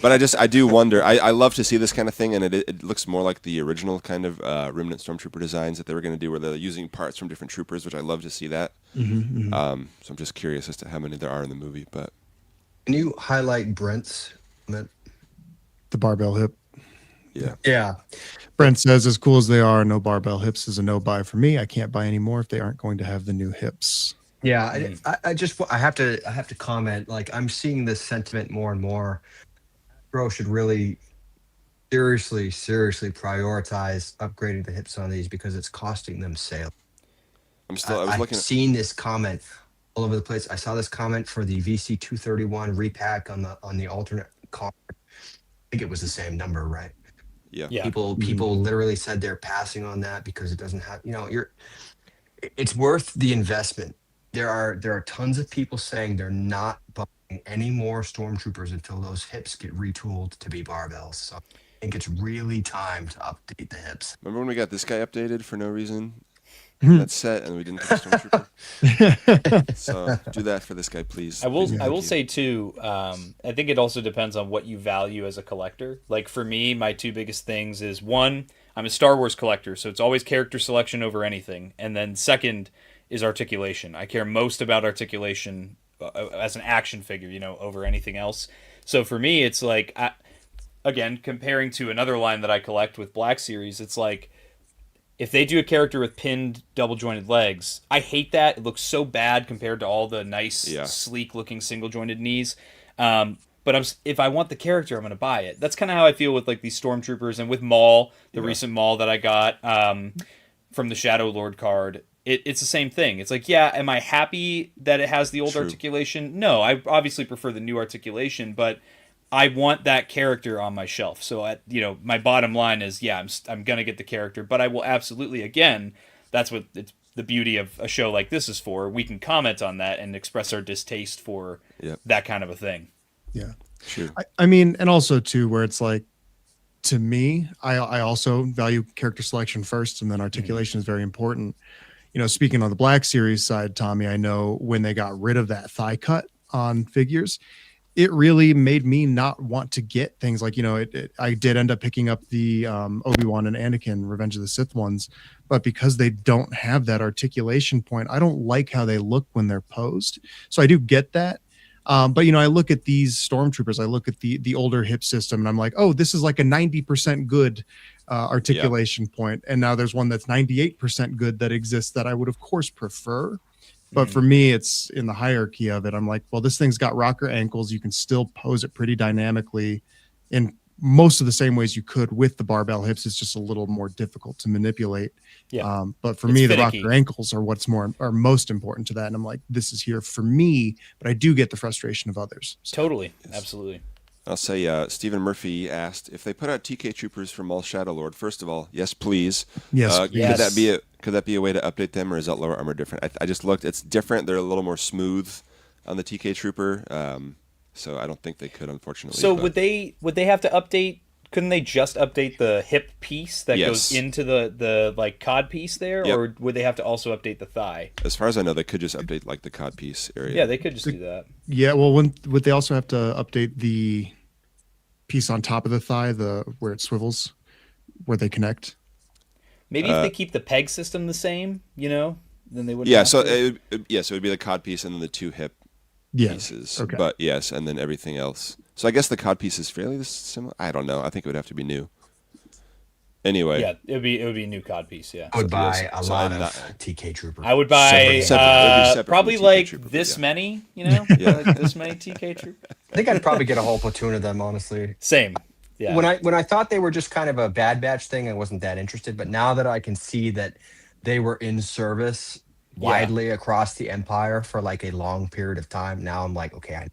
But I do wonder. I love to see this kind of thing, and it looks more like the original kind of Remnant Stormtrooper designs that they were going to do, where they're using parts from different troopers, which I love to see that. So I'm just curious as to how many there are in the movie. But can you highlight Brent's? The barbell hip. Yeah. Brent says, as cool as they are, no barbell hips is a no buy for me. I can't buy any more if they aren't going to have the new hips. Yeah, I have to comment. Like, I'm seeing this sentiment more and more. Bro should really seriously prioritize upgrading the hips on these because it's costing them sales. I've seen this comment all over the place. I saw this comment for the VC 231 repack on the alternate card. I think it was the same number, right? Yeah. Yeah. People literally said they're passing on that because it doesn't have, it's worth the investment. There are tons of people saying they're not buying any more stormtroopers until those hips get retooled to be barbells. So I think it's really time to update the hips. Remember when we got this guy updated for no reason? That set, and we didn't get the stormtrooper. So do that for this guy, please. I will. Please, I will thank you. say too. I think it also depends on what you value as a collector. Like for me, my two biggest things is one, I'm a Star Wars collector, so it's always character selection over anything, and then second is articulation. I care most about articulation as an action figure, over anything else. So for me, it's like, again, comparing to another line that I collect with Black Series, it's like, if they do a character with pinned double jointed legs, I hate that. It looks so bad compared to all the nice, sleek looking single jointed knees. But if I want the character, I'm going to buy it. That's kind of how I feel with like these stormtroopers and with Maul, the recent Maul that I got from the Shadow Lord card. It's the same thing. It's like, yeah, am I happy that it has the old articulation? No, I obviously prefer the new articulation, but I want that character on my shelf. So, my bottom line is, I'm going to get the character, but I will absolutely, again, that's what it's the beauty of a show like this is for. We can comment on that and express our distaste for that kind of a thing. Yeah. Sure. I mean, and also too, where it's like, to me, I also value character selection first, and then articulation is very important. Speaking on the Black Series side, Tommy, I know when they got rid of that thigh cut on figures, it really made me not want to get things like, I did end up picking up the Obi-Wan and Anakin Revenge of the Sith ones, but because they don't have that articulation point, I don't like how they look when they're posed. So I do get that. But I look at these stormtroopers, I look at the older hip system, and I'm like, oh, this is like a 90% good articulation point. And now there's one that's 98% good that exists that I would of course prefer. But for me, it's in the hierarchy of it. I'm like, well, this thing's got rocker ankles. You can still pose it pretty dynamically in most of the same ways you could with the barbell hips. It's just a little more difficult to manipulate. Yeah. But for It's me, finicky. the rocker ankles are most important to that. And I'm like, this is here for me, but I do get the frustration of others. So, Totally. Absolutely. I'll say Stephen Murphy asked if they put out TK Troopers from Maul Shadow Lord. First of all, yes, please. yes, Yes. Could that be a way to update them, or is that lower armor different? I just looked; it's different. They're a little more smooth on the TK Trooper, so I don't think they could, unfortunately. So but- would they have to update? Couldn't they just update the hip piece that goes into the like cod piece there, or would they have to also update the thigh? As far as I know, they could just update like the cod piece area. Yeah, they could just do that. Yeah, well, would they also have to update the piece on top of the thigh, where it swivels, where they connect? Maybe if they keep the peg system the same, then they wouldn't. Yeah, have so to. it would be the cod piece and then the two hip Yes. pieces. Okay. But yes, and then everything else. So I guess the cod piece is fairly similar. I don't know. I think it would have to be new. Anyway. Yeah, it would be a new cod piece. Yeah, I would buy a so lot I'm of not- TK Trooper. I would buy Separate. It'd be separate probably from TK like Trooper, this yeah. many. Yeah. Like this many TK Troop. I think I'd probably get a whole platoon of them, honestly. Same. Yeah. When I thought they were just kind of a Bad Batch thing, I wasn't that interested. But now that I can see that they were in service widely across the Empire for like a long period of time, now I'm like, okay,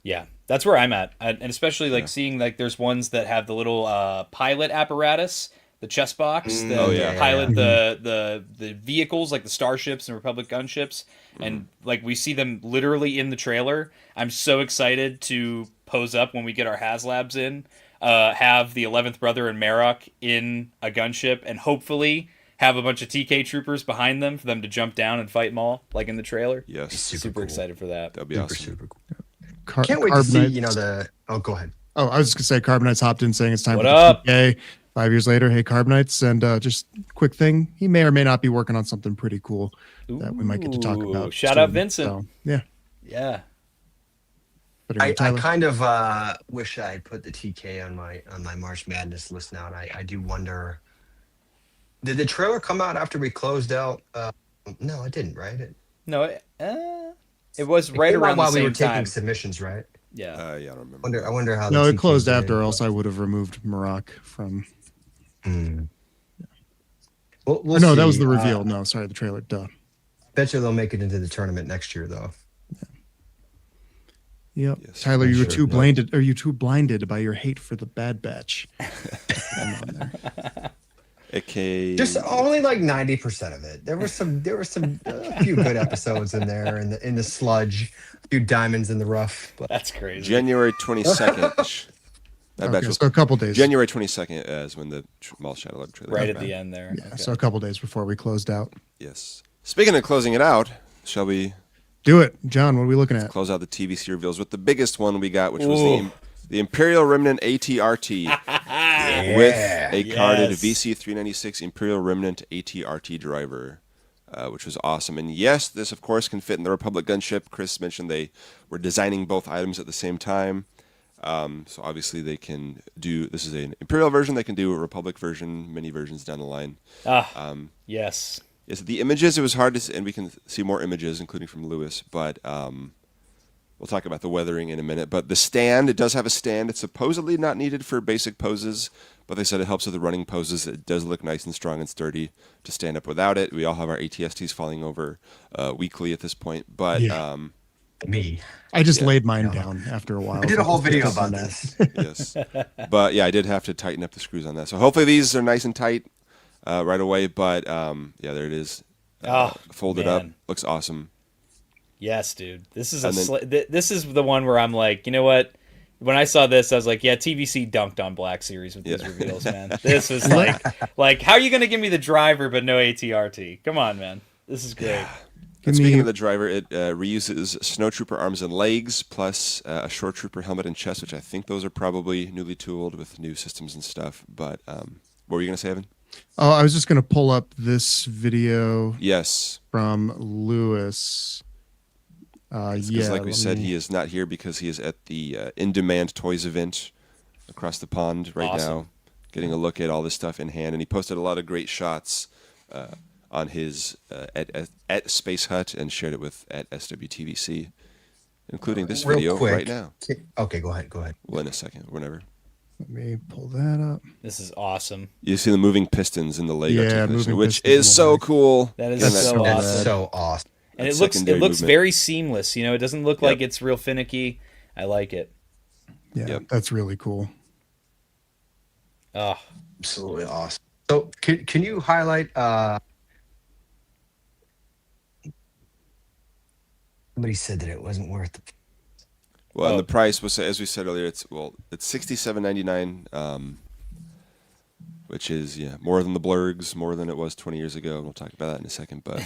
Yeah, that's where I'm at, and especially like seeing like there's ones that have the little pilot apparatus, the chest box that pilot the vehicles like the starships and Republic gunships, and like we see them literally in the trailer. I'm so excited to pose up when we get our HasLabs in, have the 11th Brother and Marok in a gunship, and hopefully have a bunch of TK troopers behind them for them to jump down and fight Maul like in the trailer. Yes. Super excited. excited for that. That'd be super, awesome. super cool. Can't wait to see, oh, go ahead. Oh, I was just gonna say, Carbonites hopped in saying it's time What for up? the TK. 5 years later, hey Carbonites, and just quick thing, he may or may not be working on something pretty cool that we might get to talk Ooh, about. shout soon. out Vincent. So, yeah. Yeah. Better I go, Tyler. kind of wish I had put the TK on my March Madness list now, and I do wonder. Did the trailer come out after we closed out? No, it didn't, right? No, it was right came out around the while we were same taking time. submissions, right? Yeah. Yeah, I don't remember. I wonder how. No, the it closed TK after, or did. else I would have removed Marok from. Mm. We'll no, that see. was the reveal. No, sorry, the trailer. Duh. Bet you they'll make it into the tournament next year, though. Yep. Yes, Tyler, you were sure. too blinded. Are you too blinded by your hate for the Bad Batch? Okay. Just only like 90% of it. There were some a few good episodes in there, in the sludge, a few diamonds in the rough. But That's crazy. January 22nd. That batch Okay, was so a couple days. January 22nd is when the Mall Shadow Lord trailer Right came at the back. end there. Yeah, Okay. so a couple days before we closed out. Yes. Speaking of closing it out, shall we Do it, John. What are we looking at? close out the TVC reveals with the biggest one we got, which was Ooh. the Imperial Remnant ATRT with a carded Yes. VC396 Imperial Remnant ATRT driver, which was awesome. And yes, this of course can fit in the Republic gunship. Chris mentioned they were designing both items at the same time. So obviously they can do, this is an Imperial version, they can do a Republic version, many versions down the line. Yes. Yes, the images, it was hard to see, and we can see more images, including from Lewis, but we'll talk about the weathering in a minute. But the stand, it does have a stand. It's supposedly not needed for basic poses, but they said it helps with the running poses. It does look nice and strong and sturdy to stand up without it. We all have our ATSTs falling over weekly at this point, but Yeah. me, I just laid mine down after a while. I did a whole video Just about on this. yes. But yeah, I did have to tighten up the screws on that. So hopefully these are nice and tight right away, but yeah, there it is. Folded up. man. Looks awesome. Yes, dude. This is And then- this is the one where I'm like, you know what? When I saw this, I was like, yeah, TVC dunked on Black Series with these reveals, man. This was like, how are you going to give me the driver but no ATRT? Come on, man. This is great. And speaking of the driver, it reuses Snowtrooper arms and legs, plus a Shore Trooper helmet and chest, which I think those are probably newly tooled with new systems and stuff. But what were you going to say, Evan? Oh, I was just going to pull up this video Yes. from Lewis. Because like we said, he is not here because he is at the In Demand Toys event across the pond right now, getting a look at all this stuff in hand. And he posted a lot of great shots on his at Space Hut and shared it with at SWTVC, including this Real video quick. right now. Okay, go ahead. Well, in a second, whenever. Let me pull that up. This is awesome. You see the moving pistons in the leg Yeah, articulation, moving which pistons in is the so leg. cool. That is And so That's awesome. so awesome. And That it looks secondary movement. very seamless. You know, it doesn't look like it's real finicky. I like it. Yeah, Yep. that's really cool. Oh, Absolutely awesome. So can you highlight somebody said that it wasn't worth it. Well, and the price was, as we said earlier, it's $67.99, which is more than the Blurgs, more than it was 20 years ago. And we'll talk about that in a second. But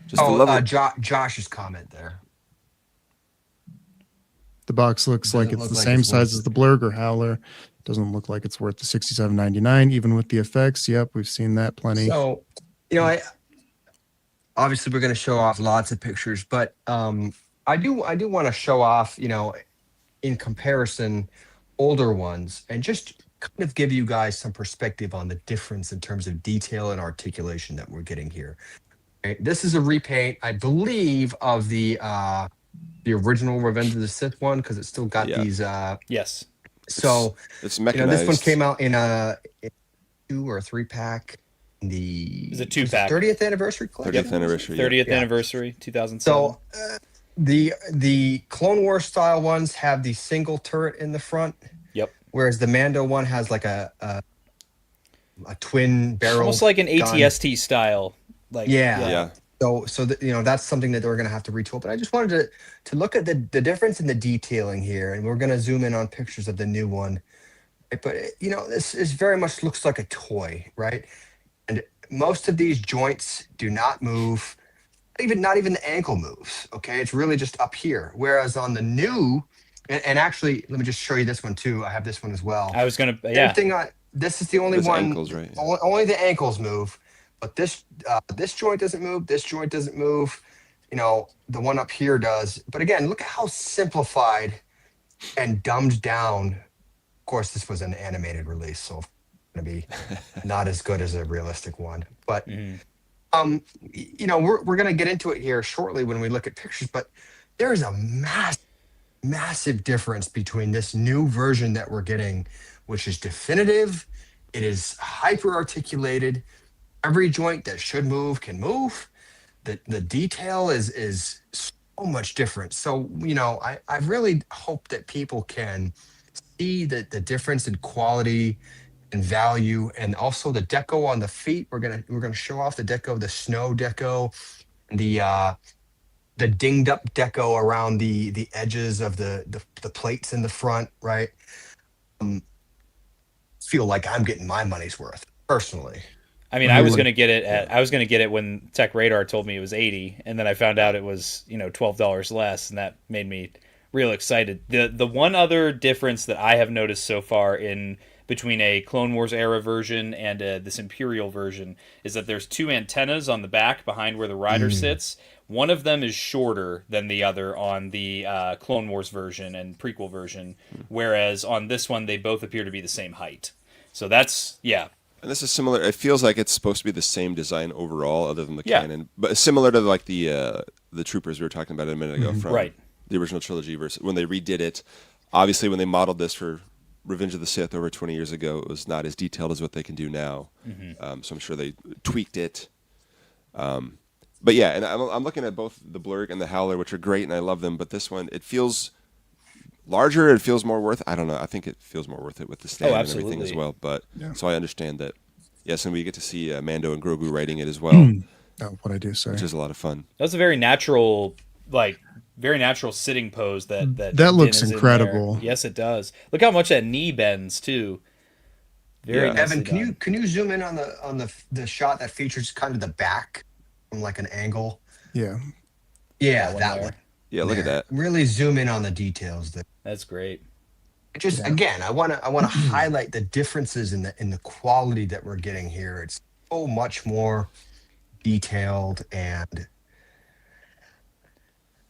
just the level. Josh's comment there. The box looks like Doesn't it's look the like same it's size worth as it. the Blurg or Howler. Doesn't look like it's worth the $67.99, even with the effects. Yep, we've seen that plenty. So, obviously we're going to show off lots of pictures, but I do want to show off, in comparison, older ones, and just kind of give you guys some perspective on the difference in terms of detail and articulation that we're getting here. Okay, this is a repaint, I believe, of the original Revenge of the Sith one, because it's still got these. yes. So It's mechanized. this one came out in a 2 or 3 pack. It was a 2-pack. 30th anniversary collection. 30th anniversary. 30th Yeah. anniversary, 2007. So the Clone Wars style ones have the single turret in the front. Yep. Whereas the Mando one has like a twin barrel. Almost like an gun. ATST style. Like Yeah. So that's something that we're gonna have to retool. But I just wanted to look at the difference in the detailing here, and we're gonna zoom in on pictures of the new one. But this is very much looks like a toy, right? And most of these joints do not move. Not even the ankle moves. Okay, it's really just up here. Whereas on the new, and actually, let me just show you this one too. I have this one as well. I was gonna This is the only Those one. ankles, right? Only the ankles move, but this joint doesn't move. This joint doesn't move. The one up here does. But again, look at how simplified and dumbed down. Of course, this was an animated release, so it's going to be not as good as a realistic one. But we're going to get into it here shortly when we look at pictures. But there is a massive difference between this new version that we're getting, which is definitive. It is hyper articulated. Every joint that should move can move. the detail is so much different. So, I really hope that people can see the difference in quality and value, and also the deco on the feet. We're gonna show off the deco, the snow deco, the dinged up deco around the edges of the plates in the front, right? Um, feel like I'm getting my money's worth personally. I mean, I was gonna get it when Tech Radar told me it was 80, and then I found out it was $12 less, and that made me real excited. The one other difference that I have noticed so far in between a Clone Wars era version and this Imperial version is that there's two antennas on the back behind where the rider sits. One of them is shorter than the other on the Clone Wars version and prequel version, whereas on this one they both appear to be the same height. So that's And this is similar. It feels like it's supposed to be the same design overall, other than the cannon, but similar to like the troopers we were talking about a minute ago from the original trilogy versus when they redid it. Obviously, when they modeled this for Revenge of the Sith over 20 years ago, it was not as detailed as what they can do now. So I'm sure they tweaked it. But yeah, and I'm looking at both the Blurg and the Howler, which are great, and I love them. But this one, it feels larger. It feels more worth. I don't know. I think it feels more worth it with the stand and everything as well. But so I understand that. Yes, and we get to see Mando and Grogu writing it as well. What I do, sorry. Which is a lot of fun. That's a very natural, sitting pose that looks incredible. Yes, it does. Look how much that knee bends too. Very Evan, can you zoom in on the shot that features kind of the back from like an angle? Yeah, that one. Yeah, look at that. Really zoom in on the details there. That's great. Again, I want to highlight the differences in the quality that we're getting here. It's so much more detailed, and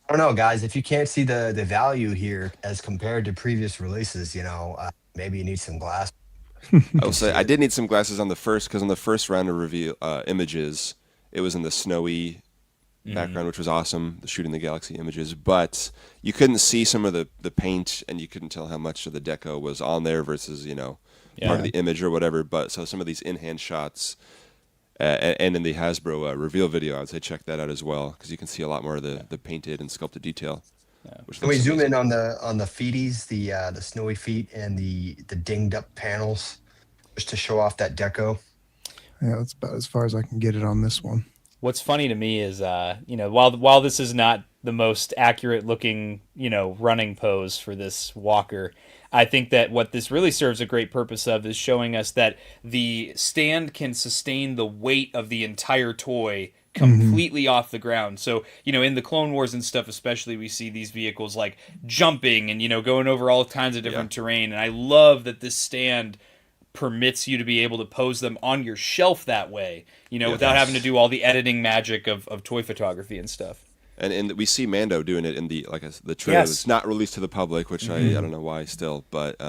I don't know, guys. If you can't see the value here as compared to previous releases, maybe you need some glass. I will say I did need some glasses on the first, because on the first round of reveal images, it was in the snowy background, which was awesome, the shooting the galaxy images, but you couldn't see some of the paint, and you couldn't tell how much of the deco was on there versus part of the image or whatever. But so some of these in-hand shots and in the Hasbro reveal video, I would say check that out as well, because you can see a lot more of the painted and sculpted detail. Can we zoom in on the feeties, the snowy feet and the dinged up panels, just to show off that deco? Yeah, that's about as far as I can get it on this one. What's funny to me is, while this is not the most accurate looking, running pose for this walker, I think that what this really serves a great purpose of is showing us that the stand can sustain the weight of the entire toy completely off the ground. So, in the Clone Wars and stuff especially, we see these vehicles like jumping and, going over all kinds of different terrain. And I love that this stand permits you to be able to pose them on your shelf that way, without having to do all the editing magic of toy photography and stuff. And we see Mando doing it in the trailer. Yes. It's not released to the public, which I don't know why still, but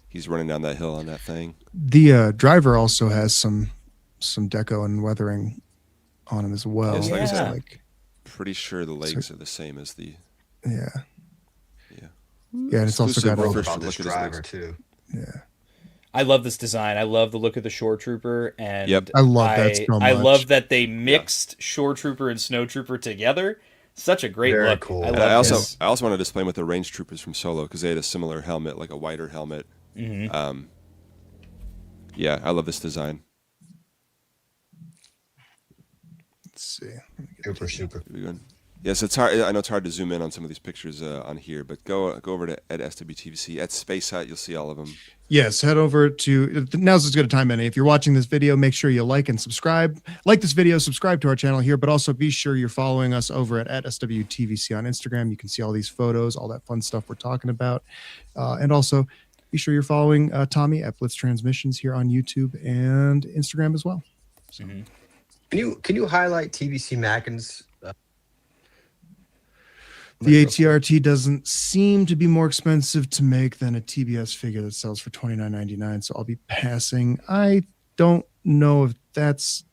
he's running down that hill on that thing. The driver also has some deco and weathering on him as well. Yes, like I said, like, pretty sure the legs are the same as the. Yeah, and it's also got about this driver too. Yeah. I love this design. I love the look of the Shore Trooper, and I love that so much. I love that they mixed Shore Trooper and Snow Trooper together. Such a great look. Cool. I also want to display with the Range Troopers from Solo, because they had a similar helmet, like a wider helmet. I love this design. Let's see. Super. Yes, it's hard. I know it's hard to zoom in on some of these pictures on here, but go over to at SWTVC at Space Hut. You'll see all of them. Yes, head over to now's as good a time any. If you're watching this video, make sure you like and subscribe. Like this video, subscribe to our channel here, but also be sure you're following us over at SWTVC on Instagram. You can see all these photos, all that fun stuff we're talking about, and also be sure you're following Tommy at Blitz Transmissions here on YouTube and Instagram as well. So. Can you highlight TVC Mackins? The ATRT doesn't seem to be more expensive to make than a TBS figure that sells for $29.99, so I'll be passing. I don't know if that's.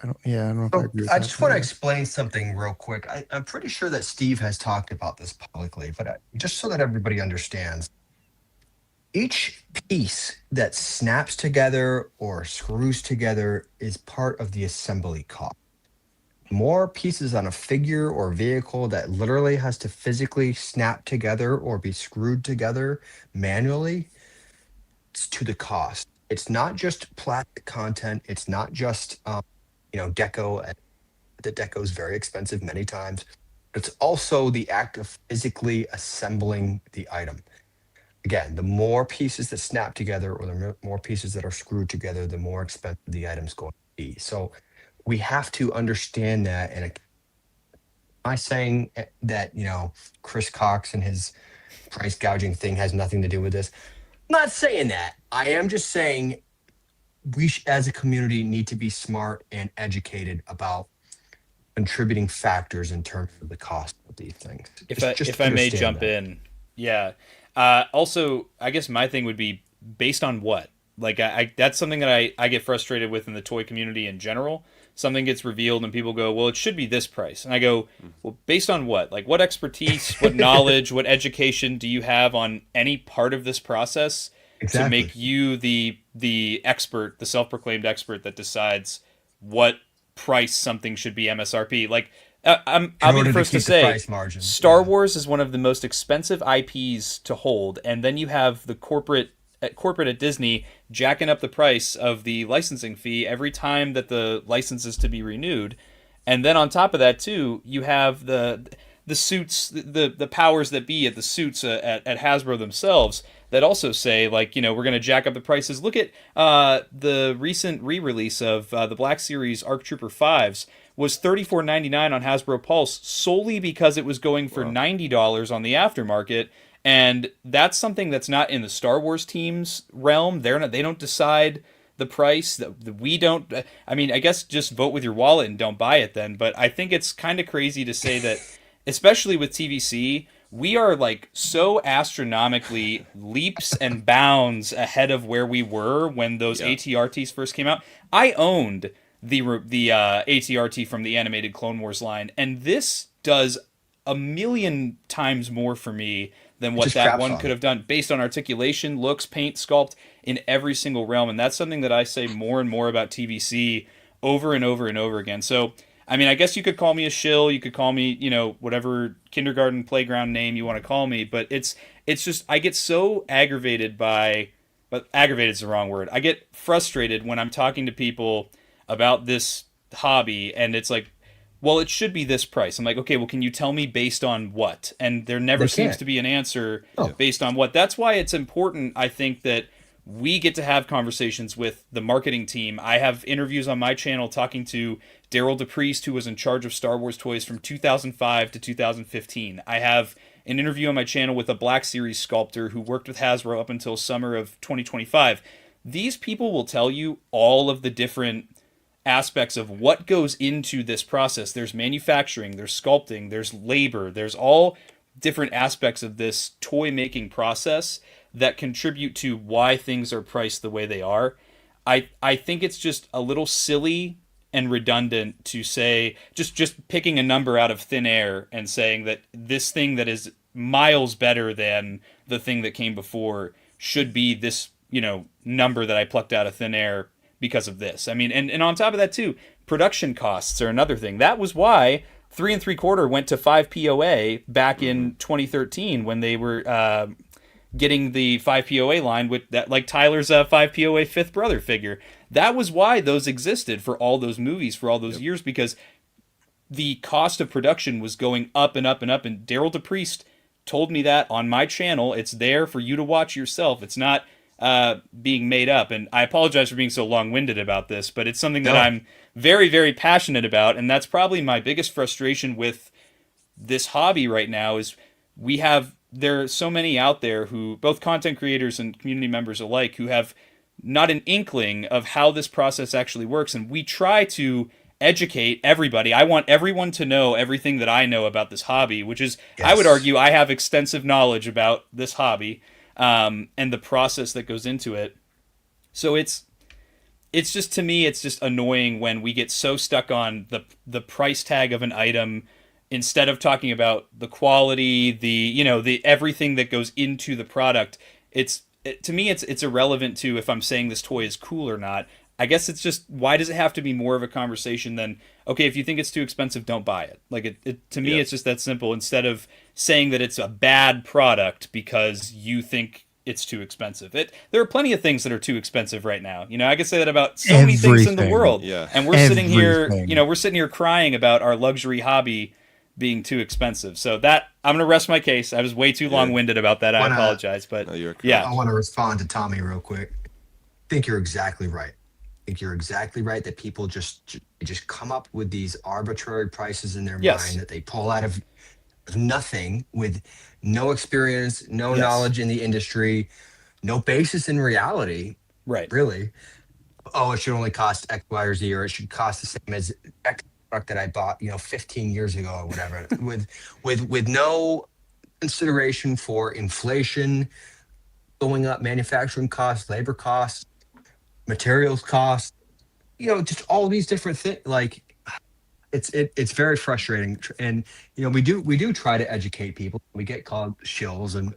I don't know if I agree with I that. just want to explain something real quick. I'm pretty sure that Steve has talked about this publicly, but just so that everybody understands, each piece that snaps together or screws together is part of the assembly cost. more pieces on a figure or vehicle that literally has to physically snap together or be screwed together manually, it's to the cost. It's not just plastic content. It's not just deco. And the deco is very expensive many times. It's also the act of physically assembling the item. Again, the more pieces that snap together or the more pieces that are screwed together, the more expensive the item's going to be. So we have to understand that. And am I saying that, Chris Cox and his price gouging thing has nothing to do with this? I'm not saying that. I am just saying we as a community need to be smart and educated about contributing factors in terms of the cost of these things. If I may jump in, yeah. Also, I guess my thing would be based on what? Like, I that's something that I get frustrated with in the toy community in general. Something gets revealed and people go, well, it should be this price. And I go, well, based on what? Like, what expertise, what knowledge, what education do you have on any part of this process to make you the expert, the self-proclaimed expert that decides what price something should be MSRP? Like, I'll be the first to say, Star Wars is one of the most expensive IPs to hold, and then you have the corporate at Disney jacking up the price of the licensing fee every time that the license is to be renewed, and then on top of that too, you have the suits, the powers that be at the suits at Hasbro themselves that also say, like, we're going to jack up the prices. Look at the recent re-release of the Black Series ARC Trooper 5s was $34.99 on Hasbro Pulse solely because it was going for $90 on the aftermarket. And that's something that's not in the Star Wars team's realm. They don't decide the price. We don't. I mean, I guess just vote with your wallet and don't buy it then. But I think it's kind of crazy to say that, especially with TVC, we are like so astronomically leaps and bounds ahead of where we were when those ATRTs first came out. I owned the ATRT from the animated Clone Wars line, and this does a million times more for me than what that one could have done based on articulation, looks, paint, sculpt in every single realm. And that's something that I say more and more about TVC over and over and over again. So, I mean, I guess you could call me a shill. You could call me, whatever kindergarten playground name you want to call me. But it's just, I get so aggravated but aggravated is the wrong word. I get frustrated when I'm talking to people about this hobby and it's like, well, it should be this price. I'm like, okay, well, can you tell me based on what? And there never seems to be an answer based on what. That's why it's important, I think, that we get to have conversations with the marketing team. I have interviews on my channel talking to Daryl DePriest, who was in charge of Star Wars toys from 2005 to 2015. I have an interview on my channel with a Black Series sculptor who worked with Hasbro up until summer of 2025. These people will tell you all of the different aspects of what goes into this process. There's manufacturing, there's sculpting, there's labor, there's all different aspects of this toy making process that contribute to why things are priced the way they are. I think it's just a little silly and redundant to say just picking a number out of thin air and saying that this thing that is miles better than the thing that came before should be this, number that I plucked out of thin air because of this. I mean, and on top of that too, production costs are another thing. That was why 3 3/4 went to 5 POA back in 2013 when they were getting the 5 POA line with that, like Tyler's 5 POA fifth brother figure. That was why those existed for all those movies for all those years, because the cost of production was going up and up and up. And Daryl DePriest told me that on my channel. It's there for you to watch yourself. It's not being made up. And I apologize for being so long-winded about this, but it's something that I'm very, very passionate about. And that's probably my biggest frustration with this hobby right now is there are so many out there who, both content creators and community members alike, who have not an inkling of how this process actually works. And we try to educate everybody. I want everyone to know everything that I know about this hobby, which is, I would argue, I have extensive knowledge about this hobby. And the process that goes into it. So it's just, to me, it's just annoying when we get so stuck on the price tag of an item instead of talking about the quality, the everything that goes into the product. To me, it's irrelevant to if I'm saying this toy is cool or not. I guess it's just, why does it have to be more of a conversation than, okay, if you think it's too expensive, don't buy it. Like to me, it's just that simple. Instead of saying that it's a bad product because you think it's too expensive. There are plenty of things that are too expensive right now. You know, I could say that about so many things in the world. Yeah. And we're sitting here crying about our luxury hobby being too expensive. So that, I'm going to rest my case. I was way too long-winded about that. I apologize, but I want to respond to Tommy real quick. I think you're exactly right. That people just come up with these arbitrary prices in their mind that they pull out of nothing, with no experience, no knowledge in the industry, no basis in reality. Right. Really. Oh, it should only cost X, Y, or Z, or it should cost the same as X product that I bought, 15 years ago or whatever, with no consideration for inflation going up, manufacturing costs, labor costs, materials costs, just all these different things. Like, it's very frustrating. And we do try to educate people. We get called shills, and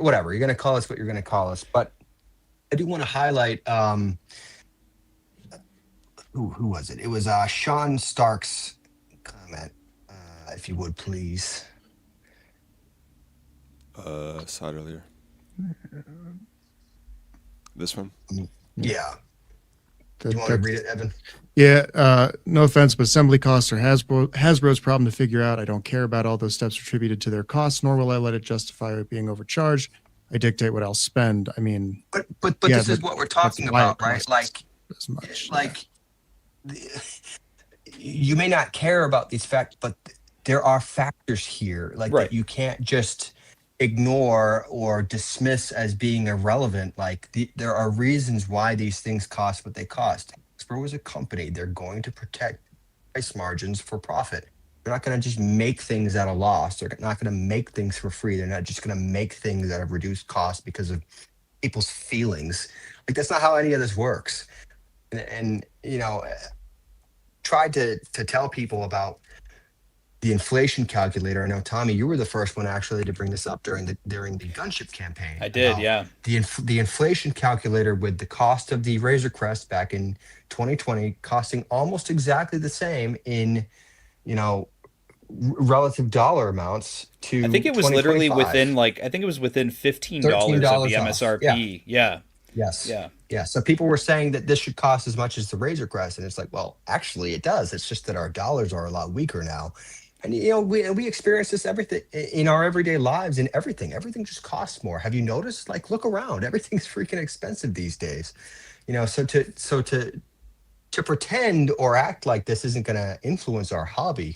whatever, you're going to call us what you're going to call us. But I do want to highlight who was it? It was Sean Stark's comment, if you would please. Saw it earlier. This one? Yeah. Do you want to read it, Evan? Yeah, no offense, but assembly costs are Hasbro's problem to figure out. I don't care about all those steps attributed to their costs, nor will I let it justify it being overcharged. I dictate what I'll spend. I mean, but this is what we're talking about, right? Like, as much. You may not care about these facts, but there are factors here, like that you can't just ignore or dismiss as being irrelevant. Like, there are reasons why these things cost what they cost. Hasbro is a company. They're going to protect price margins for profit. They're not going to just make things at a loss. They're not going to make things for free. They're not just going to make things that have reduced cost because of people's feelings. Like, that's not how any of this works. And tried to tell people about the inflation calculator. I know, Tommy, you were the first one actually to bring this up during the gunship campaign. I did, yeah. The inflation calculator, with the cost of the Razor Crest back in 2020 costing almost exactly the same in, relative dollar amounts to, I think it was literally within $15 of the MSRP. Yeah. Yes. Yeah. Yeah. So people were saying that this should cost as much as the Razor Crest, and it's like, well, actually it does. It's just that our dollars are a lot weaker now. And we experience this everything in our everyday lives, and everything just costs more. Have you noticed? Like, look around, everything's freaking expensive these days. So to pretend or act like this isn't going to influence our hobby,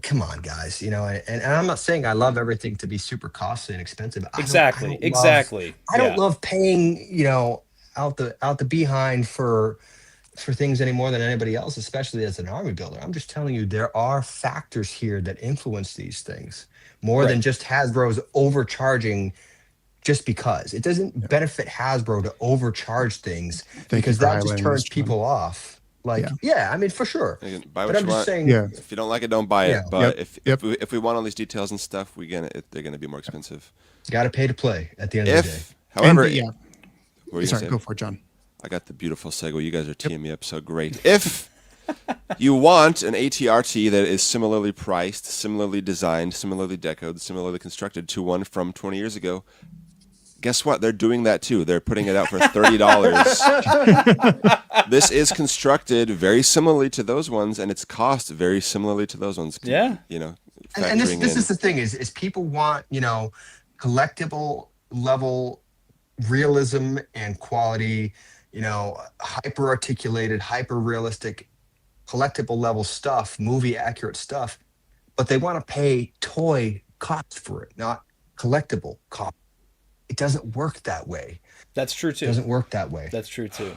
come on, guys. And I'm not saying I love everything to be super costly and expensive. Exactly. I don't love paying, out the behind for things any more than anybody else, especially as an army builder. I'm just telling you, there are factors here that influence these things more than just Hasbro's overcharging just because. It doesn't benefit Hasbro to overcharge things because that just turns people off. Like, I mean, for sure. Buy what but I'm you just want. saying, if you don't like it, don't buy it. But if we want all these details and stuff, they're gonna be more expensive. Got to pay to play at the end of the day. However, sorry, go for it, John. I got the beautiful segue. You guys are teeing me up so great. If you want an ATRT that is similarly priced, similarly designed, similarly decoed, similarly constructed to one from 20 years ago, guess what? They're doing that too. They're putting it out for $30. This is constructed very similarly to those ones, and it's cost very similarly to those ones. Yeah. And this is the thing is people want, collectible level realism and quality, hyper articulated, hyper realistic, collectible level stuff, movie accurate stuff, but they want to pay toy cost for it, not collectible cost. It doesn't work that way. That's true too. It doesn't work that way. That's true too.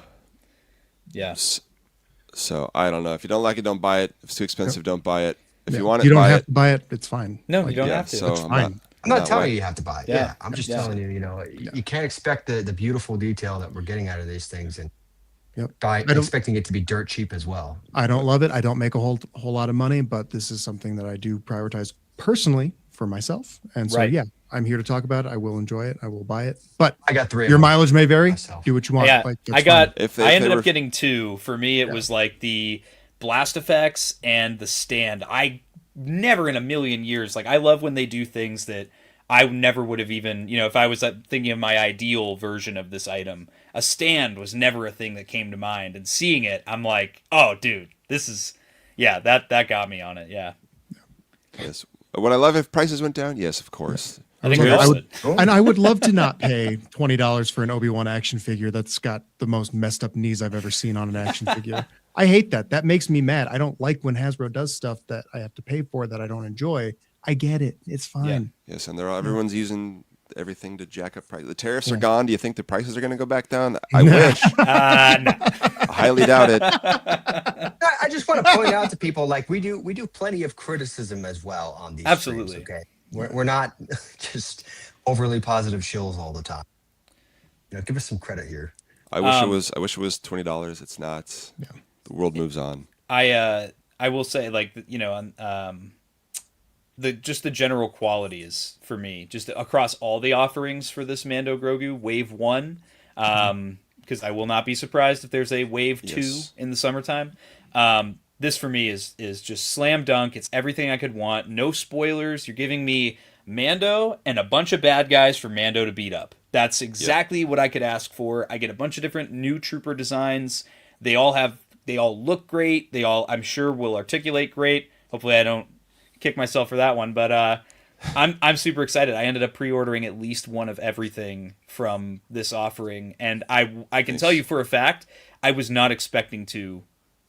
Yeah. So I don't know. If you don't like it, don't buy it. If it's too expensive, don't buy it. If you want it, you don't buy have it. to buy it. It's fine. No, you don't have to. So it's fine. I'm not telling you have to buy it. Yeah. I'm just telling you, you can't expect the beautiful detail that we're getting out of these things, and by expecting it to be dirt cheap as well. I don't love it. I don't make a whole lot of money, but this is something that I do prioritize personally for myself. And so, I'm here to talk about it. I will enjoy it. I will buy it. But I got 3 of your them mileage may vary. myself. Do what you want. Yeah, Like, I got. If I they ended were- up getting 2. For me, it was like the blast effects and the stand. I never in a million years. Like, I love when they do things that I never would have even. If I was thinking of my ideal version of this item, a stand was never a thing that came to mind. And seeing it, I'm like, oh, dude, this is. Yeah, that got me on it. Yeah. Yes. Would I love if prices went down? Yes, of course. I think Look, we all I would- would. And I would love to not pay $20 for an Obi-Wan action figure that's got the most messed up knees I've ever seen on an action figure. I hate that. That makes me mad. I don't like when Hasbro does stuff that I have to pay for that I don't enjoy. I get it. It's fine. Yes, and everyone's using everything to jack up price. The tariffs are gone. Do you think the prices are going to go back down? I wish. No. I highly doubt it. I just want to point out to people, like, we do plenty of criticism as well on these Absolutely. streams, okay? We're not just overly positive shills all the time. Give us some credit here. I wish it was $20. It's not. Yeah. The world moves on. I will say, like, the general quality is, for me, just across all the offerings for this Mando Grogu Wave 1, because I will not be surprised if there's a Wave 2 Yes. in the summertime. This for me is just slam dunk. It's everything I could want. No spoilers. You're giving me Mando and a bunch of bad guys for Mando to beat up. That's exactly what I could ask for. I get a bunch of different new trooper designs. They all look great. They all, I'm sure, will articulate great. Hopefully I don't kick myself for that one, but I'm super excited. I ended up pre-ordering at least one of everything from this offering, and I can tell you for a fact I was not expecting to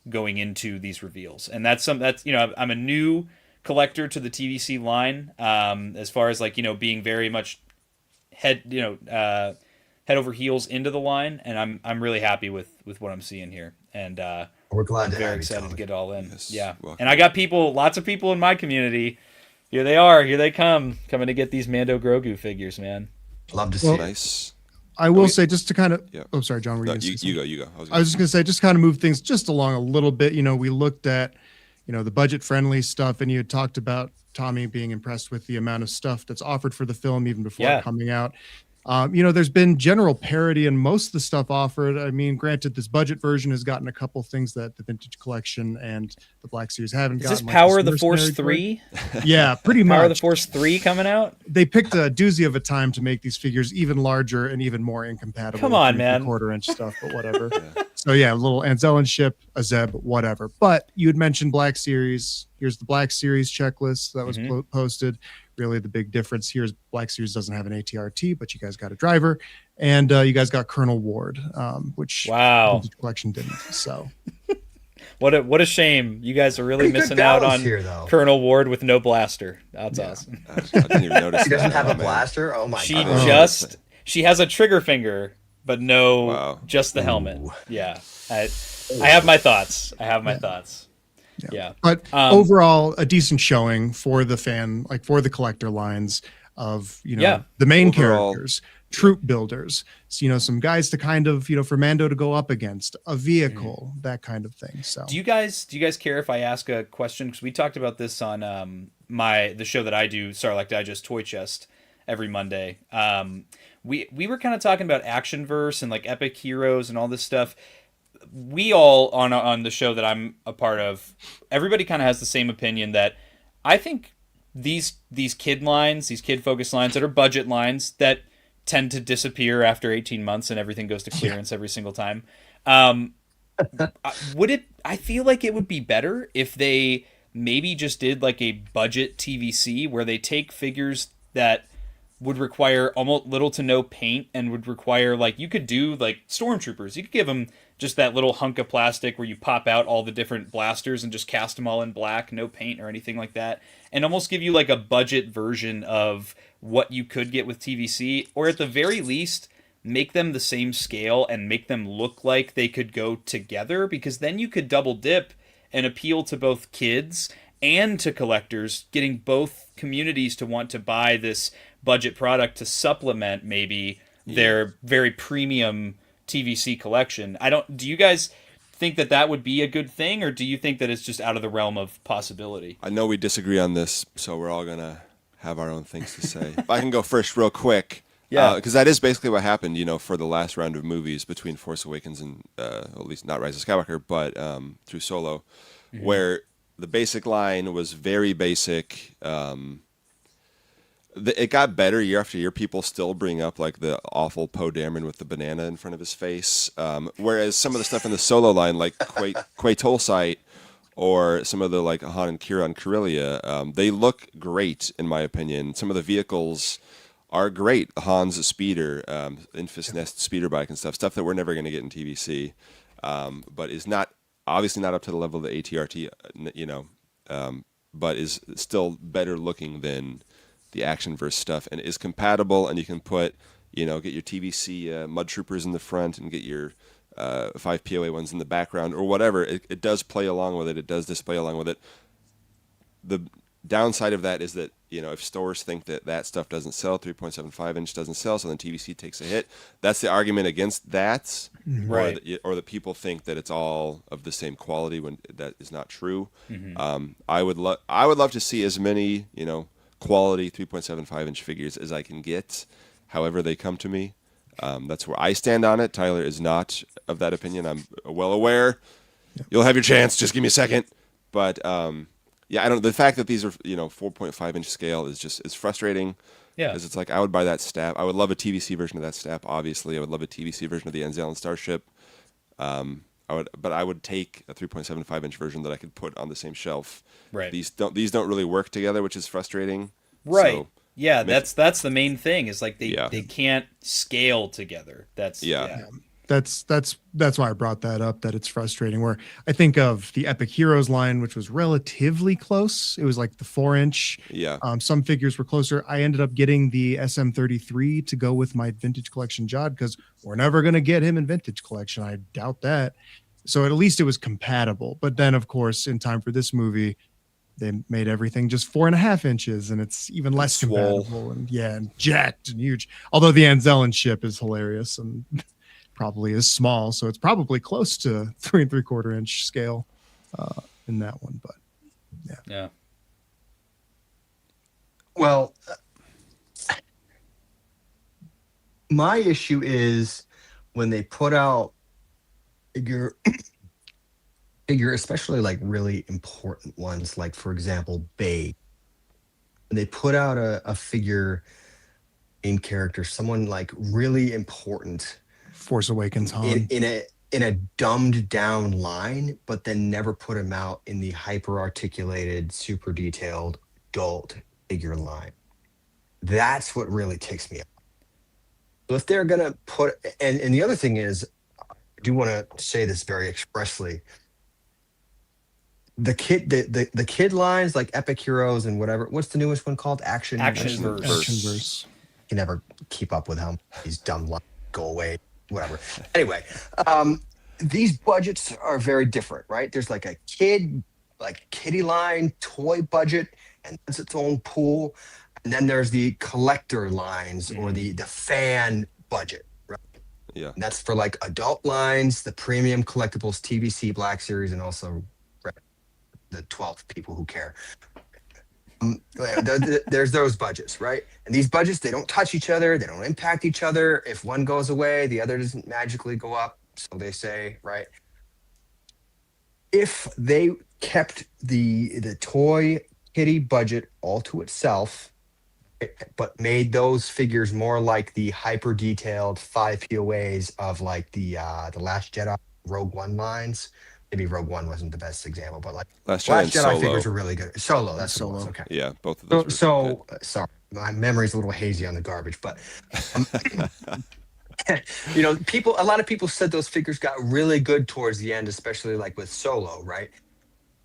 going into these reveals, and that's I'm a new collector to the TVC line, as far as, like, being very much head over heels into the line, and I'm really happy with what I'm seeing here, and We're glad to very have you, excited Tommy. to get all in. Yes, Yeah, welcome. and I got lots of people in my community. Here they are. Here they coming to get these Mando Grogu figures, man. Love to see Well, it. Nice. I will say, just to kind of. Yeah. Oh, sorry, John. Were you No, gonna say you something? go. You go. I was just gonna say, just kind of move things just along a little bit. We looked at, the budget-friendly stuff, and you had talked about Tommy being impressed with the amount of stuff that's offered for the film even before Yeah. coming out. There's been general parity in most of the stuff offered. I mean, granted, this budget version has gotten a couple things that the Vintage Collection and the Black Series haven't Is gotten. this like Power of the Force Mercenary 3? Yeah, pretty Power of the much. Force 3 coming out? They picked a doozy of a time to make these figures even larger and even more incompatible. Come with on, the man. Quarter-inch stuff, but whatever. So yeah, a little Anzellan ship, a Zeb, whatever. But you had mentioned Black Series. Here's the Black Series checklist that was posted. Really, the big difference here is Black Series doesn't have an ATRT, but you guys got a driver, and you guys got Colonel Ward, which Wow. Vintage Collection didn't. So What a shame. You guys are really Pretty good missing out balance on here, though. Colonel Ward with no blaster. That's Yeah. awesome. I didn't even notice. She doesn't that. have Oh, a man. blaster? Oh my She god. she has a trigger finger, but no, Wow. just the helmet. Ooh. Yeah. I have my thoughts. Thoughts. Yeah. But overall, a decent showing for the fan, like for the collector lines of, Yeah. the main Overall- characters, troop builders, so, some guys to kind of, for Mando to go up against, a vehicle, that kind of thing. So Do you guys care if I ask a question? Because we talked about this on the show that I do, Sarlacc Digest Toy Chest, every Monday. We were kind of talking about action verse and like epic heroes and all this stuff. We all on the show that I'm a part of, everybody kind of has the same opinion that I think these kid lines, these kid focused lines that are budget lines that tend to disappear after 18 months and everything goes to clearance every single time. I feel like it would be better if they maybe just did like a budget TVC where they take figures that would require almost little to no paint and would require, like, you could do like stormtroopers. You could give them just that little hunk of plastic where you pop out all the different blasters and just cast them all in black, no paint or anything like that, and almost give you like a budget version of what you could get with TVC, or at the very least make them the same scale and make them look like they could go together, because then you could double dip and appeal to both kids and to collectors, getting both communities to want to buy this budget product to supplement maybe their very premium TVC collection. Do you guys think that would be a good thing, or do you think that it's just out of the realm of possibility? I know we disagree on this, so we're all gonna have our own things to say. If I can go first real quick. Yeah. Because that is basically what happened, for the last round of movies between Force Awakens and, at least not Rise of Skywalker, but through Solo, where the basic line was very basic. It got better year after year. People still bring up like the awful Poe Dameron with the banana in front of his face. Whereas some of the stuff in the Solo line, like Quay Tolsite, or some of the like Han and Kira on Corellia, they look great in my opinion. Some of the vehicles are great. Han's speeder, Infus Nest speeder bike and stuff that we're never going to get in TVC, but is obviously not up to the level of the ATRT, but is still better looking than the action verse stuff, and is compatible, and you can put, get your TVC mud troopers in the front and get your 5 POA ones in the background or whatever. It does play along with it. It does display along with it. The downside of that is that, if stores think that stuff doesn't sell, 3.75 inch doesn't sell, so then TVC takes a hit. That's the argument against that, right? Or that people think that it's all of the same quality when that is not true. I would love to see as many, quality 3.75 inch figures as I can get, however they come to me. That's where I stand on it. Tyler is not of that opinion. I'm well aware. Yep. You'll have your chance. Just give me a second. But I don't. The fact that these are 4.5 inch scale is frustrating. Yeah, because it's like I would buy that Stap. I would love a TVC version of that Stap. Obviously, I would love a TVC version of the Anzellan Starship. I would take a 3.75 inch version that I could put on the same shelf. Right. These don't really work together, which is frustrating. Right. So, yeah, that's the main thing. Is like they can't scale together. That's That's why I brought that up, that it's frustrating. Where I think of the Epic Heroes line, which was relatively close. It was like the 4-inch. Yeah. Some figures were closer. I ended up getting the SM33 to go with my Vintage Collection Jod, because we're never going to get him in Vintage Collection. I doubt that. So at least it was compatible. But then, of course, in time for this movie, they made everything just 4.5 inches, and it's even less compatible. And jacked and huge. Although the Anzellan ship is hilarious and probably is small, so it's probably close to 3 3/4 inch scale in that one. But yeah. Well, my issue is when they put out figure, especially like really important ones, like for example, Bay. When they put out a figure, main character, someone like really important, Force Awakens Han, in a dumbed down line, but then never put him out in the hyper articulated, super detailed adult figure line. That's what really ticks me off. So if they're gonna put, and the other thing is, I do want to say this very expressly. The kid lines like Epic Heroes and whatever. What's the newest one called? Actionverse. You can never keep up with him. These dumb lines go away. Whatever. Anyway, these budgets are very different, right? There's like a kiddie line toy budget, and that's its own pool. And then there's the collector lines or the fan budget, right? Yeah. And that's for like adult lines, the premium collectibles, TVC Black Series, and also the 12 people who care. There's those budgets, right? And these budgets, they don't touch each other, they don't impact each other. If one goes away, the other doesn't magically go up, so they say, right? If they kept the toy kitty budget all to itself, but made those figures more like the hyper detailed 5 POAs of like the Last Jedi, Rogue One lines. Maybe Rogue One wasn't the best example, but like Last Jedi Solo. figures were really good. Solo, that's Solo. what it was. Okay. Yeah, both of those. So sorry, my memory's a little hazy on the garbage, but a lot of people said those figures got really good towards the end, especially like with Solo, right?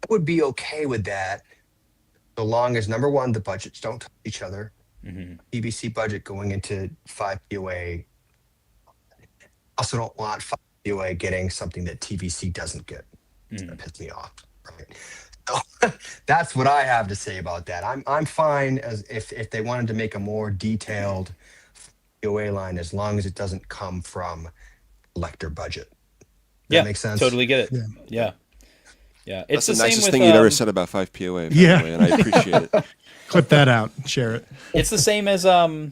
I would be okay with that, so long as number one, the budgets don't touch each other. TVC budget going into 5 POA. Also, don't want 5 POA getting something that TVC doesn't get. That pisses me off. Right? So that's what I have to say about that. I'm fine as if they wanted to make a more detailed POA line, as long as it doesn't come from collector budget. That makes sense. Totally get it. Yeah. Yeah, That's it's the the same nicest with thing you'd ever said about 5 POA. By Yeah. the way, and I appreciate it. Clip that out, share it. It's the same as the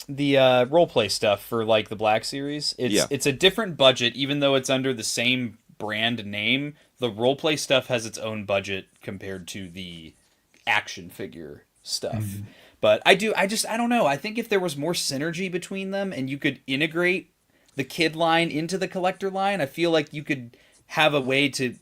roleplay stuff for like the Black Series. It's a different budget, even though it's under the same brand name. The roleplay stuff has its own budget compared to the action figure stuff. But I don't know. I think if there was more synergy between them and you could integrate the kid line into the collector line, I feel like you could have a way to,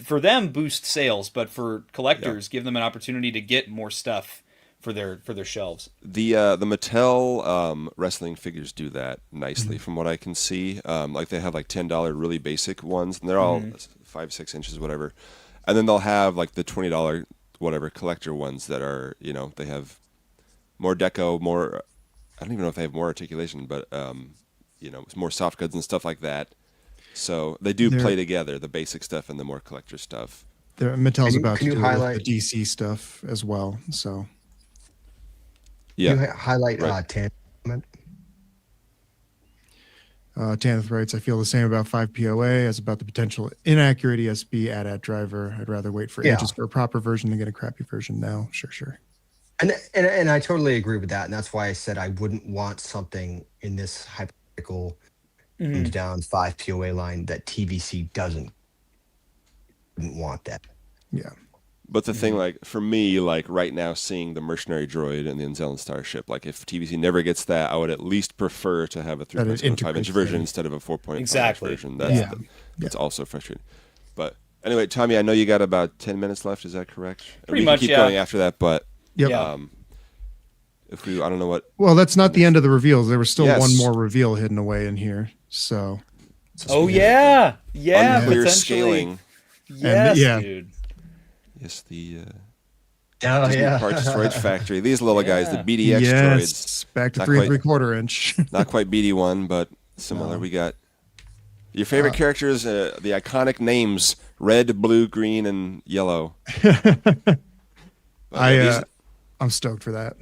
for them, boost sales, but for collectors, give them an opportunity to get more stuff for their shelves. The Mattel wrestling figures do that nicely, from what I can see. Like they have like $10 really basic ones, and they're all 5-6 inches, whatever. And then they'll have like the $20 whatever collector ones that are, they have more deco, more. I don't even know if they have more articulation, but more soft goods and stuff like that. So they do play together, the basic stuff and the more collector stuff. Mattel's about to do highlight the DC stuff as well. So yeah, you highlight right. Tanith writes, I feel the same about 5 POA as about the potential inaccurate ESB AT-AT driver. I'd rather wait for ages for a proper version than get a crappy version now. Sure. And I totally agree with that. And that's why I said I wouldn't want something in this hypothetical down 5 POA line that TVC wouldn't want that. Yeah. But the thing, like, for me, like, right now, seeing the Mercenary Droid and the Unzellan Starship, like, if TVC never gets that, I would at least prefer to have a 3.75-inch version instead of a 4.5-inch version. That's also frustrating. But anyway, Tommy, I know you got about 10 minutes left. Is that correct? Pretty much, we can keep going after that, but if we, I don't know what. Well, that's not the end of the reveals. There was still one more reveal hidden away in here. So. Yeah, unclear potentially. scaling. Yes, dude. Yes, the Disney Parts Droids Factory. These little guys, the BDX droids. Back to 3 3/4 inch. Not quite BD1, but similar. We got your favorite characters, the iconic names: red, blue, green, and yellow. I'm stoked for that.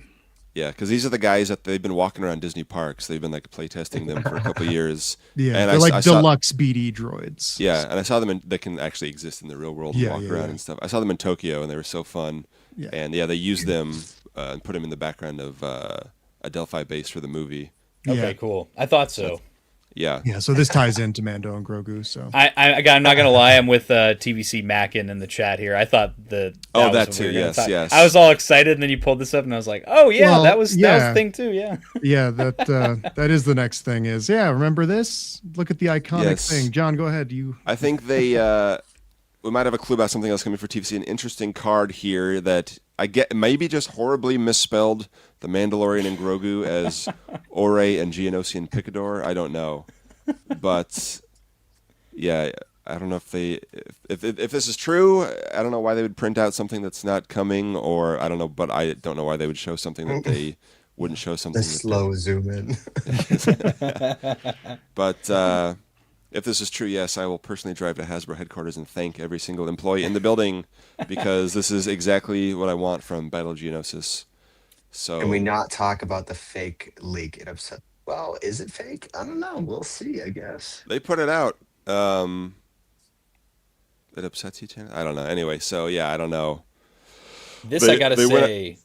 Yeah, because these are the guys that they've been walking around Disney parks. They've been like playtesting them for a couple of years. Yeah, and they're like deluxe BD droids. Yeah, and I saw them. They can actually exist in the real world and walk around and stuff. I saw them in Tokyo, and they were so fun. Yeah. And they used them and put them in the background of a Delphi base for the movie. Okay, cool. I thought so. Yeah. So this ties into Mando and Grogu. So I'm not gonna lie, I'm with TVC Mackin in the chat here. I thought that too. Yes. I was all excited, and then you pulled this up, and I was like, oh yeah, well, that was the thing too. Yeah. Yeah, that is the next thing. Is remember this? Look at the iconic thing. John, go ahead. I think they we might have a clue about something else coming for TVC. An interesting card here that I get maybe just horribly misspelled the Mandalorian and Grogu as Ore and Geonosian Picador. I don't know, but I don't know if this is true. I don't know why they would print out something that's not coming, or I don't know, but I don't know why they would show something that they wouldn't show something. The slow zoom in. But if this is true, yes, I will personally drive to Hasbro headquarters and thank every single employee in the building because this is exactly what I want from Battle of Geonosis. So can we not talk about the fake leak? It upset. Well, is it fake? I don't know. We'll see, I guess. They put it out. It upsets you, Tanner? I don't know. Anyway, so I don't know. This I gotta say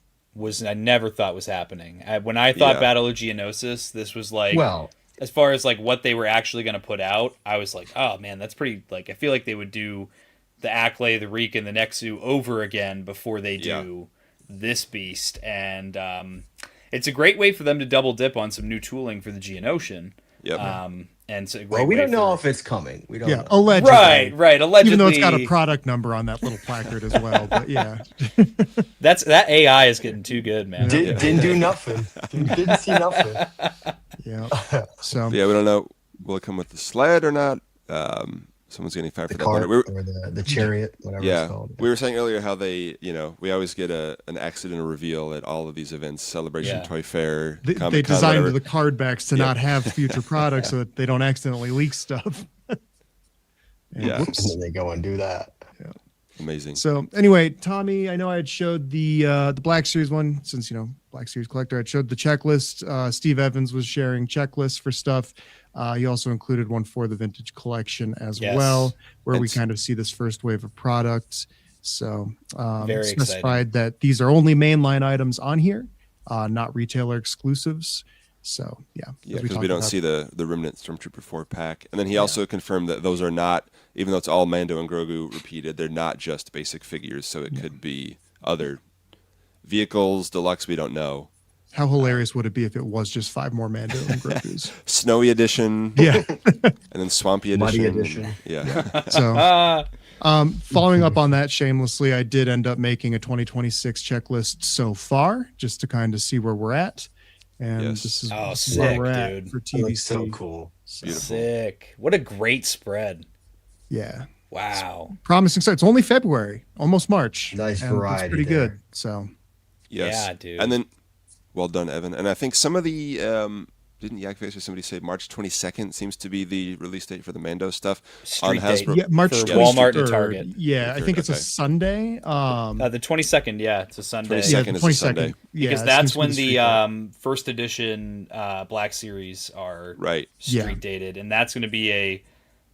I never thought was happening. When I thought Battle of Geonosis, this was like, as far as like what they were actually going to put out, I was like, oh man, that's pretty. Like, I feel like they would do the Acklay, the Reek, and the Nexu over again before they do this beast, and it's a great way for them to double dip on some new tooling for the Geonosian. Yep. And so we don't know if it's coming. We don't know. Allegedly. Right. Allegedly. Even though it's got a product number on that little placard as well. But that AI is getting too good, man. Didn't do nothing. Didn't see nothing. Yeah. So we don't know. Will it come with the sled or not? Someone's getting fired for that. Cart or the chariot, whatever it's called. We were saying earlier how they, we always get an accidental reveal at all of these events, Celebration, Toy Fair, they designed the card backs to not have future products so that they don't accidentally leak stuff. Whoops. And then they go and do that. Yeah. Amazing. So anyway, Tommy, I know I had showed the Black Series one since, Black Series collector. I showed the checklist. Steve Evans was sharing checklists for stuff. You also included one for the vintage collection as Yes. well, where we It's- kind of see this first wave of products. So Very specified that these are only mainline items on here, not retailer exclusives. So yeah, Yeah, as because we talked don't about. see the Remnant Stormtrooper 4 pack. And then he also confirmed that those are not, even though it's all Mando and Grogu repeated, they're not just basic figures. So it could be other vehicles, deluxe, we don't know. How hilarious would it be if it was just 5 more Mando and Grogu's? Snowy edition, Yeah. and then Swampy edition. Muddy and- edition. yeah. So following up on that shamelessly, I did end up making a 2026 checklist so far, just to kind of see where we're at. And Yes. this is Oh, this is where sick, we're at dude. for That TVC. looks so cool. So, Beautiful. Sick. What a great spread. yeah. Wow. Promising start. It's only February, almost March. Nice and variety It's pretty there. good. So Yes. Yeah, dude. And then, well done, Evan. And I think some of the, didn't Yakface or somebody say March 22nd seems to be the release date for the Mando stuff on Street date. Hasbro? yeah, March For 23rd. Walmart and Target. Yeah, I think it's a Okay. Sunday. The 22nd, yeah, it's a Sunday. 22nd. is a Sunday. Yeah, Because it that's seems to when be the street day. first edition Black Series are Right. Yeah. street dated, and that's going to be a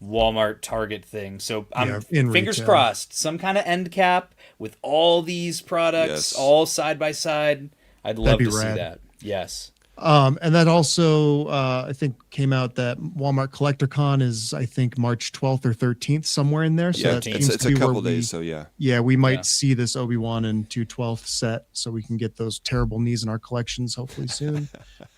Walmart Target thing. So I'm Yeah, in fingers retail. crossed, some kind of end cap with all these products Yes. all side by side. I'd love be to see rad. that. Yes. And that also, I think, came out that Walmart Collector Con is, I think, March 12th or 13th, somewhere in there. So Yeah, that it's seems it's to a be where couple we- days, so yeah. Yeah, we might Yeah. see this Obi-Wan and 212th set, so we can get those terrible knees in our collections hopefully soon.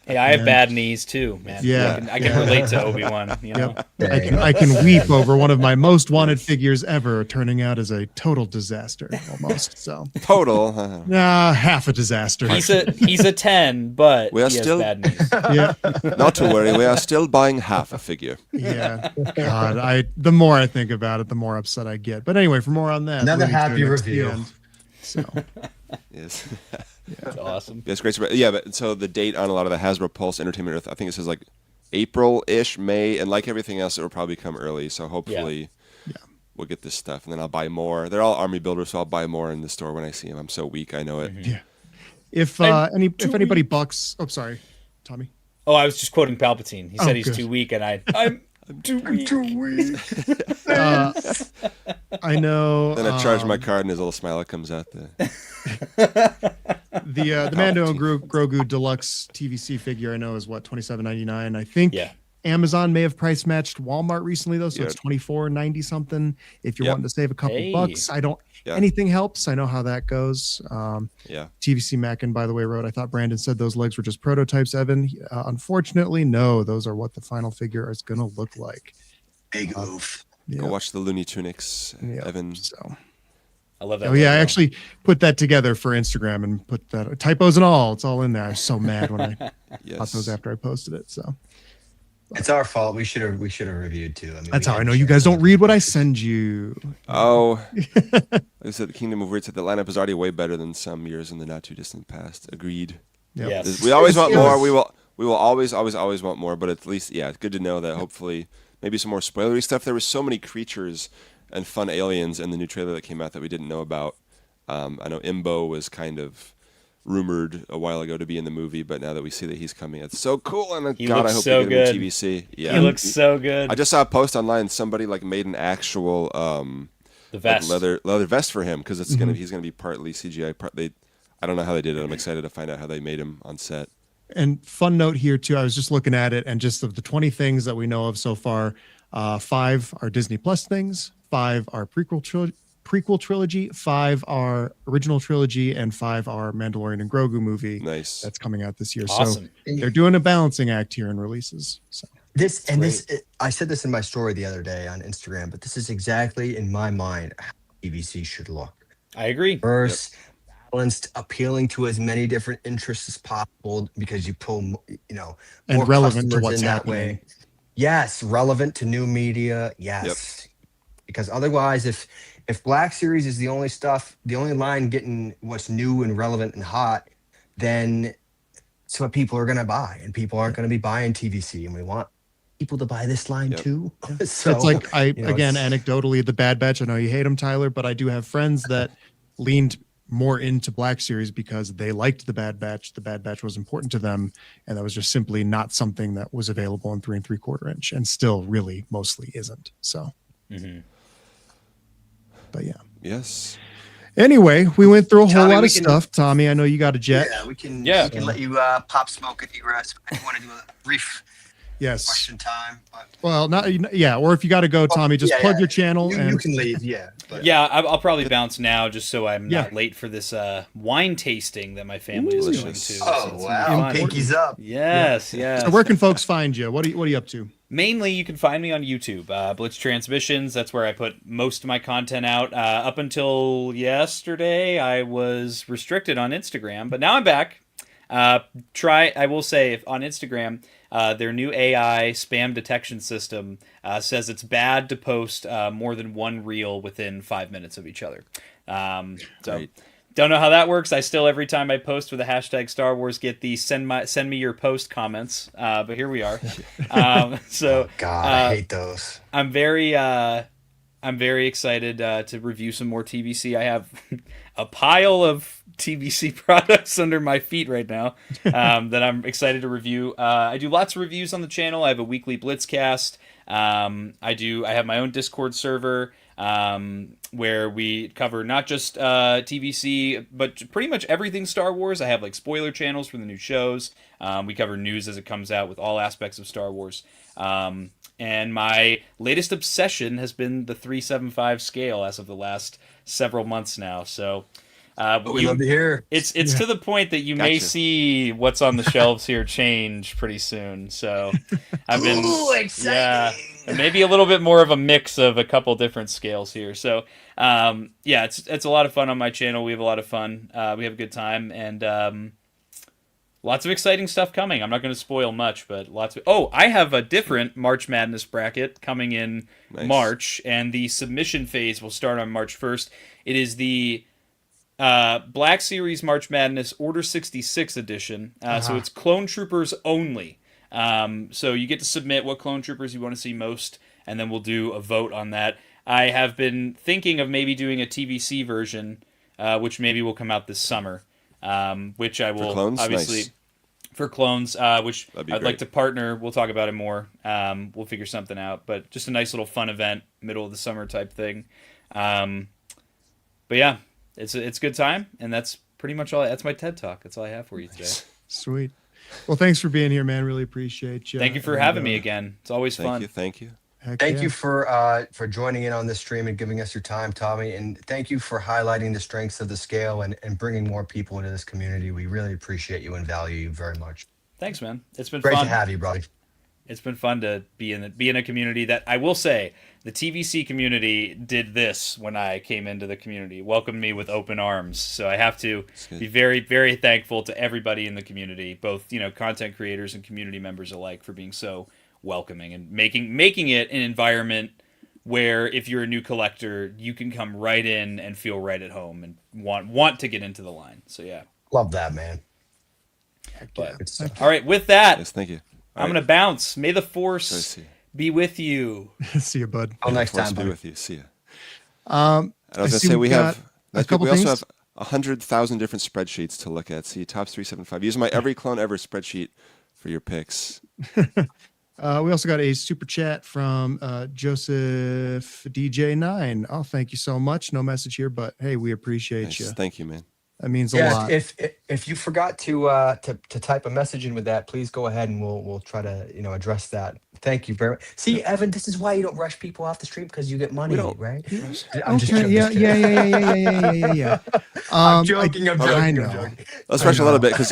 Hey, I have Yeah. bad knees too, man. Yeah. I can relate to Obi-Wan. You know? Yep. I can weep over one of my most wanted figures ever turning out as a total disaster, almost. So, Total. half a disaster. He's a 10, but We are he has still- bad knees. Yeah, Not to worry, we are still buying half a figure. yeah. God, the more I think about it, the more upset I get. But anyway, for more on that, Another leave it to happy next to the review. end. So, Yes. That's awesome. Yes, great. Yeah, but so the date on a lot of the Hasbro Pulse Entertainment Earth, I think it says like April-ish, May, and like everything else, it will probably come early. So hopefully we'll get this stuff, and then I'll buy more. They're all army builders, so I'll buy more in the store when I see them. I'm so weak, I know it. yeah. If I'm if anybody bucks, oh sorry, Tommy. Oh, I was just quoting Palpatine. He said he's good. too weak, and I'm too weak. I know. Then I charge my card, and his little smile comes out. The Mando and Grogu Deluxe TVC figure I know is what $27.99. I think Yeah. Amazon may have price matched Walmart recently though, so Yeah. it's $24.90 something. If you're Yep. wanting to save a couple Hey. bucks, I don't. Yeah. Anything helps. I know how that goes. Yeah. TVC Mackin, by the way, wrote, I thought Brandon said those legs were just prototypes, Evan. Unfortunately, no, those are what the final figure is going to look like. Big oof. Go watch the Looney Tunics, Yeah. Evan. So, I love that. oh, yeah, I logo. actually put that together for Instagram and put that typos and all. It's all in there. I was so mad when I got Yes. those after I posted it. So It's our fault. We should have reviewed too. I mean, that's we how I had know to you share guys some don't read what I send you. Oh, like I said, the Kingdom of Weird said the lineup is already way better than some years in the not too distant past. Agreed. Yep. Yes. We always want It more. was- We will always want more. But at least, yeah, it's good to know that hopefully maybe some more spoilery stuff. There were so many creatures and fun aliens in the new trailer that came out that we didn't know about. I know Imbo was kind of rumored a while ago to be in the movie, but now that we see that he's coming, it's so cool. And He God, I looks hope so we get him in good. TVC. Yeah, He looks so good. I just saw a post online. Somebody like made an actual The like vest. leather vest for him because it's Mm-hmm. he's gonna be partly CGI. I don't know how they did it. I'm excited to find out how they made him on set. And fun note here too. I was just looking at it, and just of the 20 things that we know of so far, 5 are Disney Plus things, 5 are prequel trilogy, 5 are original trilogy, and 5 are Mandalorian and Grogu movie. Nice. That's coming out this year. Awesome. So they're doing a balancing act here in releases. So I said this in my story the other day on Instagram, but this is exactly in my mind how TVC should look. I agree. Diverse, balanced, appealing to as many different interests as possible because you pull, And more relevant to customers what's in that happening. way. Yes, relevant to new media. Yes, because otherwise, if Black Series is the only stuff, the only line getting what's new and relevant and hot, then it's what people are going to buy, and people aren't going to be buying TVC, and we want people to buy this line too. So it's like again, it's- anecdotally, the Bad Batch. I know you hate them, Tyler, but I do have friends that leaned more into Black Series because they liked the Bad Batch. The Bad Batch was important to them, and that was just simply not something that was available in 3 3/4 inch, and still really mostly isn't. So, but yeah. Yes. Anyway, we went through a whole Tommy, lot we of can- stuff. Tommy, I know you got a jet. Yeah, we can let you pop smoke if you rest. I want to do a brief Yes. question time. But Well, not yeah. Or if you got to go, Tommy, just plug your channel. you can leave. Yeah. But Yeah, I'll probably bounce now just so I'm not late for this wine tasting that my family is going to. Oh, wow. Pinkies up. Yes, yes. So where can folks find you? What are you up to? Mainly, you can find me on YouTube, Blitz Transmissions. That's where I put most of my content out. Up until yesterday, I was restricted on Instagram, but now I'm back. I will say, if on Instagram, their new AI spam detection system says it's bad to post more than one reel within 5 minutes of each other. So don't know how that works. I still, every time I post with the hashtag Star Wars, get the send me your post comments. But here we are. So God, I hate those. I'm very excited to review some more TVC. I have a pile of TVC products under my feet right now that I'm excited to review. I do lots of reviews on the channel. I have a weekly Blitzcast. I have my own Discord server where we cover not just TVC, but pretty much everything Star Wars. I have like spoiler channels for the new shows. We cover news as it comes out with all aspects of Star Wars. And my latest obsession has been the 375 scale as of the last several months now. So We love to hear. it's to the point that you may see what's on the shelves here change pretty soon. So I've been exciting. and maybe a little bit more of a mix of a couple different scales here. So it's a lot of fun on my channel. We have a lot of fun. We have a good time, and lots of exciting stuff coming. I'm not going to spoil much, but lots of... Oh, I have a different March Madness bracket coming in March, and the submission phase will start on March 1st. It is the Black Series March Madness Order 66 edition. So it's Clone Troopers only. So you get to submit what Clone Troopers you want to see most, and then we'll do a vote on that. I have been thinking of maybe doing a TVC version, which maybe will come out this summer. Which I will obviously for clones, which I'd like to partner. We'll talk about it more. We'll figure something out, but just a nice little fun event, middle of the summer type thing. But yeah, it's a good time, and that's pretty much all. That's my TED Talk. That's all I have for you today. Sweet. Well, thanks for being here, man. Really appreciate you. Thank you for having me again. It's always fun. Thank you. Thank you for joining in on this stream and giving us your time, Tommy. And thank you for highlighting the strengths of the scale and bringing more people into this community. We really appreciate you and value you very much. Thanks, man. It's been great fun to have you, brother. It's been fun to be in a community that I will say the TVC community did this when I came into the community, welcomed me with open arms. So I have to be very, very thankful to everybody in the community, both content creators and community members alike, for being so welcoming and making it an environment where if you're a new collector, you can come right in and feel right at home and want to get into the line. So yeah, love that, man. All right, with that, yes, thank you. I'm gonna bounce. May the Force be with you. See you, bud. Until next time, be buddy. with you. See you. And I was gonna say we also things. have 100,000 different spreadsheets to look at. See Tops 375. Use my every clone ever spreadsheet for your picks. We also got a super chat from Joseph DJ9. Oh, thank you so much. No message here, but hey, we appreciate you. Thank you, man. That means a lot. If you forgot to type a message in with that, please go ahead and we'll try to address that. Thank you very much. See, Evan, this is why you don't rush people off the stream, because you get money, right? I'm just joking. Yeah. I'm joking. I know. Let's rush a little bit because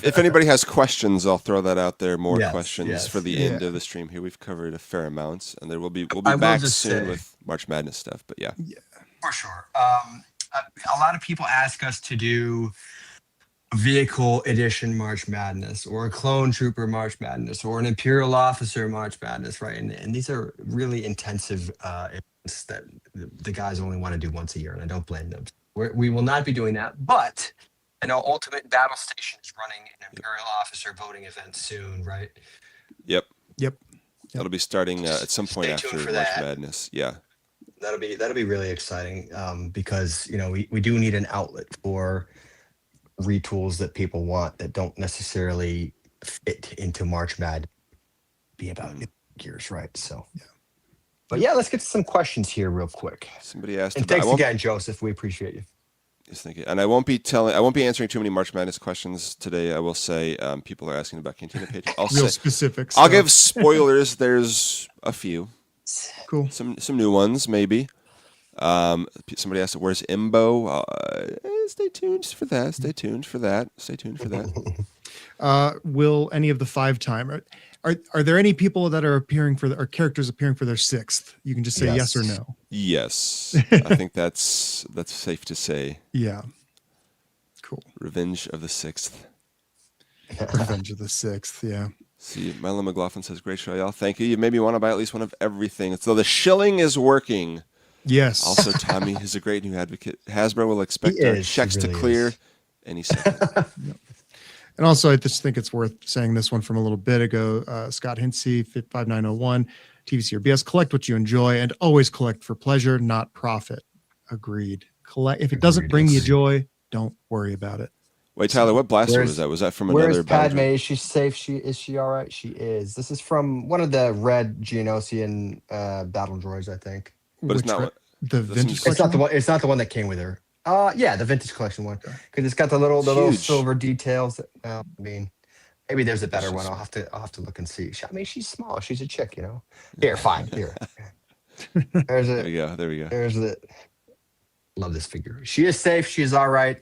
if anybody has questions, I'll throw that out there. More Yes, questions yes. for the end of the stream here. We've covered a fair amount, and we'll be back soon with March Madness stuff. But yeah. For sure. A lot of people ask us to do a vehicle edition March Madness or a clone trooper March Madness or an Imperial officer March Madness, right? And these are really intensive events that the guys only want to do once a year, and I don't blame them. We will not be doing that, but I know Ultimate Battle Station is running an Imperial officer voting event soon, right? Yep. Yep. That'll be starting at some point Stay after tuned for March that. Madness. Yeah. That'll be really exciting, because we do need an outlet for retools that people want that don't necessarily fit into March Madness. Be about years, right? So Yeah. But yeah, let's get to some questions here real quick. Somebody asked And about, thanks again, Joseph. We appreciate you. Yes, thank you. And I won't be answering too many March Madness questions today. I will say people are asking about Cantina page. Real specific I'll stuff. give spoilers. There's a few. Cool. Some new ones, maybe. Somebody asked, "Where's Imbo?" Stay tuned for that. Stay tuned for that. Stay tuned for that. Will any of the 5-time are there any people that are appearing for or characters appearing for their 6th? You can just say yes or no. Yes, I think that's safe to say. Yeah. Cool. Revenge of the 6th. Revenge of the 6th. Yeah. See, Milo McLaughlin says, "Great show, y'all. Thank you. You made me want to buy at least one of everything." So the shilling is working. Yes. Also, Tommy is a great new advocate. Hasbro will expect our checks to clear any second. Yep. And also, I just think it's worth saying this one from a little bit ago. Scott Hinsey, 5901, TVC or BS, collect what you enjoy and always collect for pleasure, not profit. Agreed. Collect. If it doesn't bring you joy, don't worry about it. Wait, Tyler, what blaster was that? Was that from another? Where's Padme? Is she safe? Is she all right? She is. This is from one of the red Geonosian battle droids, I think. But it's not the vintage. It's not the one. It's not the one that came with her. Yeah, the vintage collection one, because it's got the little silver details. I mean, maybe there's a better one. I'll have to look and see. I mean, she's small. She's a chick, Here, fine. Here. There's it. There we go. There's it. Love this figure. She is safe. She's all right.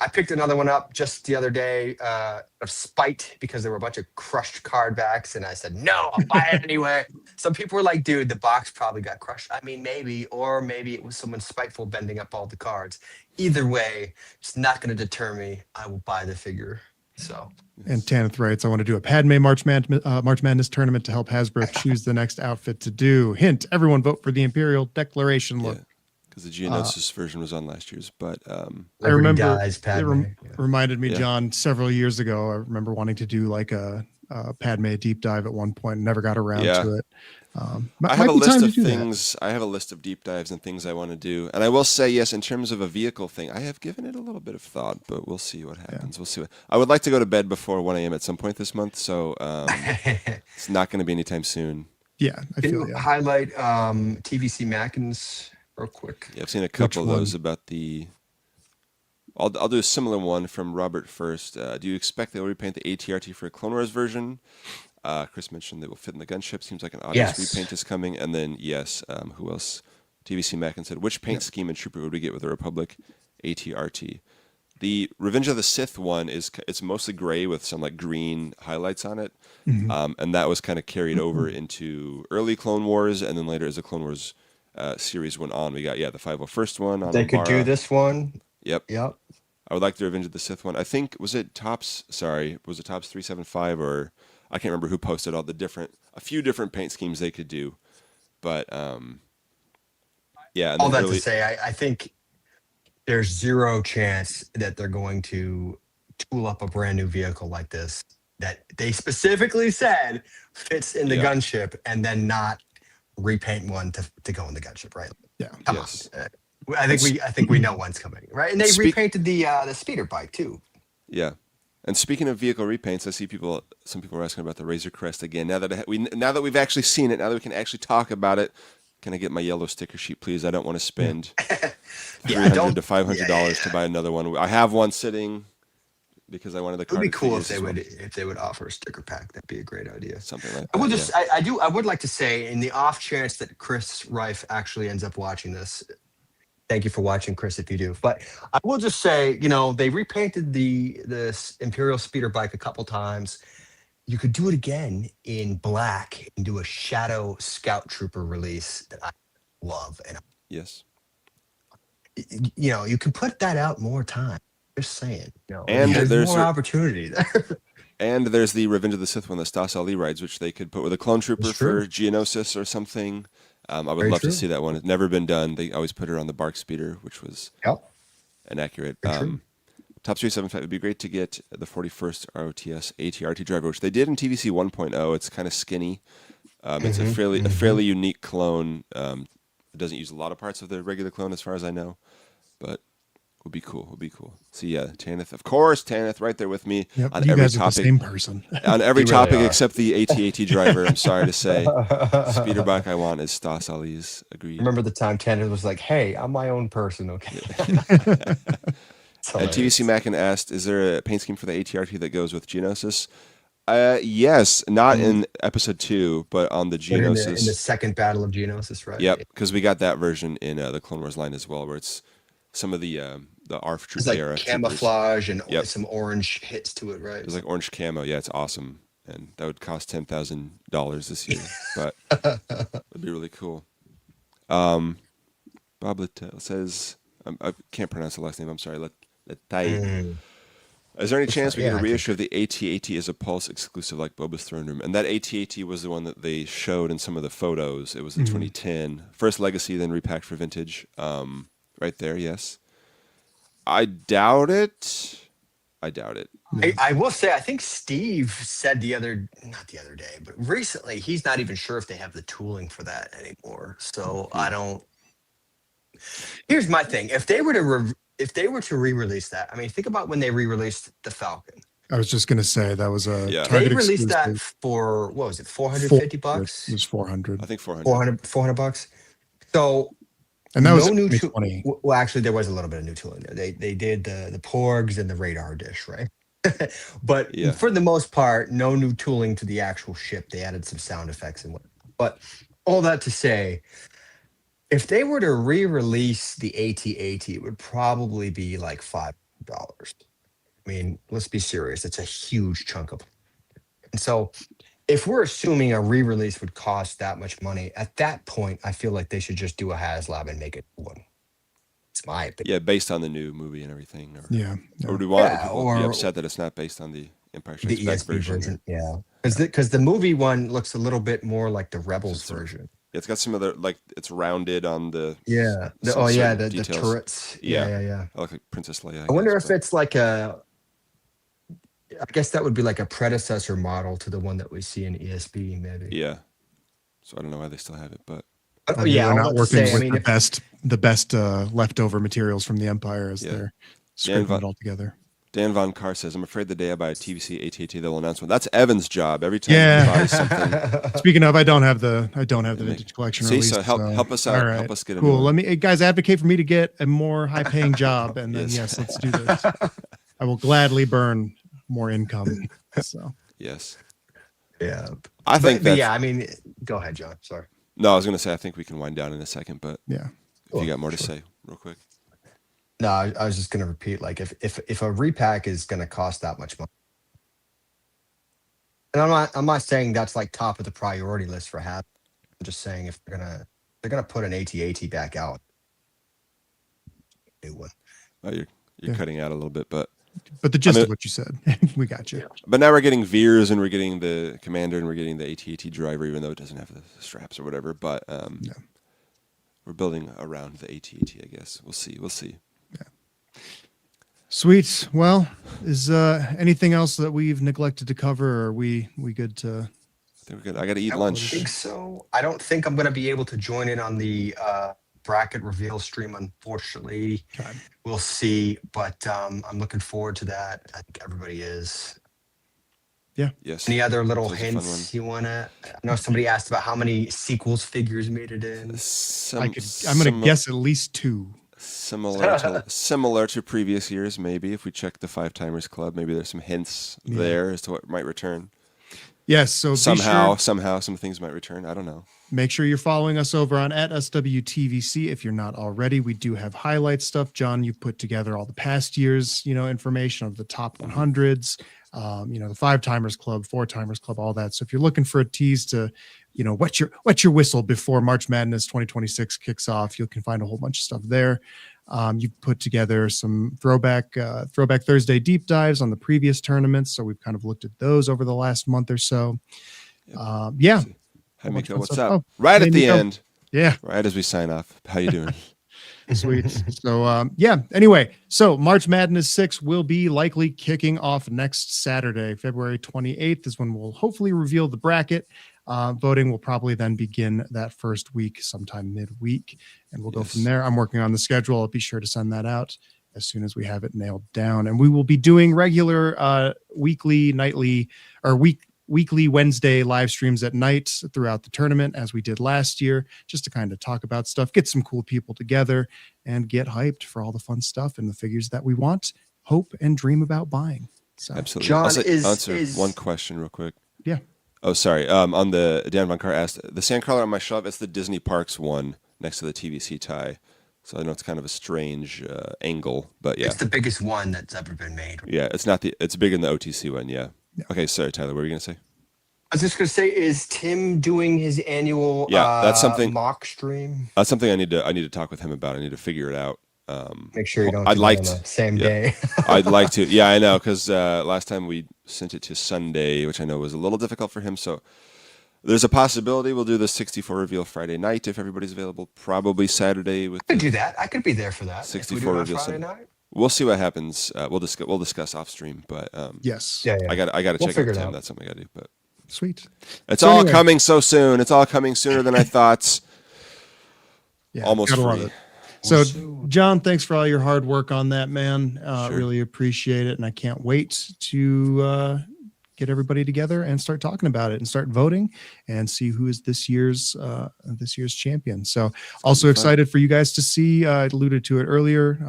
I picked another one up just the other day of spite because there were a bunch of crushed card backs, and I said, no, I'll buy it anyway. Some people were like, dude, the box probably got crushed. I mean, maybe it was someone spiteful bending up all the cards. Either way, it's not going to deter me. I will buy the figure. So. And Tanith writes, I want to do a Padme March Madness tournament to help Hasbro choose the next outfit to do. Hint, everyone vote for the Imperial Declaration look. Yeah. Because the Geonosis version was on last year's, but I remember it reminded me, John, several years ago. I remember wanting to do like a Padme deep dive at one point, and never got around to it. I have a list of things. I have a list of deep dives and things I want to do, and I will say yes. In terms of a vehicle thing, I have given it a little bit of thought, but we'll see what happens. We'll see. I would like to go to bed before 1 a.m. at some point this month, so it's not going to be anytime soon. Yeah, I feel highlight TVC Mackins real quick. Yeah, I've seen a couple of those about the. I'll do a similar one from Robert first. Do you expect they'll repaint the ATRT for a Clone Wars version? Chris mentioned they will fit in the gunship. Seems like an obvious repaint is coming. And then who else? TVC Mackin said, which paint scheme and trooper would we get with the Republic ATRT? The Revenge of the Sith one it's mostly gray with some like green highlights on it, and that was kind of carried over into early Clone Wars, and then later as the Clone Wars series went on, we got the 501st one. On they could do this one. Yep. I would like the Revenge of the Sith one. I think was it Tops 375 or I can't remember who posted all a few different paint schemes they could do, but yeah. All that to say, I think there's zero chance that they're going to tool up a brand new vehicle like this that they specifically said fits in the gunship and then not repaint one to go in the gunship, right? Yeah. Come on. I think we know one's coming, right? And they repainted the speeder bike too. Yeah. And speaking of vehicle repaints, I see some people are asking about the Razor Crest again. Now that we've actually seen it, now that we can actually talk about it, can I get my yellow sticker sheet, please? I don't want to spend $300 to $500 to buy another one. I have one sitting because I wanted the card. It would be cool if they would offer a sticker pack. That'd be a great idea. Something like that. I would like to say, in the off chance that Chris Reif actually ends up watching this, thank you for watching, Chris, if you do. But I will just say, they repainted this Imperial speeder bike a couple times. You could do it again in black and do a Shadow Scout Trooper release that I love. And yes, you can put that out more time. Just saying. And there's more opportunity there. And there's the Revenge of the Sith one that Stas Ali rides, which they could put with a clone trooper for Geonosis or something. I would love to see that one. It's never been done. They always put her on the Bark Speeder, which was inaccurate. Top 375 would be great to get the 41st ROTS ATRT driver, which they did in TVC 1.0. It's kind of skinny. It's a fairly unique clone. It doesn't use a lot of parts of the regular clone, as far as I know, but would be cool. Would be cool. So yeah, Tanith, of course, Tanith, right there with me Yep, on you every guys are the topic. same person. On every You really topic are. except the AT-AT driver. I'm sorry to say. Speederbach I want is Stas Ali's. Agreed. Remember the time Tanner was like, "Hey, I'm my own person." Okay. And TVC Mackin asked, "Is there a paint scheme for the ATRT that goes with Geonosis?" Yes, not in episode 2, but on the Geonosis. in the second battle of Geonosis, right? Yep, because we got that version in the Clone Wars line as well, where it's some of the ARF troop It's like era troopers. camouflage and Yep. some orange hits to it, right? It was like orange camo. Yeah, it's awesome, and that would cost $10,000 this year, but it'd be really cool. Bob Littell says, I can't pronounce the last name. I'm sorry. Littell. Is there any chance we get a reissue of the AT-AT as a Pulse exclusive like Boba's Throne Room? And that AT-AT was the one that they showed in some of the photos. It was in 2010. First Legacy, then repacked for Vintage. Right there, yes. I doubt it. I will say, I think Steve said not the other day, but recently, he's not even sure if they have the tooling for that anymore. So I don't. Here's my thing: if they were to re-release that, I mean, think about when they re-released the Falcon. I was just gonna say that was a Yeah. They Target released that exclusive. for what was it, $450? It was 400, I think 400. $400. So and that was no new 2020. well, actually, there was a little bit of new tooling there. They did the porgs and the radar dish, right? But Yeah. for the most part, no new tooling to the actual ship. They added some sound effects and what. But all that to say, if they were to re-release the AT-AT, it would probably be like $5. I mean, let's be serious. It's a huge chunk of. And so, if we're assuming a re-release would cost that much money, at that point, I feel like they should just do a HasLab and make it one. It's my opinion. Yeah, based on the new movie and everything. Or, Yeah, or do we want Yeah, people to be or- upset that it's not based on the Empire The Strikes Back ESP version? version, yeah. Because the movie one looks a little bit more like the Rebels version. Yeah, it's got some other, like, it's rounded on the... Yeah. some certain The details. turrets. Yeah. Yeah. I look like Princess Leia. I wonder guess, if it's like I guess that would be like a predecessor model to the one that we see in ESB, maybe. Yeah. So I don't know why they still have it, but... Oh, yeah, we're I not was working about to say, with I mean, the best leftover materials from the Empire as Yeah. they're scraping it all together. Dan Von Carr says, "I'm afraid the day I buy a TVC AT-AT, they'll announce one." That's Evan's job. Every time Yeah. he buys something. Speaking of, I don't have the vintage collection See, released. so help us out. All right, Help us get a cool. new Let one. me, guys, advocate for me to get a more high-paying job, and then Yes. let's do this. I will gladly burn more income. So Yes. Yeah. I think But that... yeah, I mean, go ahead, John. Sorry. No, I was going to say, I think we can wind down in a second, but yeah, if you got more to say, real quick. No, I was just going to repeat, like, if a repack is going to cost that much money, and I'm not saying that's like top of the priority list for Hap. I'm just saying if they're gonna put an AT-AT back out, new one. Oh, you're Yeah. cutting out a little bit, but but the gist mean- of what you said, we got you. now we're getting Veers and we're getting the Commander and we're getting the AT-AT driver, even though it doesn't have the straps or whatever. But Yeah. we're building around the AT-AT, I guess. We'll see. Sweet. Well, is anything else that we've neglected to cover? Or are we good to? I think we're good. I got to eat I lunch. don't think so. I don't think I'm going to be able to join in on the bracket reveal stream, unfortunately. Okay. We'll see, but I'm looking forward to that. I think everybody is. Yes. Any other little That was a fun hints you want to? I know somebody asked about how many sequels figures made it in. I'm going to guess at least 2. Similar to previous years, maybe. If we check the 5-Timers Club, maybe there's some hints there as to what might return. Yes. So Somehow some things might return. I don't know. make sure you're following us over on at SWTVC if you're not already. We do have highlight stuff. John, you've put together all the past years, information of the top 100s, the 5-Timers Club, 4-Timers Club, all that. So if you're looking for a tease to, wet your whistle before March Madness 2026 kicks off, you can find a whole bunch of stuff there. You've put together some throwback Thursday deep dives on the previous tournaments. So we've kind of looked at those over the last month or so. Yeah. Hi, Miko. What's stuff. up? Oh, Right hey, at the Miko. end. Yeah. Right as we sign off. How you doing? Sweet. So, anyway, so March Madness 6 will be likely kicking off next Saturday. February 28th is when we'll hopefully reveal the bracket. Voting will probably then begin that first week, sometime midweek, and we'll go Yes. from there. I'm working on the schedule. I'll be sure to send that out as soon as we have it nailed down. And we will be doing regular weekly, nightly, or weekly Wednesday live streams at night throughout the tournament, as we did last year, just to kind of talk about stuff, get some cool people together, and get hyped for all the fun stuff and the figures that we want, hope, and dream about buying. So, Absolutely. John, I'll answer one question real quick. Yeah. Oh, sorry. On the Dan Von Carr asked, the Sandcrawler on my shelf, it's the Disney Parks one next to the TVC tie. So I know it's kind of a strange angle, but yeah. It's the biggest one that's ever been made. Yeah, it's bigger than the OTC one, yeah. Okay, sorry, Tyler, what were you going to say? I was just going to say, is Tim doing his annual that's something, mock stream? That's something I need to talk with him about. I need to figure it out. Make sure you don't I'd do like it on to the same yeah. day. I'd like to. Yeah, I know, because last time we sent it to Sunday, which I know was a little difficult for him. So there's a possibility we'll do the 64 reveal Friday night if everybody's available. Probably Saturday with I could do that. I could be there for that. 64 reveal Friday Sunday. night. We'll see what happens. We'll discuss off stream, but yes. Yeah. I got to We'll check figure with it Tim. out. That's something I got to do. But Sweet. it's So all anyway. coming so soon. It's all coming sooner than I thought. Yeah, Almost gotta love free. it. So, John, thanks for all your hard work on that, man. Sure. Really appreciate it, and I can't wait to get everybody together and start talking about it and start voting and see who is this year's champion. So, also excited for you guys to see. I alluded to it earlier.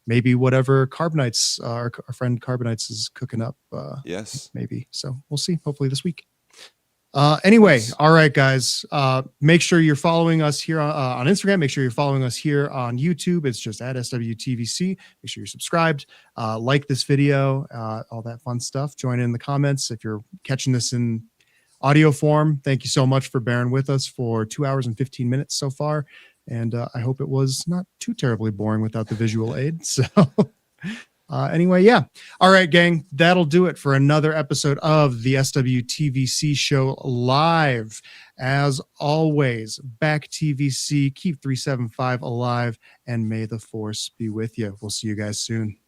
Maybe whatever Carbonites, our friend Carbonites is cooking up. Yes. Maybe. So we'll see. Hopefully this week. Anyway, all right, guys. Make sure you're following us here on Instagram. Make sure you're following us here on YouTube. It's just at SWTVC. Make sure you're subscribed. Like this video, all that fun stuff. Join in the comments if you're catching this in audio form. Thank you so much for bearing with us for 2 hours and 15 minutes so far. And I hope it was not too terribly boring without the visual aid. So anyway, yeah. All right, gang. That'll do it for another episode of the SWTVC show live. As always, back TVC, keep 375 alive, and may the force be with you. We'll see you guys soon.